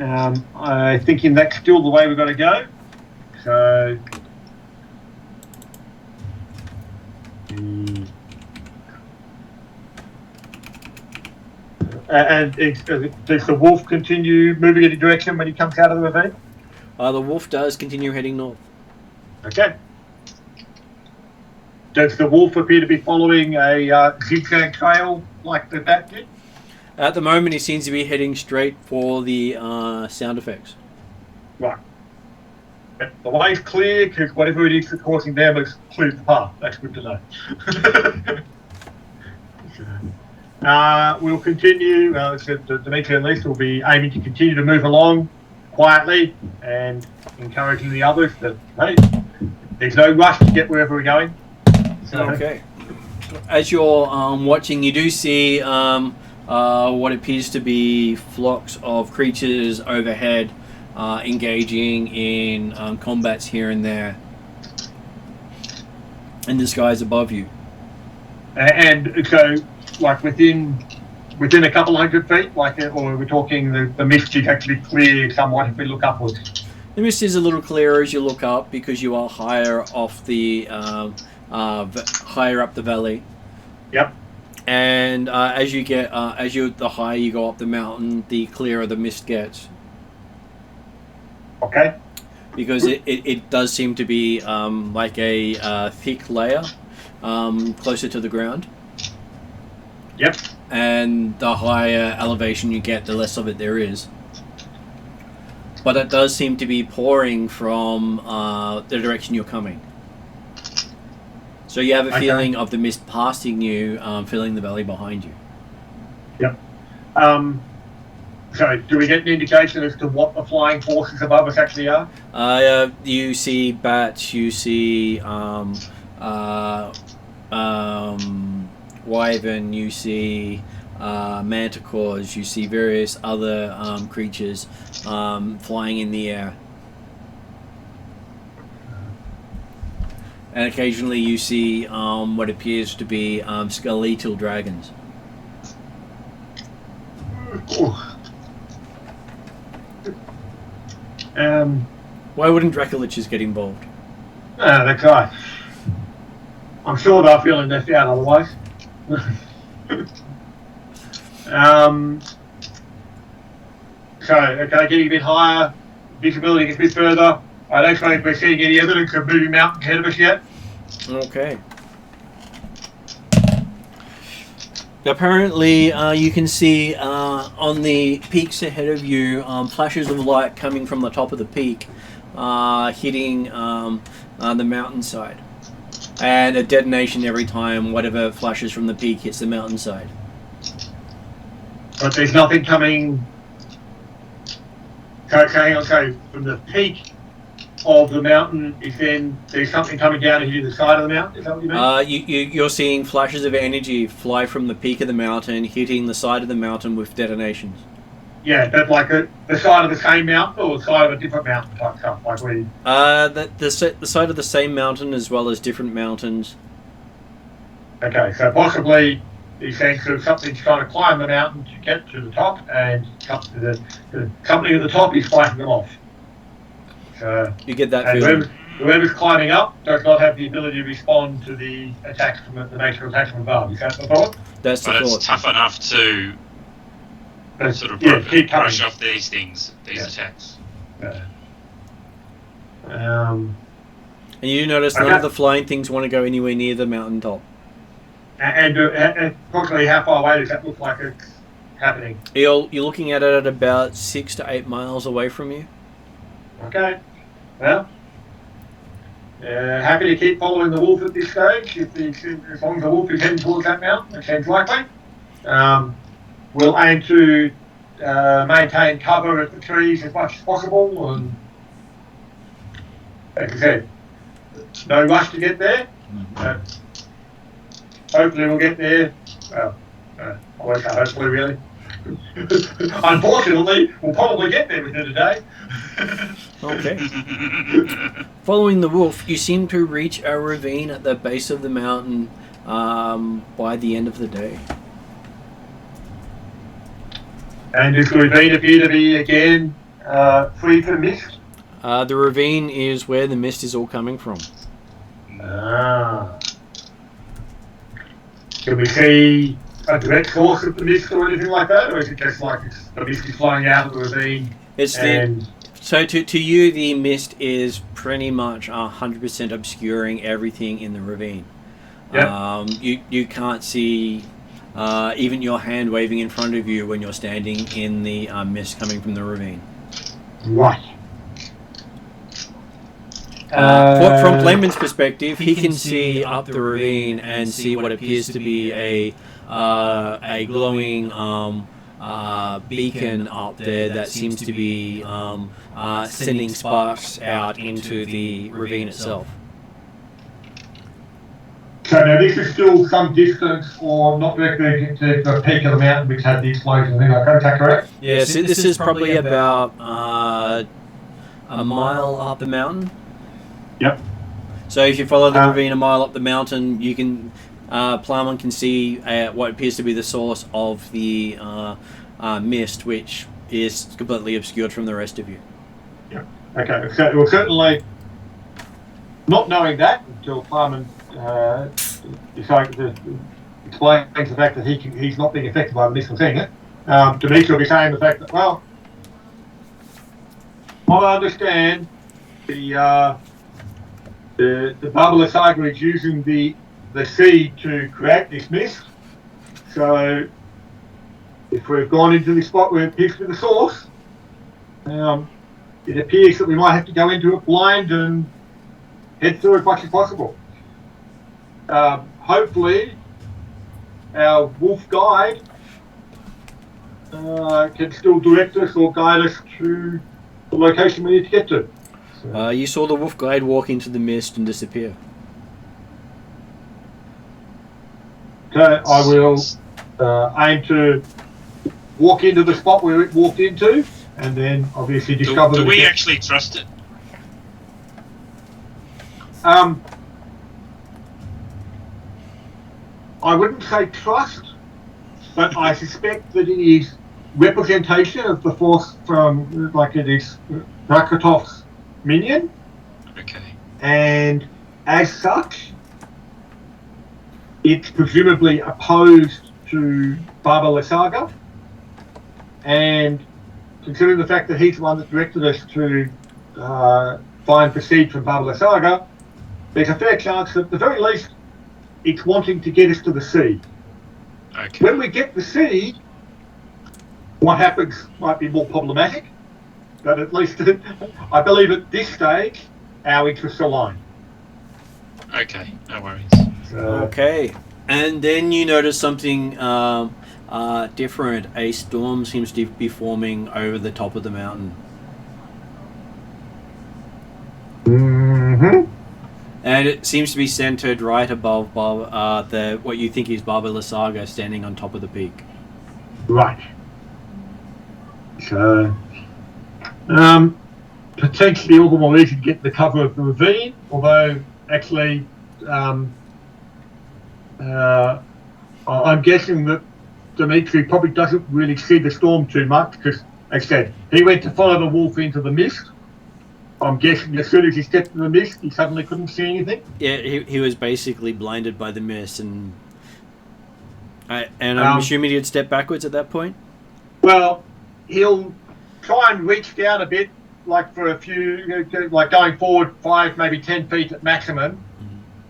Speaker 4: I'm thinking that's still the way we've got to go. So, and does the wolf continue moving in a direction when he comes out of the ravine?
Speaker 1: The wolf does continue heading north.
Speaker 4: Okay. Does the wolf appear to be following a zigzag trail like the bat did?
Speaker 1: At the moment, he seems to be heading straight for the sound effects.
Speaker 4: Right. The way's clear, because whatever it is that's causing damage clears the path. That's good to know. We'll continue. Dimitri and Lisa will be aiming to continue to move along quietly and encouraging the others that, hey, there's no rush to get wherever we're going. So,
Speaker 1: okay. As you're watching, you do see what appears to be flocks of creatures overhead engaging in combats here and there in the skies above you.
Speaker 4: And so, like within a couple hundred feet, or we're talking the mist is actually clear somewhat if we look upwards.
Speaker 1: The mist is a little clearer as you look up because you are higher off the higher up the valley.
Speaker 4: Yep.
Speaker 1: And as the higher you go up the mountain, the clearer the mist gets.
Speaker 4: Okay.
Speaker 1: Because it does seem to be like a thick layer closer to the ground.
Speaker 4: Yep.
Speaker 1: And the higher elevation you get, the less of it there is. But it does seem to be pouring from the direction you're coming. So you have a feeling of the mist passing you, filling the valley behind you.
Speaker 4: Yep. So, do we get an indication as to what the flying forces above us actually are?
Speaker 1: You see bats, you see wyvern, you see manticores, you see various other creatures flying in the air. And occasionally you see what appears to be skeletal dragons. Why wouldn't Draculiches get involved?
Speaker 4: That guy. I'm sure they're feeling left out otherwise. So, okay, getting a bit higher, visibility gets a bit further. I don't think we're seeing any evidence of moving mountains ahead of us yet.
Speaker 1: Okay. Apparently, you can see on the peaks ahead of you flashes of light coming from the top of the peak, hitting the mountainside. And a detonation every time whatever flashes from the peak hits the mountainside.
Speaker 4: But there's nothing coming... Okay, from the peak of the mountain, there's something coming down to the side of the mountain, is that what you mean?
Speaker 1: You're seeing flashes of energy fly from the peak of the mountain, hitting the side of the mountain with detonations.
Speaker 4: Yeah, but like the side of the same mountain or the side of a different mountain type stuff, like we...
Speaker 1: The side of the same mountain as well as different mountains.
Speaker 4: Okay, so possibly the sense of something's trying to climb the mountain to get to the top, and the company at the top is fighting them off.
Speaker 1: You get that
Speaker 4: and
Speaker 1: feeling.
Speaker 4: Whoever's climbing up does not have the ability to respond to the attacks from the nature of attacks from above. Is that the thought?
Speaker 1: That's the thought.
Speaker 3: But it's tough enough to sort of brush off these attacks.
Speaker 1: And you notice none of the flying things want to go anywhere near the mountaintop.
Speaker 4: And approximately how far away does that look like it's happening?
Speaker 1: You're looking at it at about 6 to 8 miles away from you.
Speaker 4: Okay. Well, happy to keep following the wolf at this stage. As long as the wolf is heading towards that mountain, it seems likely. We'll aim to maintain cover at the trees as much as possible. And, like I said, no rush to get there. Hopefully we'll get there. Well, I won't say hopefully, really. Unfortunately, we'll probably get there within a day.
Speaker 1: Okay. Following the wolf, you seem to reach a ravine at the base of the mountain by the end of the day.
Speaker 4: And does the ravine appear to be, again, free from mist?
Speaker 1: The ravine is where the mist is all coming from.
Speaker 4: Can we see a direct source of the mist or anything like that? Or is it just like the mist is flying out of the ravine?
Speaker 1: So to you, the mist is pretty much 100% obscuring everything in the ravine.
Speaker 4: Yep.
Speaker 1: You can't see even your hand waving in front of you when you're standing in the mist coming from the ravine.
Speaker 4: Right.
Speaker 1: From Blayman's perspective, he can see up the ravine and see what appears to be a glowing beacon up there that seems to be sending sparks out into the ravine itself.
Speaker 4: So now this is still some distance or not directly to the peak of the mountain which had the explosion and thing like that, is that correct?
Speaker 1: Yes, this is probably about a mile up the mountain.
Speaker 4: Yep.
Speaker 1: So if you follow the ravine a mile up the mountain, you can Plowman can see what appears to be the source of the mist, which is completely obscured from the rest of you.
Speaker 4: Yeah. Okay. So well, certainly not knowing that until Plowman decided to explains the fact that he's not being affected by the missile thing. Dimitri will be saying the fact that, well, I understand the Barbara Saga is using the sea to create this mist. So if we've gone into the spot where it appears to be the source, it appears that we might have to go into it blind and head through as much as possible. Hopefully, our wolf guide can still direct us or guide us to the location we need to get to. So,
Speaker 1: You saw the wolf guide walk into the mist and disappear.
Speaker 4: okay, I will aim to walk into the spot where it walked into, and then obviously discover.
Speaker 3: Do we actually trust it?
Speaker 4: I wouldn't say trust, but I suspect that it is representation of the force from, like it is Rakotov's minion,
Speaker 3: Okay.
Speaker 4: and as such, it's presumably opposed to Baba Lysaga, and considering the fact that he's the one that directed us to find proceed from Baba Lysaga, there's a fair chance that at the very least it's wanting to get us to the sea.
Speaker 3: Okay.
Speaker 4: When we get the sea, what happens might be more problematic, but at least I believe at this stage our interests align.
Speaker 3: Okay, no worries.
Speaker 1: Okay. And then you notice something different. A storm seems to be forming over the top of the mountain.
Speaker 4: Mm-hmm.
Speaker 1: And it seems to be centered right above what you think is Baba Lysaga standing on top of the peak.
Speaker 4: Right. So, potentially all the more easy to get the cover of the ravine, although actually I'm guessing that Dimitri probably doesn't really see the storm too much because, like I said, he went to follow the wolf into the mist. I'm guessing as soon as he stepped in the mist, he suddenly couldn't see anything.
Speaker 1: Yeah, he was basically blinded by the mist, and I'm assuming he'd step backwards at that point.
Speaker 4: Well, he'll try and reach down a bit, like for a few, like going forward 5, maybe 10 feet at maximum,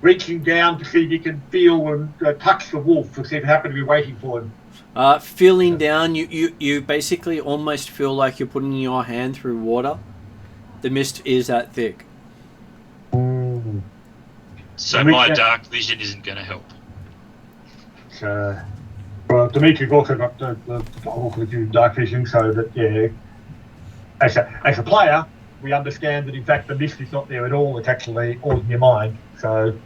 Speaker 4: reaching down to see if he can feel and touch the wolf to see if it happened to be waiting for him.
Speaker 1: Feeling down, you basically almost feel like you're putting your hand through water. The mist is that thick.
Speaker 3: So my dark vision isn't going to help.
Speaker 4: So, well, Dimitri's also got the dark vision, so that, yeah, as a player, we understand that in fact the mist is not there at all, it's actually all in your mind. So,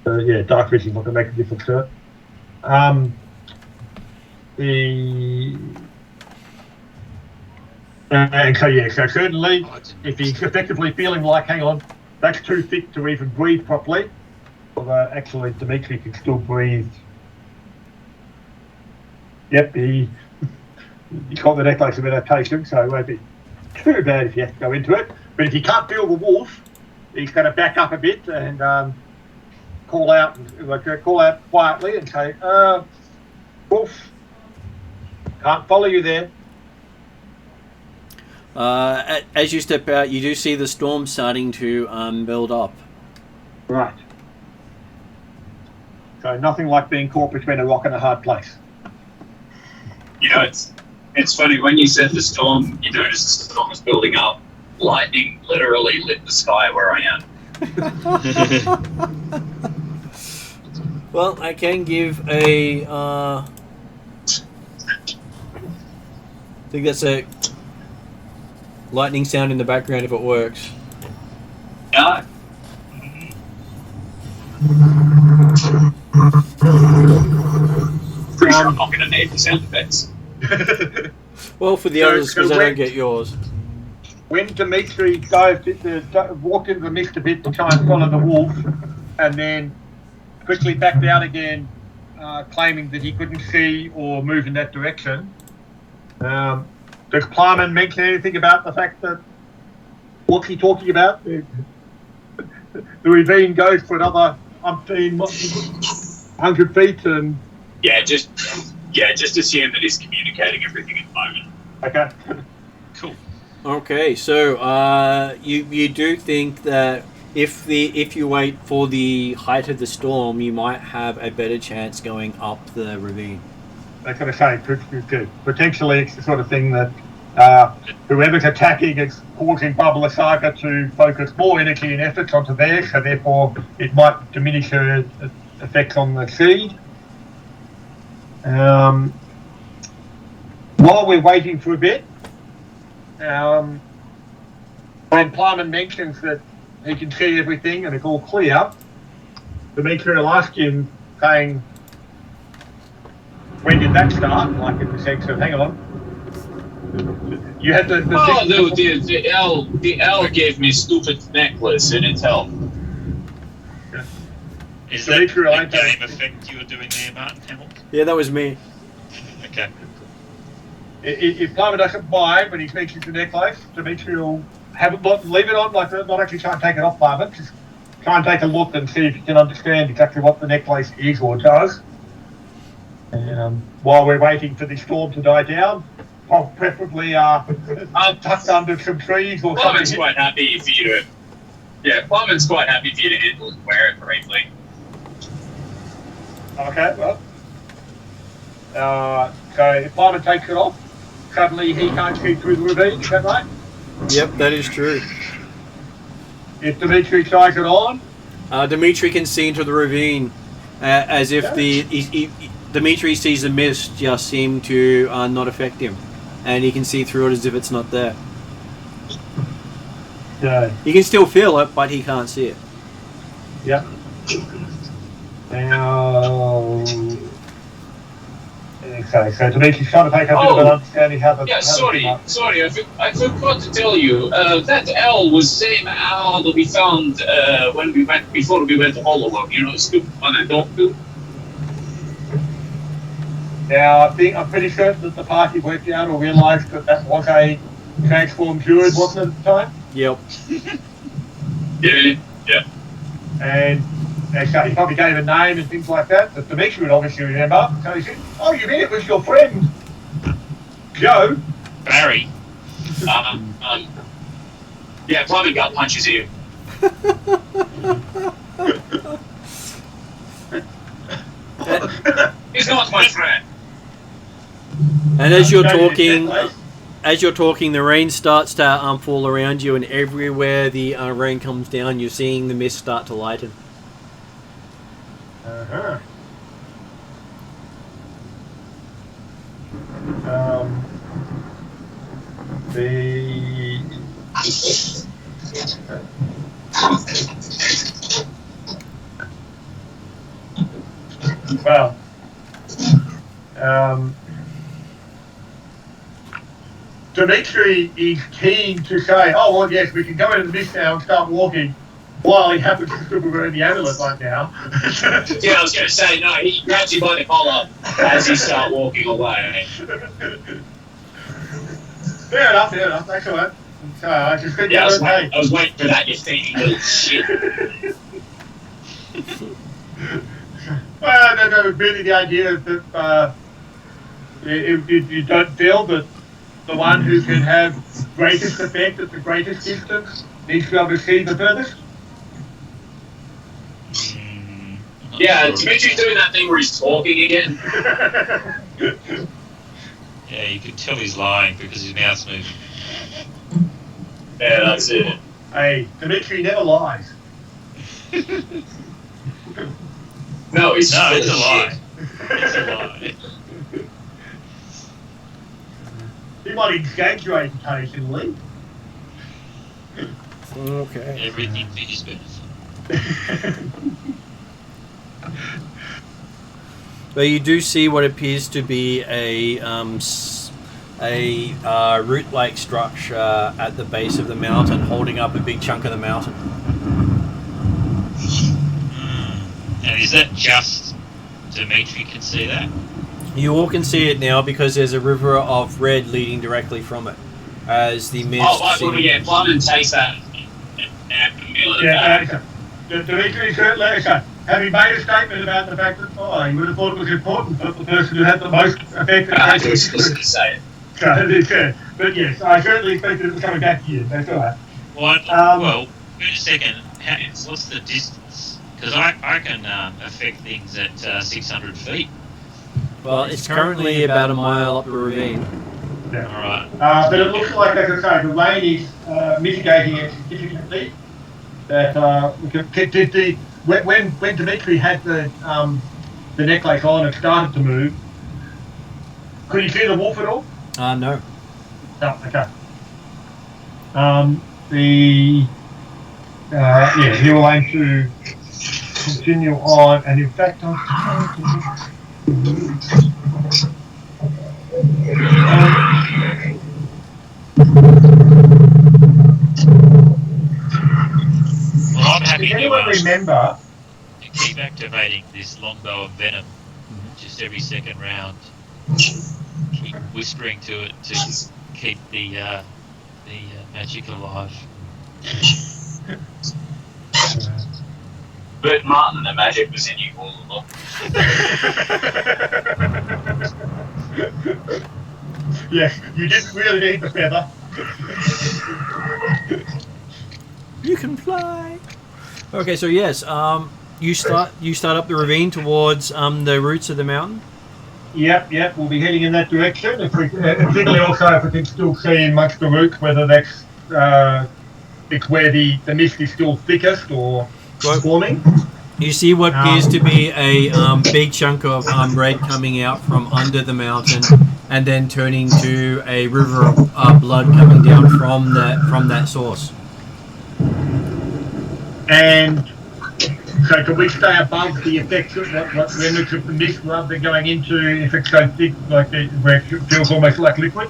Speaker 4: yeah, dark vision's not going to make a difference to it. And so, yeah, so certainly, if he's effectively feeling like, hang on, that's too thick to even breathe properly, although actually Dimitri can still breathe. Yep, he's got the necklace of adaptation, so it won't be too bad if he has to go into it. But if he can't feel the wolf, he's going to back up a bit and call out quietly and say, wolf, can't follow you there.
Speaker 1: As you step out, you do see the storm starting to build up.
Speaker 4: Right. So nothing like being caught between a rock and a hard place.
Speaker 2: You know, it's funny, when you said the storm, you noticed the storm was building up. Lightning literally lit the sky where I am.
Speaker 1: Well, I can give a... I think that's a lightning sound in the background if it works.
Speaker 2: No. Pretty sure I'm not going to need the sound effects.
Speaker 1: Well, for the others, because I don't get yours.
Speaker 4: When Dimitri walked into the mist a bit to try and follow the wolf, and then quickly backed out again, claiming that he couldn't see or move in that direction, does Plarman mention anything about the fact that what's he talking about? The ravine goes for another 100 feet, and
Speaker 2: just assume that he's communicating everything at the moment.
Speaker 4: Okay.
Speaker 3: Cool.
Speaker 1: Okay, so you do think that if you wait for the height of the storm, you might have a better chance going up the ravine.
Speaker 4: That's what I say. Potentially, it's the sort of thing that whoever's attacking is causing Bubble Saga to focus more energy and effort onto there, so therefore it might diminish her effects on the seed. While we're waiting for a bit, when Plumman mentions that he can see everything and it's all clear, Dimitri will ask him, saying, when did that start? Like in the sense of, hang on, you had the
Speaker 2: L gave me stupid necklace and it's helped.
Speaker 3: Is that
Speaker 4: Dimitri,
Speaker 3: the game effect you were doing there, Martin Hamilton?
Speaker 1: Yeah, that was me.
Speaker 3: Okay.
Speaker 4: If Plumman doesn't buy when he mentions the necklace, Dimitri will leave it on, like not actually try and take it off Plumman, just try and take a look and see if you can understand exactly what the necklace is or does. And while we're waiting for the storm to die down, I'll preferably tucked under some trees or
Speaker 2: Plumman's
Speaker 4: something.
Speaker 2: quite happy for you to. Yeah, Plumman's quite happy for you to handle and wear it briefly.
Speaker 4: Okay, well. So if Plumman takes it off, suddenly he can't see through the ravine, is that right?
Speaker 1: Yep, that is true.
Speaker 4: If Dimitri tries it on,
Speaker 1: Dimitri can see into the ravine as if Dimitri sees the mist just seem to not affect him, and he can see through it as if it's not there.
Speaker 4: yeah.
Speaker 1: He can still feel it, but he can't see it.
Speaker 4: Yep. Now, okay, so Dimitri's trying to take a bit of an understanding how the...
Speaker 2: Yeah, sorry, I forgot to tell you, that L was the same owl that we found before we went to Hollowlock, you know, stupid one I don't do.
Speaker 4: Now, I'm pretty certain that the party worked out or realised that was a transformed druid, wasn't it, at the time?
Speaker 1: Yep.
Speaker 2: Yeah.
Speaker 4: And so he probably gave a name and things like that Dimitri would obviously remember. So he said, oh, you mean it was your friend, Joe?
Speaker 3: Barry.
Speaker 2: Yeah, Plumman got punches here. He's not my friend.
Speaker 1: And as you're talking, the rain starts to fall around you, and everywhere the rain comes down, you're seeing the mist start to lighten.
Speaker 4: Uh-huh. Well, Dimitri is keen to say, oh, well, yes, we can go into the mist now and start walking, while he happens to still be wearing the amulet right now.
Speaker 2: Yeah, I was going to say, no, he grabs you by the collar as you start walking away.
Speaker 4: Fair enough, excellent. So I just think
Speaker 2: I was waiting for that, you thinking little shit.
Speaker 4: Well, no, really the idea that you don't feel that the one who can have greatest effect at the greatest distance needs to be able to see the furthest?
Speaker 2: Yeah, Dimitri's doing that thing where he's talking again.
Speaker 3: Yeah, you can tell he's lying because his mouth's moving.
Speaker 2: Yeah, that's it.
Speaker 4: Hey, Dimitri never lies.
Speaker 2: No, it's
Speaker 3: a
Speaker 2: shit.
Speaker 3: lie. It's a lie.
Speaker 4: He might exaggerate occasionally.
Speaker 1: Okay.
Speaker 3: Everything for his benefit.
Speaker 1: But you do see what appears to be a root-like structure at the base of the mountain, holding up a big chunk of the mountain.
Speaker 3: And is that just Dimitri can see that?
Speaker 1: You all can see it now because there's a river of red leading directly from it. As the mist...
Speaker 2: Plumman takes that.
Speaker 4: Yeah, Dimitri, let's go. having made a statement about the fact that you would have thought it was important that the person who had the most effect
Speaker 2: To explicitly say it.
Speaker 4: But yes, I certainly expected it was coming back to you. That's all right.
Speaker 3: Well, wait a second. What's the distance? Because I can affect things at 600 feet.
Speaker 1: Well, it's currently about a mile up the ravine.
Speaker 4: Yeah.
Speaker 3: All right.
Speaker 4: But it looks like, as I say, the rain is mitigating it significantly. That when Dimitri had the necklace on and started to move, could you see the wolf at all?
Speaker 1: No.
Speaker 4: No, okay. He will aim to continue on, and in fact,
Speaker 3: Well, I'm happy
Speaker 4: does anyone remember?
Speaker 3: to keep activating this longbow of venom just every second round. Keep whispering to it to keep the magic alive.
Speaker 2: But Martin, the magic was in you all along.
Speaker 4: Yes, you didn't really need the feather.
Speaker 1: You can fly. Okay, so yes, you start up the ravine towards the roots of the mountain.
Speaker 4: Yep, we'll be heading in that direction. Particularly also if we can still see amongst the roots whether that's it's where the mist is still thickest or forming.
Speaker 1: You see what appears to be a big chunk of red coming out from under the mountain, and then turning to a river of blood coming down from that source.
Speaker 4: And so can we stay above the effects of what remnants of the mist rather than going into if it's so thick where it feels almost like liquid?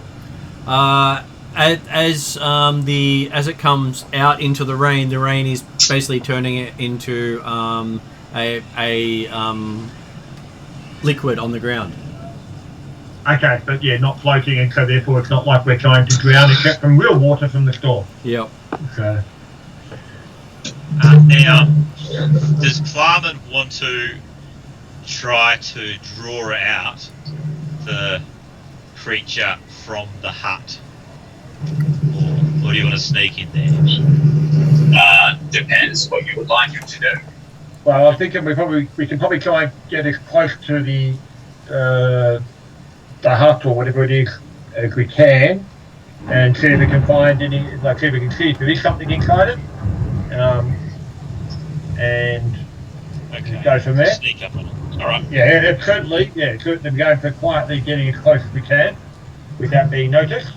Speaker 1: As it comes out into the rain is basically turning it into a liquid on the ground.
Speaker 4: Okay, but yeah, not floating, and so therefore it's not like we're trying to drown except from real water from the store.
Speaker 1: Yep.
Speaker 4: So.
Speaker 3: Now, does Plarman want to try to draw out the creature from the hut? Or do you want to sneak in there?
Speaker 2: Depends what you would like him to do.
Speaker 4: Well, I'm thinking we can probably try and get as close to the hut or whatever it is as we can, and see if we can find any, see if we can see if there is something inside it, and go from there.
Speaker 3: Sneak up on it. All right.
Speaker 4: Yeah, certainly we're going for quietly getting as close as we can without being noticed.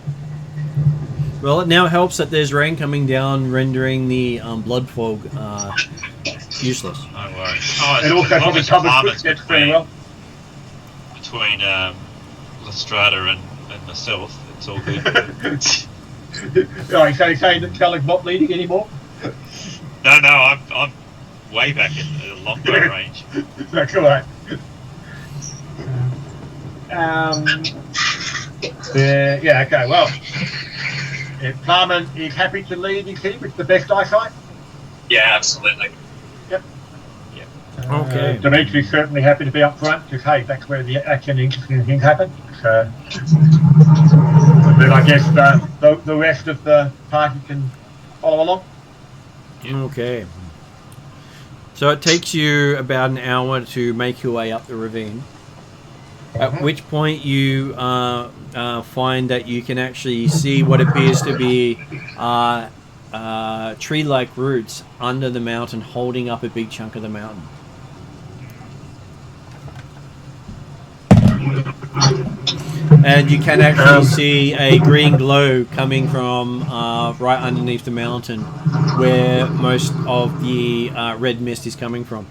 Speaker 1: Well, it now helps that there's rain coming down, rendering the blood fog useless.
Speaker 3: No worries. Oh,
Speaker 4: It also probably covers footsteps pretty well.
Speaker 3: Between Lestrada and myself, it's all good.
Speaker 4: Oh, so you're saying that Kelly's not leading anymore?
Speaker 3: No, I'm way back in the longbow range.
Speaker 4: That's all right. Okay, well, if Plarman is happy to lead his team with the best eyesight.
Speaker 2: Yeah, absolutely.
Speaker 4: Yep.
Speaker 1: Okay.
Speaker 4: Dimitri's certainly happy to be up front because, hey, that's where the action interesting things happen. So, then I guess the rest of the party can follow along.
Speaker 1: Okay. So it takes you about an hour to make your way up the ravine. At which point you find that you can actually see what appears to be tree-like roots under the mountain holding up a big chunk of the mountain. And you can actually see a green glow coming from right underneath the mountain where most of the red mist is coming from.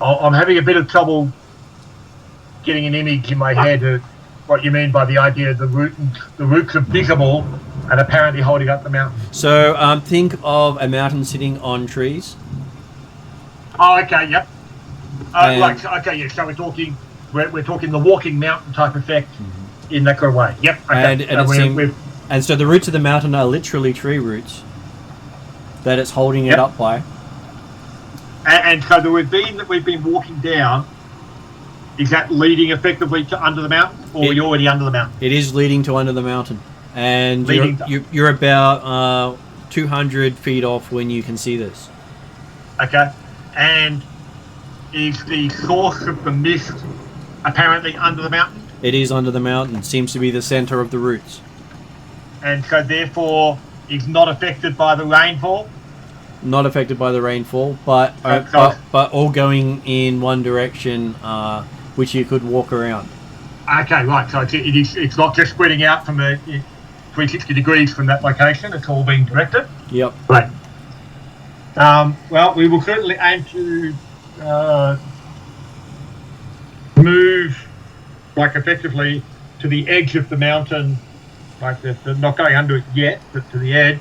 Speaker 4: I'm having a bit of trouble getting an image in my head of what you mean by the idea the roots are visible and apparently holding up the mountain.
Speaker 1: So think of a mountain sitting on trees.
Speaker 4: Oh, okay, yep. So we're talking the walking mountain type effect in that kind of way. Yep. Okay.
Speaker 1: And so the roots of the mountain are literally tree roots. that it's holding it
Speaker 4: Yep.
Speaker 1: up by.
Speaker 4: And so the ravine that we've been walking down, is that leading effectively to under the mountain, or you're already under the mountain?
Speaker 1: It is leading to under the mountain, and
Speaker 4: Leading
Speaker 1: you're about 200 feet off when you can see this.
Speaker 4: Okay. And is the source of the mist apparently under the mountain?
Speaker 1: It is under the mountain. Seems to be the center of the roots.
Speaker 4: And so therefore is not affected by the rainfall?
Speaker 1: Not affected by the rainfall, but all going in one direction, which you could walk around.
Speaker 4: Okay, right. So it's not just spreading out from the 360 degrees from that location. It's all being directed.
Speaker 1: Yep.
Speaker 4: Right. Well, we will certainly aim to move, like, effectively to the edge of the mountain, like the not going under it yet, but to the edge,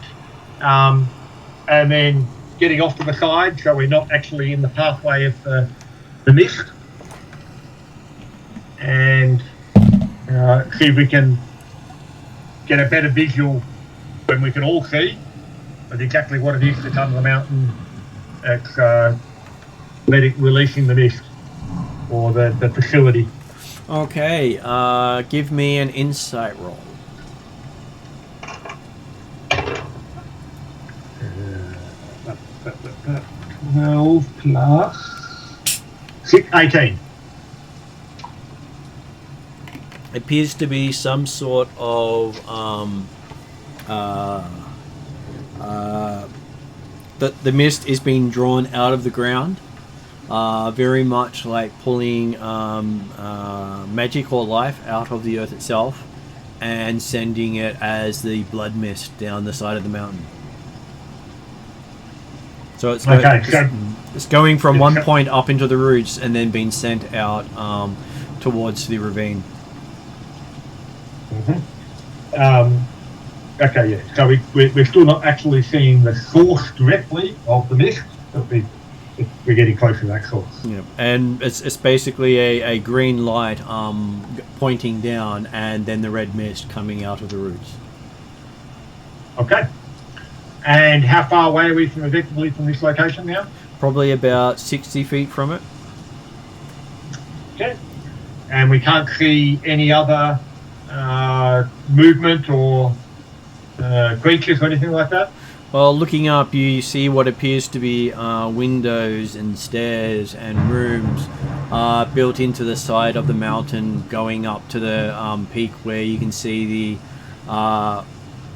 Speaker 4: and then getting off to the side, so we're not actually in the pathway of the mist, and see if we can get a better visual when we can all see of exactly what it is that's under the mountain. It's releasing the mist, or the facility.
Speaker 1: Okay, give me an insight roll.
Speaker 4: 12 plus 18.
Speaker 1: Appears to be some sort of the mist is being drawn out of the ground, very much like pulling magic or life out of the earth itself and sending it as the blood mist down the side of the mountain. So it's it's going from one point up into the roots and then being sent out towards the ravine.
Speaker 4: Okay, yeah. So we're still not actually seeing the source directly of the mist, but we're getting close to that source.
Speaker 1: Yeah, and it's basically a green light pointing down, and then the red mist coming out of the roots.
Speaker 4: Okay. And how far away are we from this location now?
Speaker 1: Probably about 60 feet from it.
Speaker 4: Okay. And we can't see any other movement or creatures or anything like that?
Speaker 1: Well, looking up, you see what appears to be windows and stairs and rooms built into the side of the mountain, going up to the peak where you can see the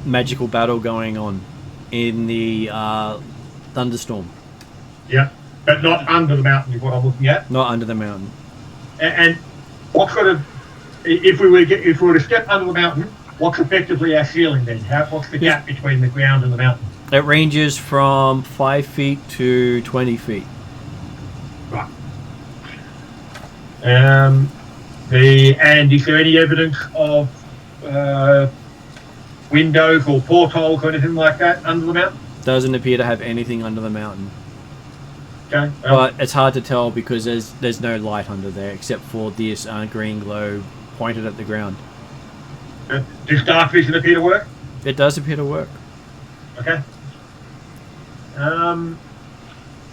Speaker 1: magical battle going on in the thunderstorm.
Speaker 4: Yeah, but not under the mountain is what I'm looking at.
Speaker 1: Not under the mountain.
Speaker 4: And what sort of, if we were to step under the mountain, what's effectively our ceiling then? What's the gap between the ground and the mountain?
Speaker 1: It ranges from 5 feet to 20 feet.
Speaker 4: Right. And is there any evidence of windows or portholes or anything like that under the mountain?
Speaker 1: Doesn't appear to have anything under the mountain.
Speaker 4: Okay.
Speaker 1: But it's hard to tell because there's no light under there except for this green glow pointed at the ground.
Speaker 4: Does dark vision appear to work?
Speaker 1: It does appear to work.
Speaker 4: Okay. And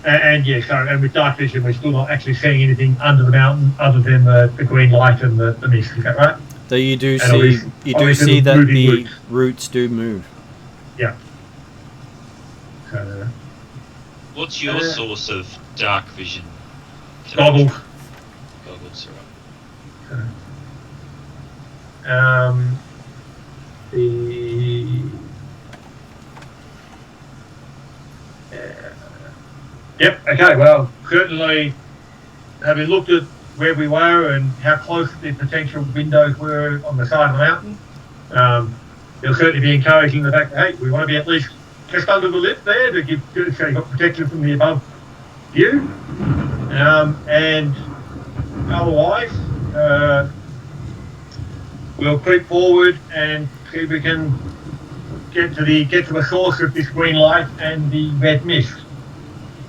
Speaker 4: with dark vision, we're still not actually seeing anything under the mountain other than the green light and the mist. Is that right?
Speaker 1: Though you do see that the roots do move.
Speaker 4: Yeah.
Speaker 3: What's your source of dark vision?
Speaker 4: Goggles.
Speaker 3: Goggles, right.
Speaker 4: Yep. Okay. Well, certainly, having looked at where we were and how close the potential windows were on the side of the mountain, it'll certainly be encouraging the fact that, hey, we want to be at least just under the lip there to give so you've got protection from the above view. And otherwise, we'll creep forward and see if we can get to the source of this green light and the red mist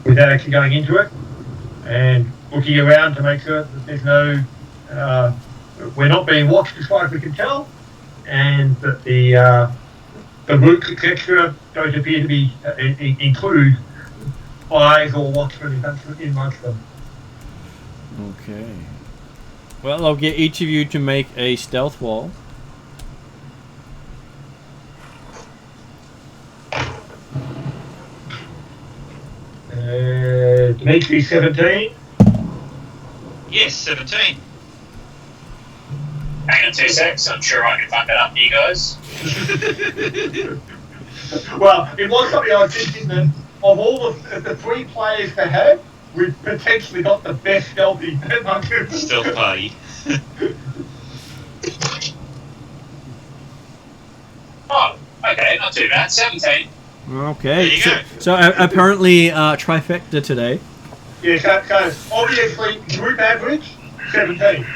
Speaker 4: without actually going into it, and looking around to make sure that there's no we're not being watched as far as we can tell, and that the roots, etc., don't appear to be include eyes or what's really in most of them.
Speaker 1: Okay. Well, I'll get each of you to make a stealth wall.
Speaker 4: Dimitri 17.
Speaker 3: Yes, 17.
Speaker 2: Hang on 2 secs, I'm sure I can fuck that up for you guys.
Speaker 4: Well, it was something I was thinking that of all the 3 players they had, we've potentially got the best stealthy
Speaker 3: Stealth party.
Speaker 2: Oh, okay, not too bad. 17.
Speaker 1: Okay.
Speaker 3: There you go.
Speaker 1: So apparently trifecta today.
Speaker 4: Yeah, so obviously group average 17.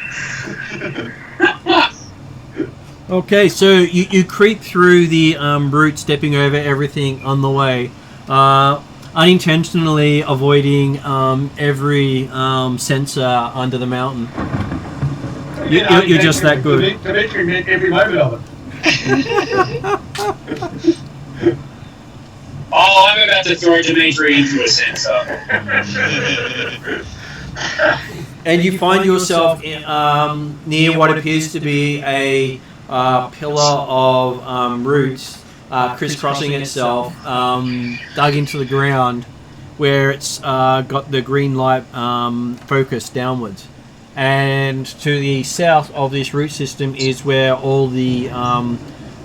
Speaker 1: Okay, so you creep through the route, stepping over everything on the way, unintentionally avoiding every sensor under the mountain. You're just that good.
Speaker 4: Dimitri meant every moment of it.
Speaker 2: Oh, I'm about to throw Dimitri into a sensor.
Speaker 1: And you find yourself near what appears to be a pillar of roots crisscrossing itself, dug into the ground, where it's got the green light focused downwards. And to the south of this root system is where all the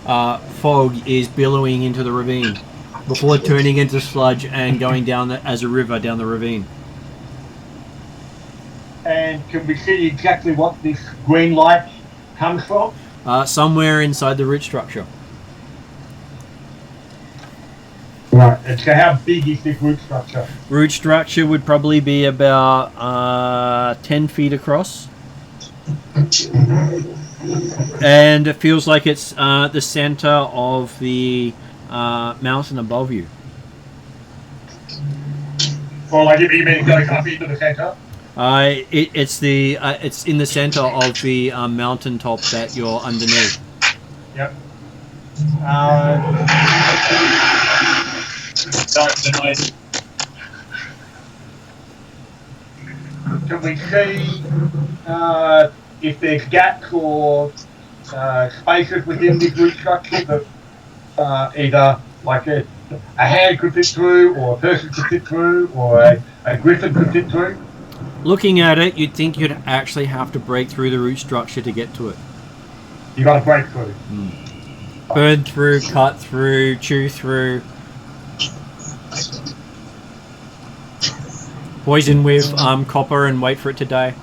Speaker 1: fog is billowing into the ravine, before turning into sludge and going down as a river down the ravine.
Speaker 4: And can we see exactly what this green light comes from?
Speaker 1: Somewhere inside the root structure.
Speaker 4: Right. And so how big is this root structure?
Speaker 1: Root structure would probably be about 10 feet across. And it feels like it's the center of the mountain above you.
Speaker 4: Well, like you mean it goes up into the center?
Speaker 1: It's in the center of the mountain top that you're underneath.
Speaker 4: Yep.
Speaker 2: Sorry for the noise.
Speaker 4: Can we see if there's gaps or spaces within this root structure that either like a hand could fit through, or a person could fit through, or a griffin could fit through?
Speaker 1: Looking at it, you'd think you'd actually have to break through the root structure to get to it.
Speaker 4: You got to break through.
Speaker 1: Burn through, cut through, chew through. Poison with copper and wait for it to die.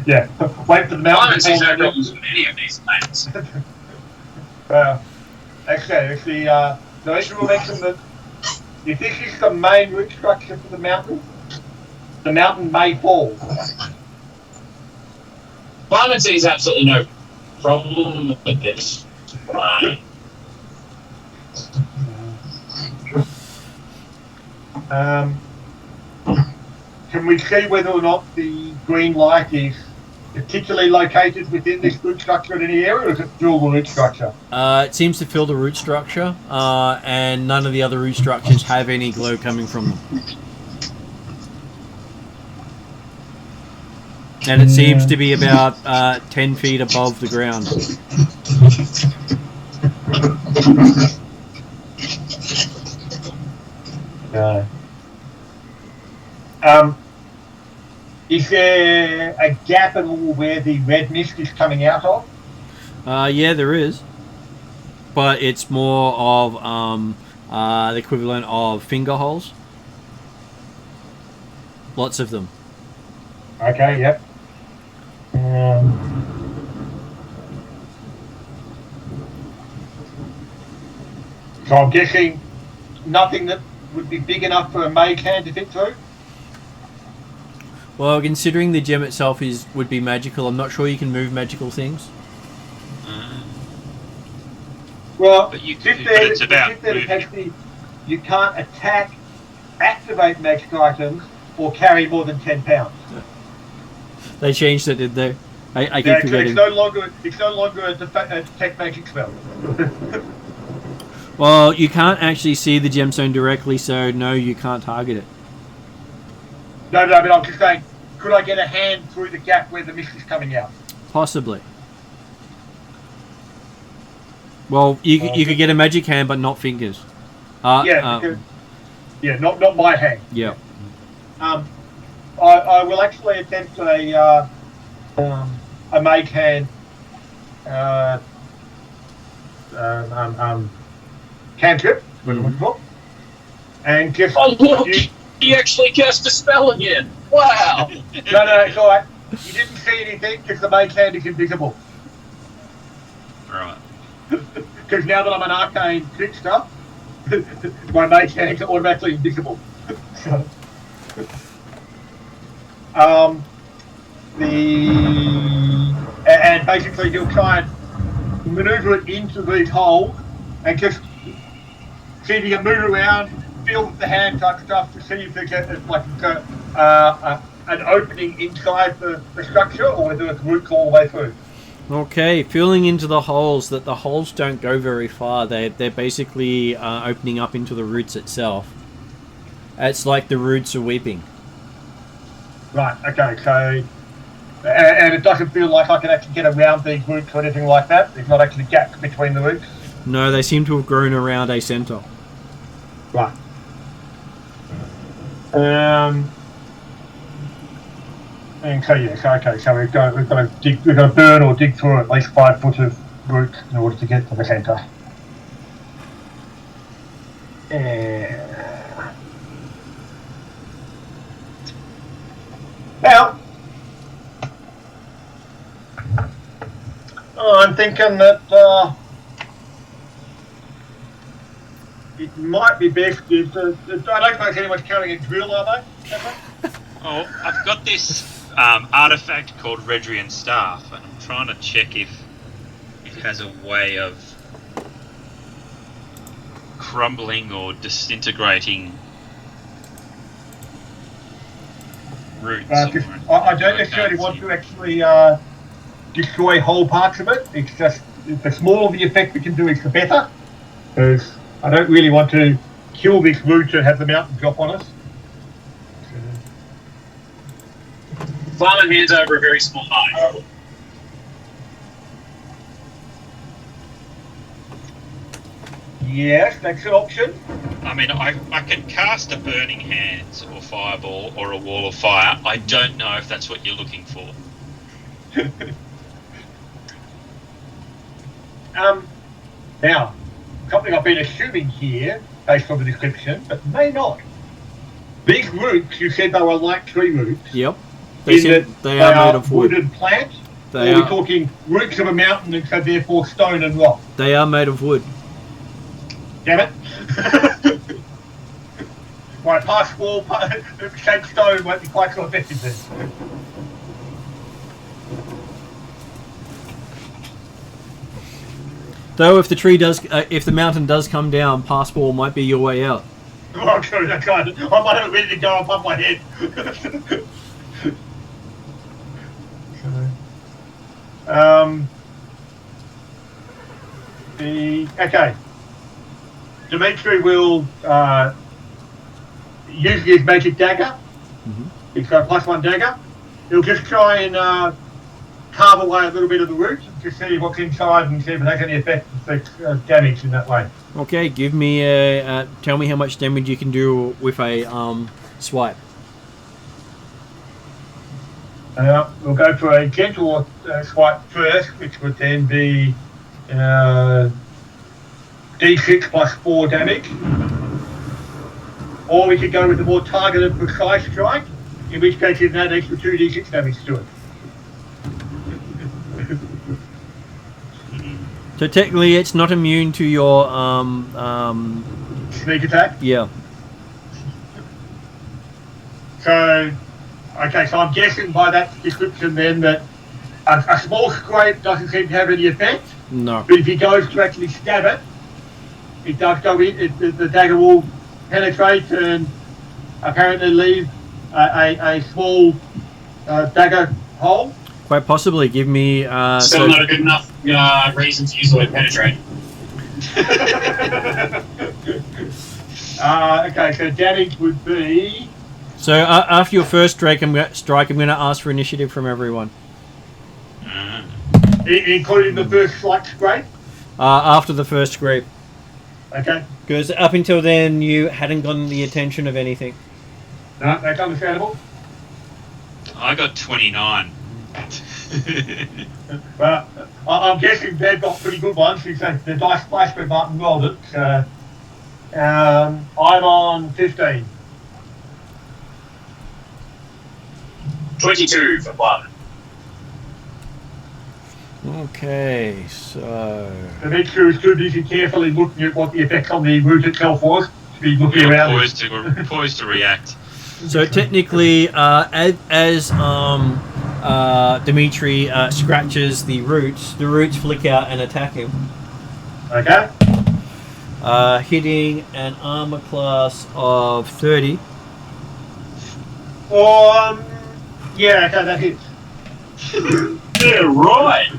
Speaker 4: Yeah, wait for the
Speaker 2: I
Speaker 4: mountain.
Speaker 2: haven't seen no problems with any of these things.
Speaker 4: Okay, if the Dimitri will mention that if this is the main root structure for the mountain may fall.
Speaker 2: Climate sees absolutely no problem with this. Right.
Speaker 4: Can we see whether or not the green light is particularly located within this root structure in any area, or is it still the root structure?
Speaker 1: It seems to fill the root structure, and none of the other root structures have any glow coming from them. And it seems to be about 10 feet above the ground.
Speaker 4: No. Is there a gap at all where the red mist is coming out of?
Speaker 1: Yeah, there is. But it's more of the equivalent of finger holes. Lots of them.
Speaker 4: Okay, yep. So I'm guessing nothing that would be big enough for a mage hand to fit through?
Speaker 1: Well, considering the gem itself would be magical, I'm not sure you can move magical things.
Speaker 4: Well,
Speaker 3: But
Speaker 4: it's about moving. You can't attack, activate magic items, or carry more than 10 pounds.
Speaker 1: They changed it, did they? I keep
Speaker 4: Yeah,
Speaker 1: forgetting.
Speaker 4: it's no longer a detect magic spell.
Speaker 1: Well, you can't actually see the gemstone directly, so no, you can't target it.
Speaker 4: No, but I'm just saying, could I get a hand through the gap where the mist is coming out?
Speaker 1: Possibly. Well, you could get a magic hand, but not fingers.
Speaker 4: Yeah, not my hand.
Speaker 1: Yeah.
Speaker 4: I will actually attempt a mage hand cantrip, and just
Speaker 2: He actually cast a spell again. Wow.
Speaker 4: no, it's all right. You didn't see anything because the mage hand is invisible.
Speaker 3: Right.
Speaker 4: Because now that I'm an arcane trickster, my mage hand is automatically invisible. So, and basically he'll try and maneuver it into these holes and just see if he can move around, feel with the hand type stuff to see if there's an opening inside the structure or whether it's roots all the way through.
Speaker 1: Okay, feeling into the holes, that the holes don't go very far. They're basically opening up into the roots itself. It's like the roots are weeping.
Speaker 4: Right, okay, so... And it doesn't feel like I can actually get around these roots or anything like that? There's not actually gaps between the roots?
Speaker 1: No, they seem to have grown around a centre.
Speaker 4: Right. Okay, so we've got to burn or dig through at least 5 foot of root in order to get to the centre. Now, I'm thinking that it might be best if I don't suppose anyone's carrying a drill, are they?
Speaker 3: Oh, I've got this artifact called Redrian Staff, and I'm trying to check if it has a way of crumbling or disintegrating roots.
Speaker 4: I don't necessarily want to actually destroy whole parts of it. It's just the smaller the effect we can do is the better. Because I don't really want to kill this root and have the mountain drop on us.
Speaker 2: Flamen hands over a very small knife.
Speaker 4: Yes, that's an option.
Speaker 3: I mean, I can cast a Burning Hands or Fireball or a Wall of Fire. I don't know if that's what you're looking for.
Speaker 4: Now, something I've been assuming here, based on the description, but may not. These roots, you said they were like tree roots.
Speaker 1: Yep. They are made of wood.
Speaker 4: Wooden plant?
Speaker 1: They
Speaker 4: or
Speaker 1: are.
Speaker 4: We're talking roots of a mountain and so therefore stone and rock?
Speaker 1: They are made of wood.
Speaker 4: Damn it. My past wall shaped stone won't be quite so effective then.
Speaker 1: Though if the mountain does come down, pass wall might be your way out.
Speaker 4: Oh, true, that's right. I might have it ready to go above my head. Okay. Dimitri will use his magic dagger.
Speaker 1: Mm-hmm.
Speaker 4: He's got a +1 dagger. He'll just try and carve away a little bit of the root to see what's inside and see if it has any effect damage in that way.
Speaker 1: Okay, give me tell me how much damage you can do with a swipe.
Speaker 4: We'll go for a gentle swipe first, which would then be D6 plus 4 damage. Or we could go with a more targeted, precise strike, in which case you add an extra 2d6 damage to it.
Speaker 1: So technically, it's not immune to your
Speaker 4: Sneak attack?
Speaker 1: Yeah.
Speaker 4: So, okay, so I'm guessing by that description then that a small scrape doesn't seem to have any effect.
Speaker 1: No.
Speaker 4: But if he goes to actually stab it, it does go in, the dagger will penetrate and apparently leave a small dagger hole.
Speaker 1: Quite possibly. Give me.
Speaker 2: Still not a good enough reason to use the word penetrate.
Speaker 4: Okay, so damage would be...
Speaker 1: So after your first strike, I'm going to ask for initiative from everyone.
Speaker 4: Including the first strike scrape?
Speaker 1: After the first scrape.
Speaker 4: Okay.
Speaker 1: Because up until then, you hadn't gotten the attention of anything.
Speaker 4: No, that's understandable.
Speaker 3: I got 29.
Speaker 4: Well, I'm guessing they've got pretty good ones because the dice placement button rolled it. So, I'm on 15.
Speaker 2: 22 for one.
Speaker 1: Okay, so...
Speaker 4: Dimitri was too busy carefully looking at what the effect on the route itself was to be looking
Speaker 3: We're
Speaker 4: around.
Speaker 3: poised to react.
Speaker 1: So technically, as Dimitri scratches the roots flick out and attack him.
Speaker 4: Okay.
Speaker 1: Hitting an armor class of 30.
Speaker 4: Yeah, okay, that hits.
Speaker 2: Yeah, right.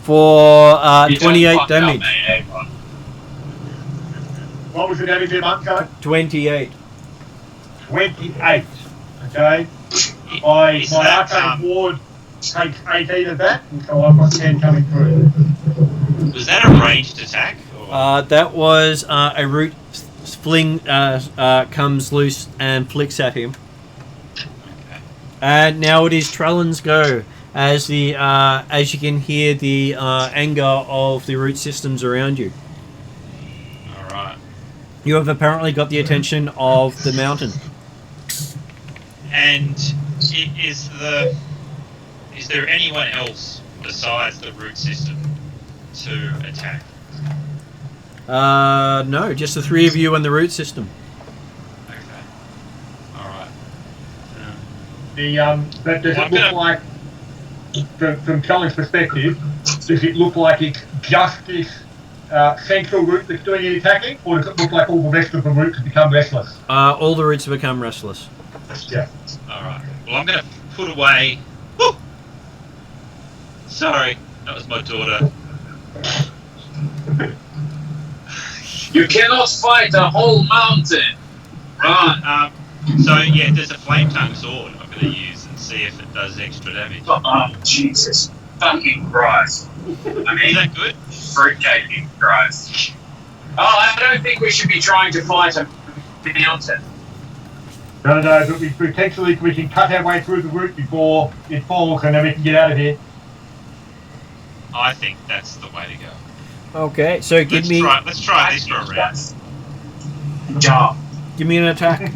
Speaker 1: For
Speaker 2: You don't
Speaker 1: 28
Speaker 2: fuck up,
Speaker 1: damage.
Speaker 2: mate, everyone.
Speaker 4: What was the damage in Untitled?
Speaker 1: 28.
Speaker 4: 28. Okay. My
Speaker 3: Is that,
Speaker 4: arcane ward takes 18 of that, and so I've got 10 coming through.
Speaker 3: Was that a ranged attack? Or?
Speaker 1: That was a root fling comes loose and flicks at him.
Speaker 3: Okay.
Speaker 1: And now it is Trellan's go, as you can hear the anger of the root systems around you.
Speaker 3: All right.
Speaker 1: You have apparently got the attention of the mountain.
Speaker 3: And is there anyone else besides the root system to attack?
Speaker 1: No, just the three of you and the root system.
Speaker 3: Okay. All right.
Speaker 4: But does it look like, from Kelly's perspective, does it look like it's just this central root that's doing any attacking, or does it look like all the rest of the roots have become restless?
Speaker 1: All the roots have become restless.
Speaker 4: Yeah.
Speaker 3: All right. Well, I'm going to put away. Woo! Sorry, that was my daughter.
Speaker 2: You cannot fight a whole mountain. Run.
Speaker 3: So yeah, there's a flame tongue sword I'm going to use and see if it does extra damage.
Speaker 2: Oh, Jesus fucking Christ. I
Speaker 3: Is
Speaker 2: mean,
Speaker 3: that good?
Speaker 2: fruitcake Christ. Oh, I don't think we should be trying to fight a mountain.
Speaker 4: No, but we can cut our way through the root before it falls, and then we can get out of here.
Speaker 3: I think that's the way to go.
Speaker 1: Okay, so
Speaker 3: Let's try this for a round.
Speaker 2: Job.
Speaker 1: give me an attack.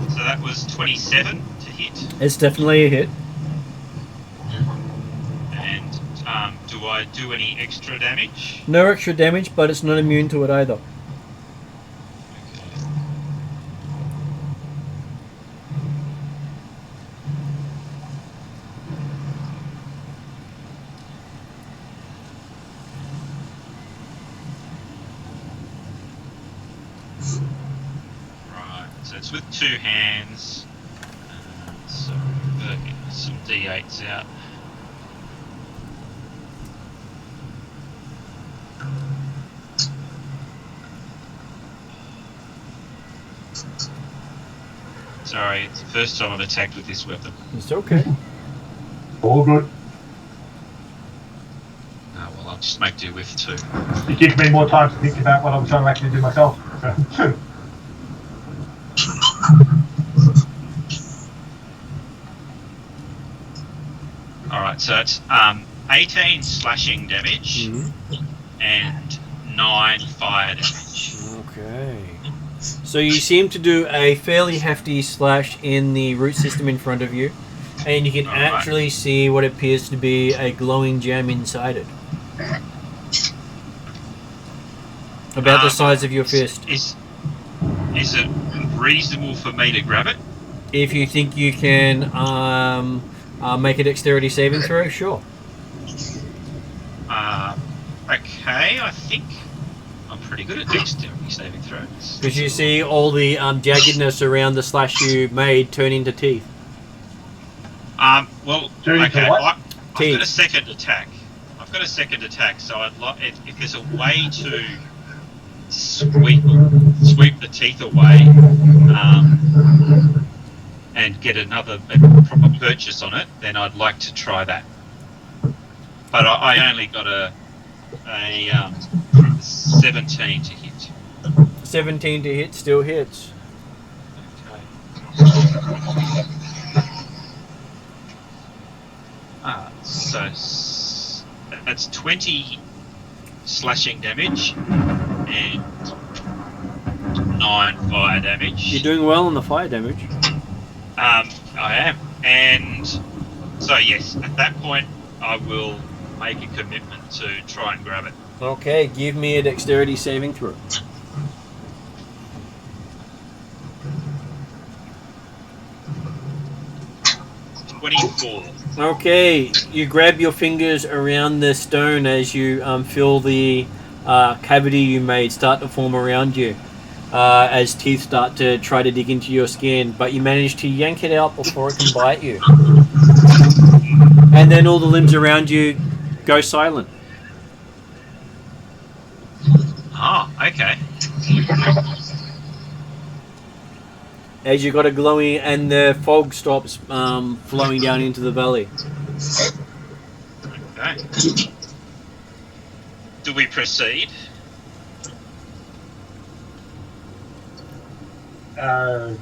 Speaker 3: So that was 27 to hit.
Speaker 1: It's definitely a hit.
Speaker 3: And do I do any extra damage?
Speaker 1: No extra damage, but it's not immune to it either.
Speaker 3: Right, so it's with two hands. So working some d8s out. Sorry, it's the first time I've attacked with this weapon.
Speaker 1: It's okay.
Speaker 4: All good.
Speaker 3: Oh, well, I'll just make do with two.
Speaker 4: It gives me more time to think about what I'm trying to actually do myself.
Speaker 3: Alright, so it's 18 slashing damage and 9 fire damage.
Speaker 1: Okay. So you seem to do a fairly hefty slash in the root system in front of you, and you can
Speaker 3: Alright.
Speaker 1: actually see what appears to be a glowing gem inside it. About the size of your fist.
Speaker 3: Is it reasonable for me to grab it?
Speaker 1: If you think you can make a dexterity saving throw, sure.
Speaker 3: Okay, I think I'm pretty good at dexterity saving throws.
Speaker 1: Because you see all the jaggedness around the slash you made turn into teeth.
Speaker 3: Well,
Speaker 4: Turn into
Speaker 3: okay,
Speaker 4: what?
Speaker 3: I've got a second attack. So I'd like if there's a way to sweep the teeth away and get another proper purchase on it, then I'd like to try that. But I only got a 17 to hit.
Speaker 1: 17 to hit, still hits.
Speaker 3: So that's 20 slashing damage and 9 fire damage.
Speaker 1: You're doing well on the fire damage.
Speaker 3: I am. And so, yes, at that point, I will make a commitment to try and grab it.
Speaker 1: Okay, give me a dexterity saving throw.
Speaker 3: 24.
Speaker 1: Okay, you grab your fingers around the stone as you feel the cavity you made start to form around you as teeth start to try to dig into your skin, but you manage to yank it out before it can bite you. And then all the limbs around you go silent.
Speaker 3: Oh, okay.
Speaker 1: As you got a glowing and the fog stops flowing down into the valley.
Speaker 3: Okay. Do we proceed?
Speaker 4: So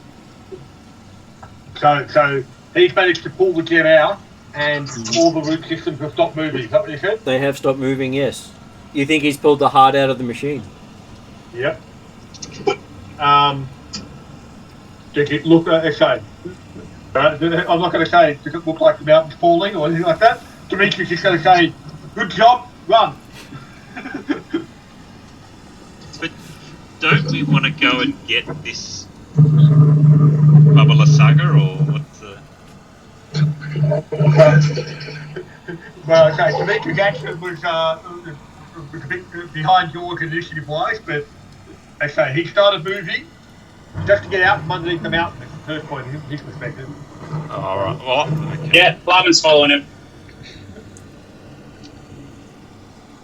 Speaker 4: he's managed to pull the gem out, and all the root systems have stopped moving. Is that what you said?
Speaker 1: They have stopped moving, yes. You think he's pulled the heart out of the machine?
Speaker 4: Yep. Does it look okay? I'm not going to say does it look like the mountain's falling or anything like that. Dimitri's just going to say, "Good job, run."
Speaker 3: But don't we want to go and get this Babala Saga, or what's the...
Speaker 4: Well, okay, Dimitri's action was a bit behind yours initiative-wise, but okay, he started moving just to get out from underneath the mountain. That's the first point, from his perspective.
Speaker 3: All right. Well, okay.
Speaker 2: Yeah, Lyman's following him.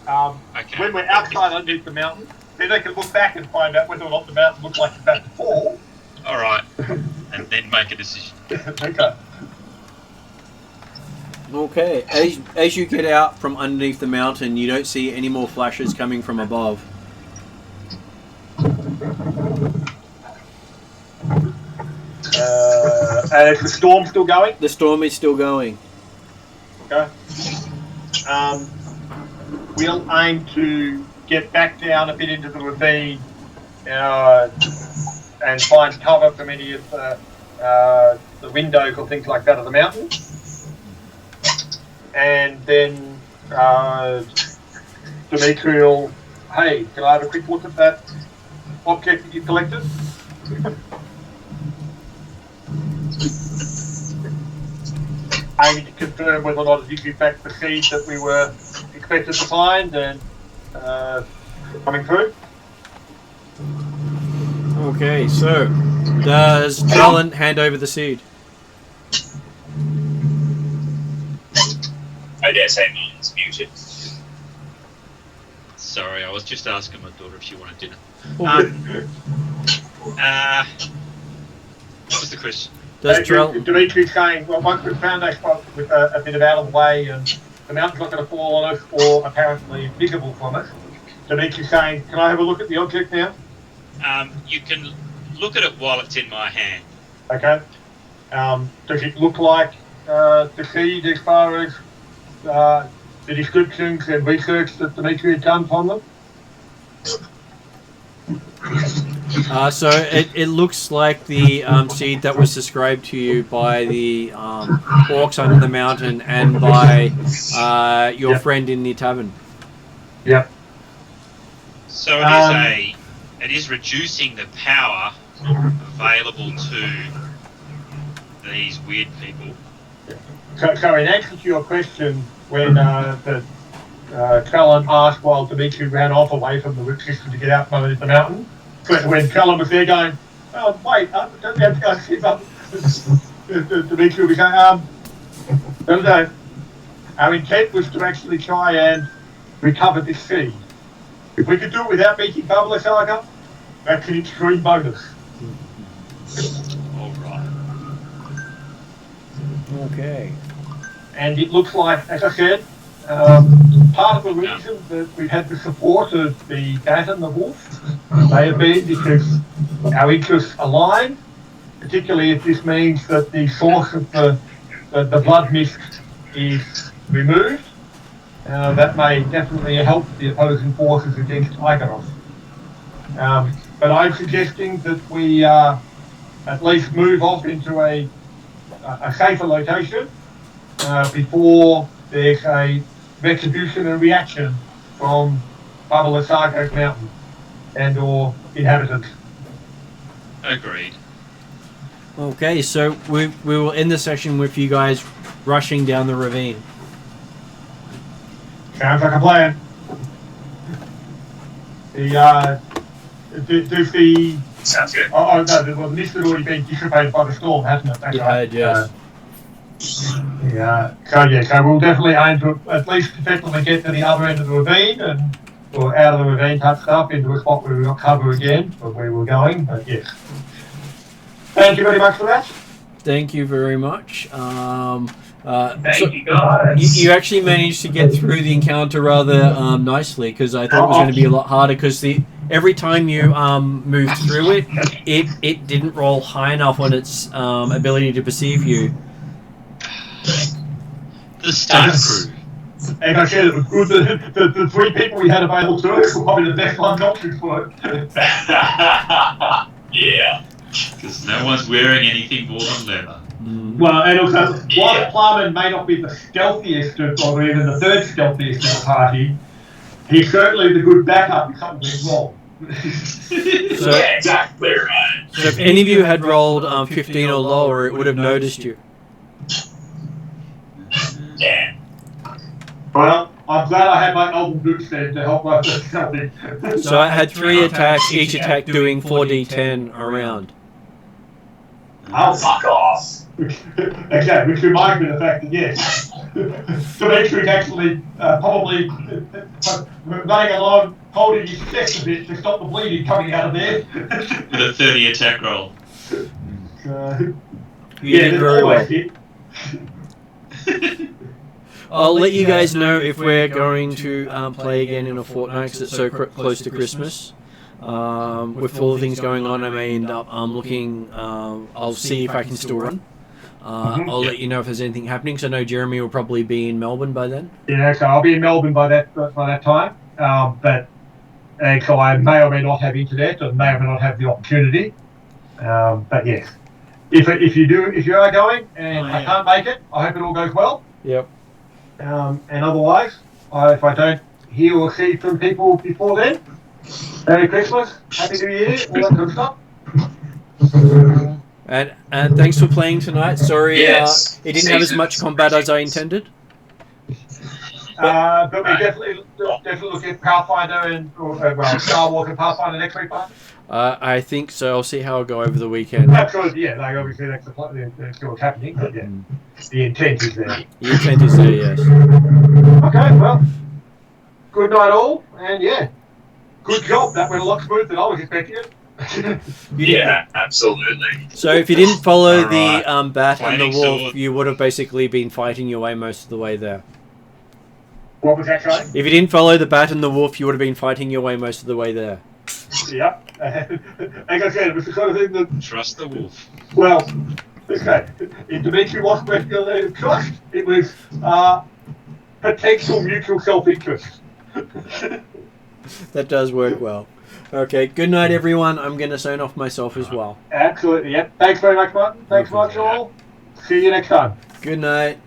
Speaker 3: Okay.
Speaker 4: When we're outside underneath the mountain, then they can look back and find out whether or not the mountain looks like it's about to fall.
Speaker 3: All right. And then make a decision.
Speaker 4: Okay.
Speaker 1: Okay, as you get out from underneath the mountain, you don't see any more flashes coming from above.
Speaker 4: And is the storm still going?
Speaker 1: The storm is still going.
Speaker 4: Okay. We'll aim to get back down a bit into the ravine and find cover from any of the windows or things like that of the mountain. And then Dimitri will, hey, can I have a quick look at that object that you collected? Aiming to confirm whether or not it is in fact the seed that we were expected to find and coming through.
Speaker 1: Okay, so does Talon hand over the seed?
Speaker 2: I dare say mine's muted.
Speaker 3: Sorry, I was just asking my daughter if she wanted dinner.
Speaker 1: Okay.
Speaker 3: What was the question?
Speaker 1: Does Talon...
Speaker 4: Dimitri's saying, well, once we've found a spot with a bit of out of the way and the mountain's not going to fall on us or apparently visible from us, Dimitri's saying, can I have a look at the object now?
Speaker 3: You can look at it while it's in my hand.
Speaker 4: Okay. Does it look like the seed as far as the descriptions and research that Dimitri had done from them?
Speaker 1: So it looks like the seed that was described to you by the orcs under the mountain and by your friend in the tavern.
Speaker 4: Yep.
Speaker 3: So it is reducing the power available to these weird people.
Speaker 4: So in answer to your question, when Talon asked while Dimitri ran off away from the root system to get out from underneath the mountain, when Talon was there going, oh, wait, don't you have to go keep up? Dimitri was going, no. our intent was to actually try and recover this seed. If we could do it without meeting Bubble Saga, that's an extreme bonus.
Speaker 3: All right.
Speaker 1: Okay.
Speaker 4: And it looks like, as I said, part of the reason that we've had the support of the Bat and the Wolf may have been because our interests align, particularly if this means that the source of the blood mist is removed. That may definitely help the opposing forces against Icaros. But I'm suggesting that we at least move off into a safer location before there's a retribution and reaction from Bubble Sargo Mountain and or inhabitants.
Speaker 3: Agreed.
Speaker 1: Okay, so we will end the session with you guys rushing down the ravine.
Speaker 4: Sounds like a plan. Does the
Speaker 2: Sounds good.
Speaker 4: no, the mist had already been dissipated by the storm, hasn't it? That's
Speaker 1: It
Speaker 4: right.
Speaker 1: had, yes.
Speaker 4: So we'll definitely aim to at least effectively get to the other end of the ravine and or out of the ravine type stuff into a spot where we've got cover again of where we're going. But yes. Thank you very much for that.
Speaker 1: Thank you very much.
Speaker 2: Thank you, guys.
Speaker 1: You actually managed to get through the encounter rather nicely, because I thought it was going to be a lot harder, because every time you moved through it didn't roll high enough on its ability to perceive you.
Speaker 3: The staff crew.
Speaker 4: And I said it was good that the three people we had available to us were probably the best ones options for it.
Speaker 2: Yeah.
Speaker 3: Because no one's wearing anything more than leather.
Speaker 4: Well, and also, while Plumman may not be the stealthiest or even the third stealthiest of the party, he's certainly the good backup if something went wrong.
Speaker 1: So,
Speaker 2: Yeah, exactly right.
Speaker 1: so if any of you had rolled 15 or lower, it would have noticed you.
Speaker 2: Yeah.
Speaker 4: Well, I'm glad I had my Elven Boots then to help my stealthy.
Speaker 1: So I had 3 attacks, each attack doing 4d10 around.
Speaker 2: Oh, fuck off.
Speaker 4: Okay, which reminds me of the fact that yes, Dimitri's actually probably running along, holding his chest a bit to stop the bleeding coming out of there.
Speaker 3: With a 30 attack roll.
Speaker 1: You did very well.
Speaker 4: Hit.
Speaker 1: I'll let you guys know if we're going to play again in a fortnight, because it's so close to Christmas. With all the things going on, I may end up looking. I'll see if I can still run. I'll let you know if there's anything happening. So I know Jeremy will probably be in Melbourne by then.
Speaker 4: Yeah, so I'll be in Melbourne by that time. But so I may or may not have internet, or may or may not have the opportunity. But yes, if you are going and I can't make it, I hope it all goes well.
Speaker 1: Yep.
Speaker 4: And otherwise, if I don't hear or see from people before then, Merry Christmas, Happy New Year, all that good stuff.
Speaker 1: And thanks for playing tonight. Sorry,
Speaker 2: Yes.
Speaker 1: it didn't have as much combat as I intended.
Speaker 4: But we definitely look at Pathfinder Star Wars and Pathfinder next week, Mark.
Speaker 1: I think so. I'll see how I'll go over the weekend.
Speaker 4: Absolutely, yeah. Like obviously that's what's happening, but yeah, the intent is there.
Speaker 1: You tend to say yes.
Speaker 4: Okay, well, good night all, and yeah, good job. That went a lot smoother than I was expecting it.
Speaker 2: Yeah, absolutely.
Speaker 1: So if you didn't follow
Speaker 3: Alright.
Speaker 1: the bat and the
Speaker 3: Flaming
Speaker 1: wolf,
Speaker 3: sword.
Speaker 1: you would have basically been fighting your way most of the way there.
Speaker 4: What was that, Charlie?
Speaker 1: If you didn't follow the bat and the wolf, you would have been fighting your way most of the way there.
Speaker 4: Yep. Like I said, it was the sort of thing that,
Speaker 3: Trust the wolf.
Speaker 4: well, okay, in Dimitri wasn't question of trust, it was potential mutual self-interest.
Speaker 1: That does work well. Okay, good night everyone. I'm going to sign off myself as well.
Speaker 4: Absolutely, yep. Thanks very much, Martin. Thanks much, all. See you next time.
Speaker 1: Good night.